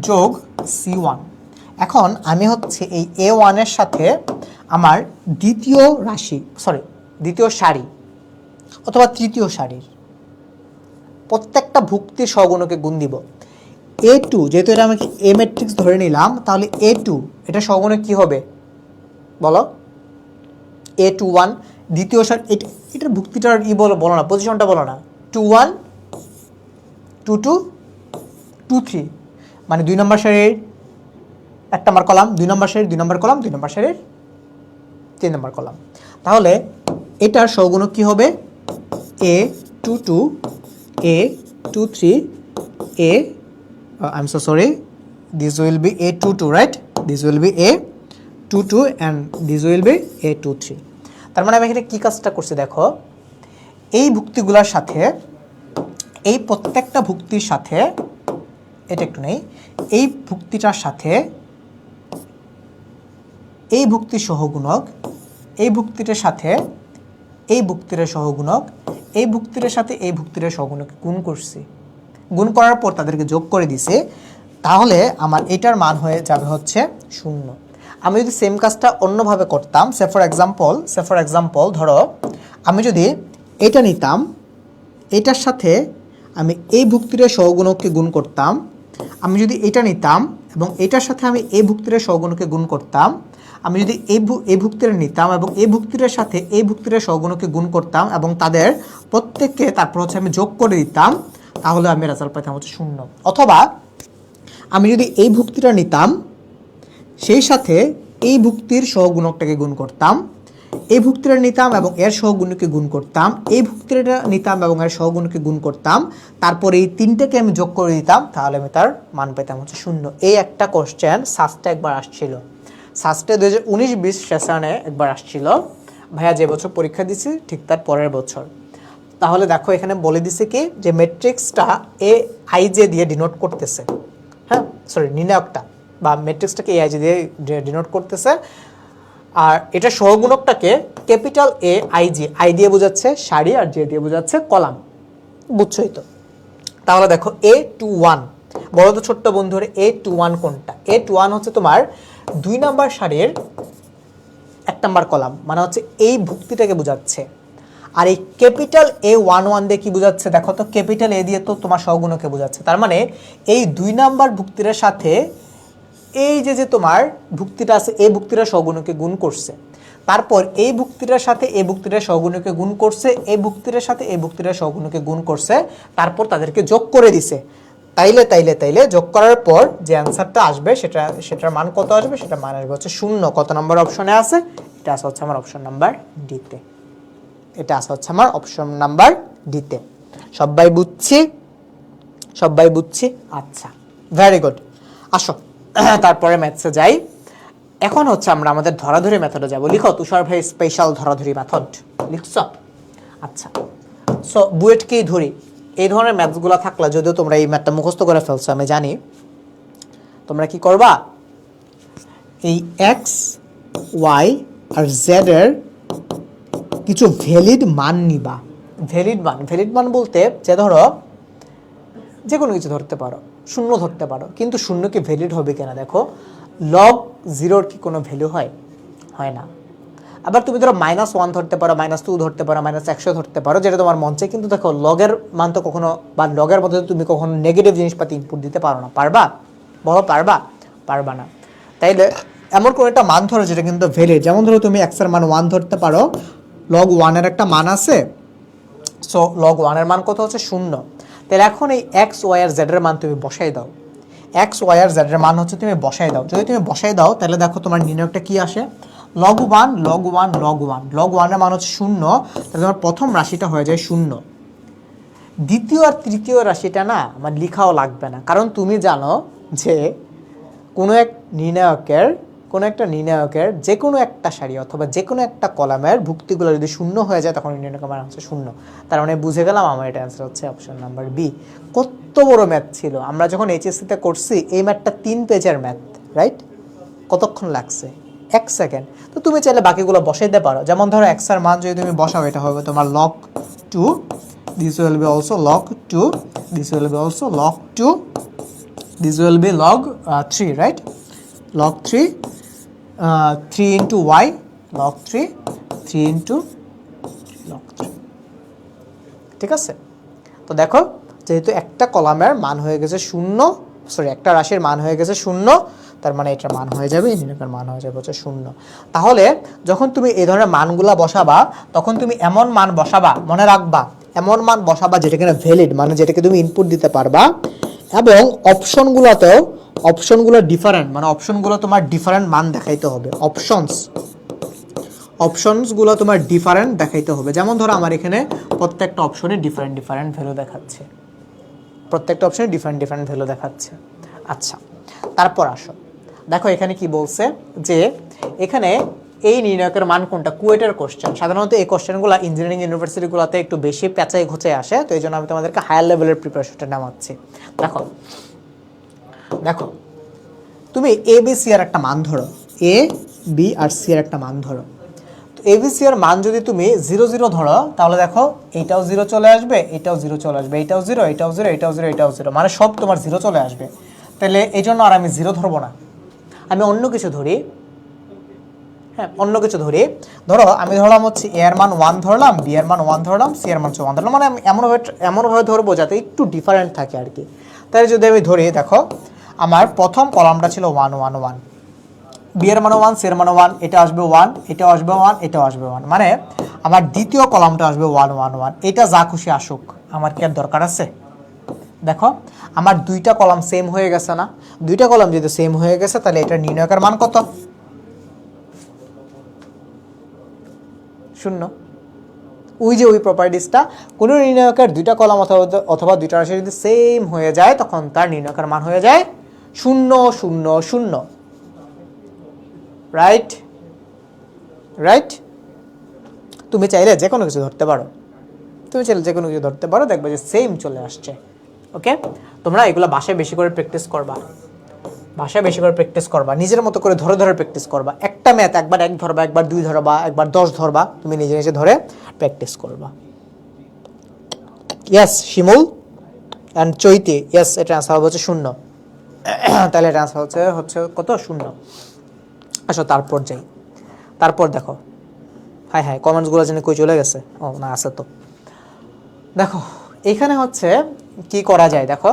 যোগ C1। এখন আমি হচ্ছে এই A1 এর সাথে আমার দ্বিতীয় সারি অথবা তৃতীয় সারির প্রত্যেকটা ভুক্তির সহগুণকে গুণ দিব। A2 যেহেতু এটা আমি A ম্যাট্রিক্স ধরে নিলাম, তাহলে A2 এটা সহগুণে কি হবে বলো? A21 দ্বিতীয় সারি, এটার ভুক্তিটার বলো না, পজিশনটা বলো না। 21 22 23 মানে 2 নম্বর সারির 1 নম্বর কলাম, 2 নম্বর সারির 2 নম্বর কলাম, 2 নম্বর সারির 3 নম্বর কলাম। তাহলে এটার সহগুণক কি হবে? A22 A23 I'm so sorry, this will be A22, right? This will be A22 and this will be A23. তার মানে আমি এখানে কি কাজটা করছি দেখো, এই ভুক্তিগুলোর সাথে এই প্রত্যেকটা ভুক্তির সাথে এটা একটু নেই, এই ভুক্তিটার সাথে এই ভুক্তির সহগুণক, এই ভুক্তিটার সাথে এই ভুক্তির সহগুণক, এই ভুক্তির সাথে এই ভুক্তির সহগুণক গুণ করছি। গুণ করার পর তাদেরকে যোগ করে দিছে, তাহলে আমার এটার মান হয়ে যাবে হচ্ছে 0। আমি যদি সেম কাজটা অন্যভাবে করতাম, সে ফর এক্সাম্পল ধরো আমি যদি এটা নিতাম, এটার সাথে আমি এই ভুক্তির সহগুণককে গুণ করতাম, আমি যদি এটা নিতাম এবং এটার সাথে আমি এই ভুক্তির সহগুণককে গুণ করতাম, আমি যদি এই ভুক্তির নিতাম এবং এই ভুক্তির সাথে এই ভুক্তির সহগুণককে গুণ করতাম এবং তাদের প্রত্যেককে তারপর হচ্ছে আমি যোগ করে দিতাম, তাহলে আমি রেজাল্ট পাইতাম হচ্ছে 0। অথবা আমি যদি এই ভুক্তিটা নিতাম, সেই সাথে এই ভুক্তির সহগুণকটাকে গুণ করতাম, এই ভুক্তিটা নিতাম এবং এর সহগুণকে গুণ করতাম, এই ভুক্তিটা নিতাম এবং এর সহগুণকে গুণ করতাম, তারপরে এই তিনটাকে আমি যোগ করে দিতাম, তাহলে আমি তার মান পেতাম হচ্ছে 0। এই একটা কোশ্চেন সাস্টে একবার আসছিল, সাস্টে 2019-20 সেশনে একবার আসছিল, ভাইয়া যে বছর পরীক্ষা দিছি ঠিক তার পরের বছর। তাহলে দেখো এখানে বলে দিছে কি যে ম্যাট্রিক্সটা AIJ দিয়ে ডিনোট করতেছে, হ্যাঁ সরি নির্ণায়কটা বা ম্যাট্রিক্সটাকে AIJ দিয়ে ডিনোট করতেছে, আর এটা সহগুণকটাকে ক্যাপিটাল AIJ, I দিয়ে বোঝাচ্ছে সারি আর J দিয়ে বোঝাচ্ছে কলাম, বুঝছোই তো। তাহলে দেখো A21 বড় তো ছোট্ট বন্ধুরে A21 কোনটা? A21 হচ্ছে তোমার 2 নম্বর সারির 1 নম্বর কলাম, মানে হচ্ছে এই ভুক্তিটাকে বোঝাচ্ছে। আর এই ক্যাপিটাল A11 দিয়ে কি বোঝাচ্ছে দেখো তো, ক্যাপিটাল A দিয়ে তো তোমার সহগুণকে বোঝাচ্ছে। তার মানে এই 2 নম্বর ভুক্তির সাথে এই যে তোমার ভুক্তিটা আছে, এই ভুক্তির সহগুণকে গুণ করছে, তারপর এই ভুক্তিটার সাথে এই ভুক্তির সহগুণকে গুণ করছে, এই ভুক্তির সাথে এই ভুক্তির সহগুণকে গুণ করছে, তারপর তাদেরকে যোগ করে দিছে। তাইলে যোগ করার পর যে অ্যান্সারটা আসবে সেটার মান কত আসবে? সেটা মান আসবে হচ্ছে 0। কত নম্বর অপশনে আছে? এটা আছে হচ্ছে আমার অপশন নাম্বার ডিতে, এটা আছে হচ্ছে আমার অপশন নাম্বার ডিতে। সবাই বুঝছি? আচ্ছা, ভেরি গুড। আসো তারপরে ম্যাথসে যাই। এখন হচ্ছে আমরা আমাদের ধরাধরি মেথডে যাব। লিখো তুষার ভাই স্পেশাল ধরাধরি মেথড লিখছ? আচ্ছা, সো বুয়েটকেই ধরি। এই ধরনের ম্যাথসগুলো থাকলে, যদিও তোমরা এই ম্যাথটা মুখস্থ করে ফেলছো আমি জানি, তোমরা কি করবা, এই এক্স ওয়াই আর জেড এর কিছু ভ্যালিড মান নিবা। ভ্যালিড মান বলতে যে ধরো যে কোনো কিছু ধরতে পারো, 0 ধরতে পারো, কিন্তু 0 কি ভ্যালিড হবে কিনা দেখো। লগ 0 কি কোনো ভ্যালু হয়? হয় না। আবার তুমি ধরো -1 ধরতে পারো, -2 ধরতে পারো, -100 ধরতে পারো, যেটা তোমার মন চায়, কিন্তু দেখো লগের মান তো কখনো, বা লগের মধ্যে তুমি কখনো নেগেটিভ জিনিসপাতি ইনপুট দিতে পারো না। পারবা? বলো পারবা না। তাইলে এমন কোনো একটা মান ধরো যেটা কিন্তু ভ্যালিড। যেমন ধরো তুমি x এর মান 1 ধরতে পারো, লগ 1 এর একটা মান আছে, সো লগ 1 এর মান কত হচ্ছে? 0। তাহলে এখন এই এক্স ওয়াই আর জেড এর মান তুমি বসাই দাও। এক্স ওয়াই আর জেড এর মান হচ্ছে তুমি বসাই দাও। যদি তুমি বসাই দাও তাহলে দেখো তোমার নির্ণয়কটা কি আসে, লগ 1 লগ 1 লগ 1। লগ 1 এর মান হচ্ছে 0, তাহলে তোমার প্রথম রাশিটা হয়ে যায় 0। দ্বিতীয় আর তৃতীয় রাশিটা না আমার লিখাও লাগবে না, কারণ তুমি জানো যে কোনো নির্ণায়কের যে কোনো একটা সারি অথবা যে কোনো একটা কলামের ভুক্তিগুলো যদি শূন্য হয়ে যায় তখন নির্ণায়কের মান হচ্ছে শূন্য। তার মানে বুঝে গেলাম আমার এটা অ্যান্সার হচ্ছে অপশন নাম্বার বি। কত বড় ম্যাথ ছিল, আমরা যখন এইচএসসিতে করছি এই ম্যাথটা 3 পেজের ম্যাথ, রাইট? কতক্ষণ লাগছে? 1 সেকেন্ড। তো তুমি চাইলে বাকিগুলো বসাইতে পারো, যেমন ধরো x এর মান যদি তুমি বসাও এটা হবে তোমার log 2, this will be also log 2, this will be also log 2, this will be log 3, right? log 3, 3 into y, log 3, 3 into log 3, ঠিক আছে? তো দেখো যেহেতু একটা কলামের মান হয়ে গেছে শূন্য, একটা রাশির মান হয়ে গেছে শূন্য, তার মানে এটার মান হয়ে যাবে, নির্ণায়কের মান হয়ে যাবে হচ্ছে শূন্য। তাহলে যখন তুমি এই ধরনের মানগুলা বসাবা তখন তুমি এমন মান বসাবা, মনে রাখবা এমন মান বসাবা যেটা কিনা ভ্যালিড, মানে যেটাকে তুমি ইনপুট দিতে পারবা, এবং অপশনগুলো ডিফারেন্ট, মানে অপশনগুলো তোমার ডিফারেন্ট মান দেখাইতে হবে। অপশনসগুলো তোমার ডিফারেন্ট দেখাইতে হবে। যেমন ধরো আমার এখানে প্রত্যেকটা অপশনে ডিফারেন্ট ভ্যালু দেখাচ্ছে, আচ্ছা তারপর আসো দেখো এখানে কি বলছে যে এখানে এই নির্ণায়কের মান কোনটা, কুয়েটের কোশ্চেন। সাধারণত এই কোশ্চেনগুলো ইঞ্জিনিয়ারিং ইউনিভার্সিটিগুলোতে একটু বেশি প্যাচাই ঘুচে আসে, তো এই জন্য আমি তোমাদেরকে হায়ার লেভেলের প্রিপারেশনটা নামাচ্ছি। দেখো তুমি এ বি সি এর একটা মান ধরো, এ বি আর সি এর একটা মান ধরো। তো এ বি সি এর মান যদি তুমি 0 0 ধরো তাহলে দেখো এইটাও 0 চলে আসবে, এটাও 0 চলে আসবে, এটাও 0, এটাও 0, এটাও 0, এটাও 0, মানে সব তোমার 0 চলে আসবে। তাহলে এই জন্য আর আমি 0 ধরবো না, আমি অন্য কিছু ধরি। হ্যাঁ, অন্য কিছু ধরি। ধরো আমি ধরলাম হচ্ছে এ এর মান 1 ধরলাম, বি এর মান 1 ধরলাম, সি এর মান 1 ধরলাম, মানে আমি এমনভাবে ধরবো যাতে একটু ডিফারেন্ট থাকে আর কি। তাই যদি আমি ধরি, দেখো আমার প্রথম কলামটা ছিল 1 1 1, বি এর মান 1, সি এর মান 1, এটা আসবে 1, এটাও আসবে 1, এটাও আসবে 1, মানে আমার দ্বিতীয় কলামটা আসবে 1 1 1। এটা যা খুশি আসুক, আমার কি আর দরকার আছে? দেখো আমার দুইটা কলাম সেম হয়ে গেছে না? দুইটা কলাম যদি সেম হয়ে গেছে তাহলে এটা নির্ণায়কের মান কত? শূন্য। ওই যে ওই প্রপার্টিসটা, কোনো নির্ণায়কের দুইটা কলাম অথবা দুইটা রাশি যদি সেম হয়ে যায় তখন তার নির্ণায়কের মান হয়ে যায় 0 0 0, রাইট? তুমি চাইলে যে কোনো কিছু ধরতে পারো, দেখবে যে সেম চলে আসছে। ওকে, তোমরা এগুলো বাসায় বেশি করে প্র্যাকটিস করবা, নিজের মতো করে ধরে প্র্যাকটিস করবা। একটা ম্যাথ একবার 1 ধরবা, একবার 2 ধরবা, একবার 10 ধরবা, তুমি নিজে ধরে প্র্যাকটিস করবা। Yes Shimul and Chaiti, yes, এটা অ্যান্সার হবে হচ্ছে 0। তাহলে এটা অ্যান্সার হচ্ছে কত? 0। আসো তারপর দেখো, হ্যাঁ কমেন্টসগুলো যেন কই চলে গেছে, ও না আছে তো। দেখো এখানে হচ্ছে কি করা যায়, দেখো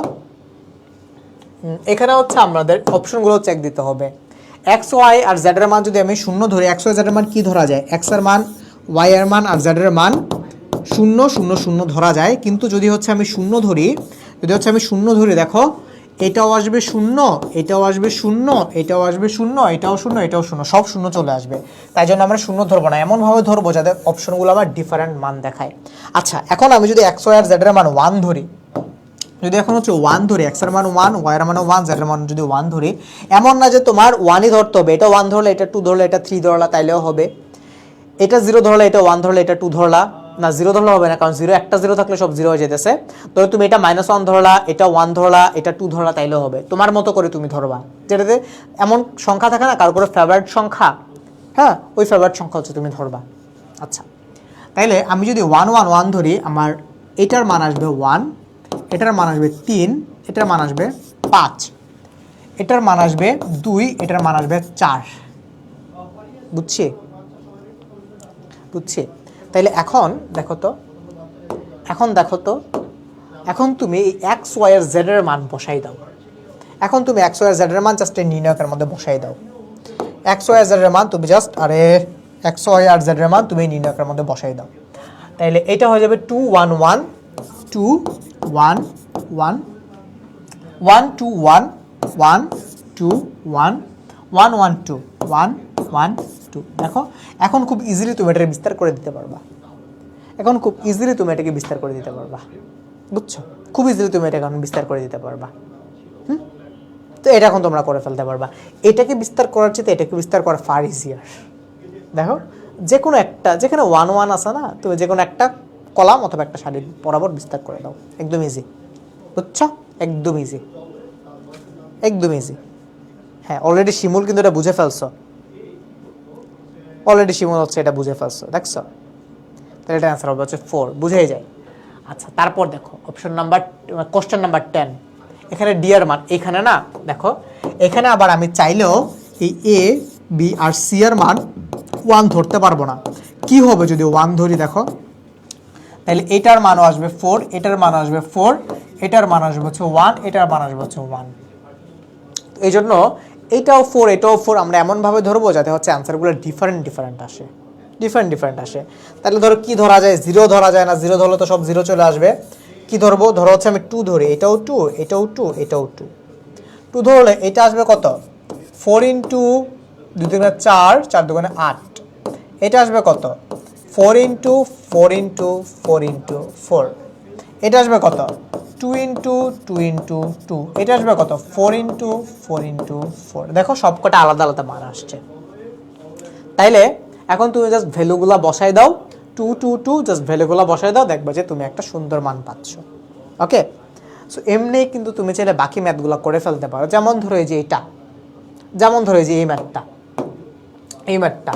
এখানে হচ্ছে আমাদের অপশনগুলো চেক দিতে হবে। এক্স ওয়াই আর জেড এর মান যদি আমি 0 ধরি, এক্স ওয়াই জেড এর মান কি ধরা যায়? এক্স এর মান, ওয়াই এর মান আর জেড এর মান 0 0 0 ধরা যায়। কিন্তু যদি হচ্ছে আমি 0 ধরি, দেখো এটাও আসবে 0, এটাও আসবে 0, এটাও আসবে 0, এটাও 0, এটাও 0, সব 0 চলে আসবে। তাই জন্য আমরা 0 ধরবো না, এমনভাবে ধরবো যাতে অপশনগুলো আমার ডিফারেন্ট মান দেখায়। আচ্ছা, এখন আমি যদি এক্স ওয়াই আর জেড এর মান 1 ধরি, এখন হচ্ছে 1 ধরি, এক্স এর মান 1, ওয়াই এর মান 1, জেড এর মান যদি 1 ধরি, এমন না যে তোমার 1ই ধরতে হবে, এটা 1 ধরলে এটা 2 ধরলে এটা 3 ধরলা তাইলেও হবে, এটা 0 ধরলে এটা 1 ধরলে এটা 2 ধরলা না, 0 ধরলে হবে না, কারণ একটা 0 থাকলে সব 0 হয়ে যেতেছে। তো তুমি এটা -1 ধরলা, এটা 1 ধরলা, এটা 2 ধরলা তাইলেও হবে, তোমার মতো করে তুমি ধরবা। যেটাতে এমন সংখ্যা থাকে না কারো করে ফেভারিট সংখ্যা, হ্যাঁ ওই ফেভারিট সংখ্যা হচ্ছে তুমি ধরবা। আচ্ছা, তাইলে আমি যদি 1 1 1 ধরি, আমার এটার মান আসবে 1, এটার মান আসবে 3, এটার মান আসবে 5, এটার মান আসবে 2, এটার মান আসবে 4। বুঝছি? তাইলে এখন দেখো তো, এখন তুমি এক্স ওয়াই এর জেড এর মান বসাই দাও। এখন তুমি এক্স ওয়াই এর জেড এর মান জাস্ট নির্ণায়কের মধ্যে বসাই দাও। এক্স ওয়াই এর জেড এর মান তুমি জাস্ট এক্স ওয়াই আর জেড এর মান তুমি নির্ণায়কের মধ্যে বসাই দাও। তাইলে এটা হয়ে যাবে 2 1 1 2 1 1 1 2 1 1 2 1 1 1 2 1 1 2। দেখো এখন খুব ইজিলি তুমি এটাকে বিস্তার করে দিতে পারবা। বুঝছো? খুব ইজিলি তুমি এটাকে বিস্তার করে দিতে পারবা। তো এটা এখন তোমরা করে ফেলতে পারবা। এটাকে বিস্তার করার চেয়ে এটাকে বিস্তার করা ফার ইজিয়ার। দেখো যে কোনো একটা, যেখানে 1 1 আছে না, তুমি যে কোনো একটা কলাম অথবা একটা সারি বরাবর বিস্তার করে দাও, একদম ইজি। বুঝছো? একদম ইজি, একদম ইজি। হ্যাঁ, অলরেডি শিমুল কিন্তু এটা বুঝে ফেলছো, অলরেডি শিমুল হচ্ছে এটা বুঝে ফেলছো, দেখছো? তাহলে এটা অ্যান্সার হবে হচ্ছে 4, বুঝেই যায়। আচ্ছা, তারপর দেখো অপশন নাম্বার, কোশ্চেন নাম্বার 10। এখানে ডি এর মান, এখানে না দেখো, এখানে আবার আমি চাইলেও এই এ বি আর সি এর মান 1 ধরতে পারবো না। কি হবে যদি 1 ধরি? দেখো তাহলে এটার মানও আসবে 4, এটার মান আসবে 4, এটার মান আসবে হচ্ছে 1, এটার মান আসবে হচ্ছে 1। এই জন্য এটাও 4, এটাও 4 আমরা এমনভাবে ধরবো যাতে হচ্ছে অ্যান্সারগুলো ডিফারেন্ট ডিফারেন্ট আসে, ডিফারেন্ট ডিফারেন্ট আসে। তাহলে ধরো কি ধরা যায়? 0 ধরা যায় না, 0 ধরলে তো সব 0 চলে আসবে। কি ধরবো? ধরো হচ্ছে আমি 2 ধরি, এটাও 2, এটাও 2, এটাও 2। 2 ধরলে এটা আসবে কত? 4 ইন্টু 2 দুগুণে 4, 4 দুগুণে 8। এটা আসবে কত? 4 ইন্টু 4 ইন্টু 4 ইন্টু 4। এটা আসবে কত? 2 ইন্টু 2 ইন্টু 2। এটা আসবে কত? 4 ইন্টু 4 ইন্টু 4। দেখো সবকটা আলাদা আলাদা মান আসছে। তাইলে এখন তুমি জাস্ট ভ্যালুগুলা বসাই দাও, 2 2 2, জাস্ট ভ্যালুগুলা বসাই দাও, দেখবা যে তুমি একটা সুন্দর মান পাচ্ছ। ওকে, সো এমনি কিন্তু তুমি চাইলে বাকি ম্যাথগুলো করে ফেলতে পারো। যেমন ধরো এই যে এটা, যেমন ধরো এই যে এই ম্যাথটা, এই ম্যাথটা,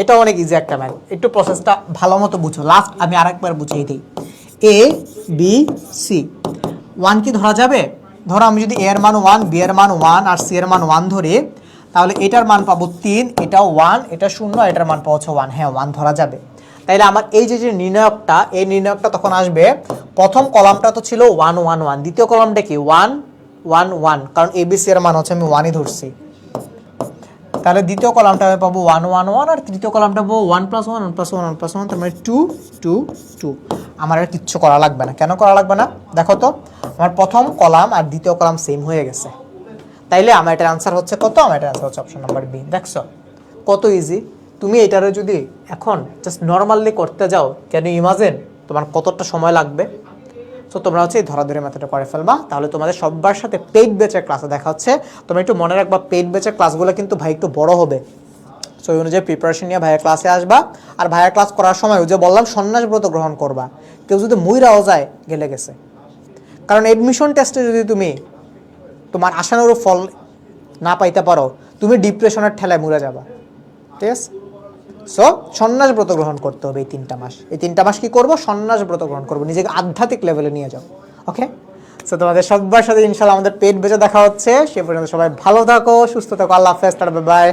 এটাও অনেক ইজি একটা ম্যাথ। একটু প্রসেসটা ভালো মতো বুঝো, লাস্ট আমি আরেকবার বুঝিয়ে দিই। এ বি সি, 1 কি ধরা যাবে? ধরো আমি যদি এ এর মান 1, বি এর মান 1 আর সি এর মান 1 ধরি, তাহলে এটার মান পাবো 3, এটাও 1, এটা 0, এটার মান পাবো 1। হ্যাঁ, 1 ধরা যাবে। তাইলে আমার এই যে যে নির্ণায়কটা, এই নির্ণায়কটা তখন আসবে, প্রথম কলামটা তো ছিল 1 1 1, দ্বিতীয় কলামটা কি 1 1 1, কারণ এবিসি এর মান হচ্ছে আমি 1ই ধরছি। তাহলে দ্বিতীয় কলামটা আমি পাবো 1 1 1, আর তৃতীয় কলামটা পাবো 1 + 1 1 + 1 1 + 1, তার মানে 2 2 2। আমার আর কিচ্ছু করা লাগবে না। কেন করা লাগবে না? দেখো তো, আমার প্রথম কলাম আর দ্বিতীয় কলাম সেম হয়ে গেছে। তাইলে আমার এটার আনসার হচ্ছে কত? আমার এটার আনসার হচ্ছে অপশন নাম্বার বি। দেখছো কত ইজি? তুমি এটারে যদি এখন জাস্ট নর্মালি করতে যাও, ক্যান ইউ ইমাজিন তোমার কতটা সময় লাগবে? সো তোমরা হচ্ছে এই ধরাধরি মেথডটা করে ফেলবা, তাহলে তোমাদের সবার সাথে পেইড ব্যাচের ক্লাসে দেখা হচ্ছে। তোমরা একটু মনে রাখবা, পেইড ব্যাচের ক্লাসগুলো কিন্তু ভাই একটু বড় হবে। সো এই অনুযায়ী প্রিপারেশন নিয়ে ভাইয়ের ক্লাসে আসবা। আর ভাইয়ের ক্লাস করার সময় ওই যে বললাম সন্ন্যাস ব্রত গ্রহণ করবা। কেউ যদি মুইরাও যায়, গেলে গেছে। কারণ এডমিশন টেস্টে যদি তুমি তোমার আশানুরূপ ফল না পাইতে পারো, তুমি ডিপ্রেশনের ঠেলায় মরে যাবা। ঠিক আছে? সো সন্ন্যাস ব্রত গ্রহণ করতে হবে এই 3টা মাস। এই 3টা মাস কি করবো? সন্ন্যাস ব্রত গ্রহণ করবো, নিজেকে আধ্যাত্মিক লেভেলে নিয়ে যাও। ওকে, সো তোমাদের সবার সাথে ইনশাআল্লাহ আমাদের পেট বেঁচে দেখা হচ্ছে। সে পর্যন্ত সবাই ভালো থাকো, সুস্থ থাকো। আল্লাহ হাফেজ, বাই বাই।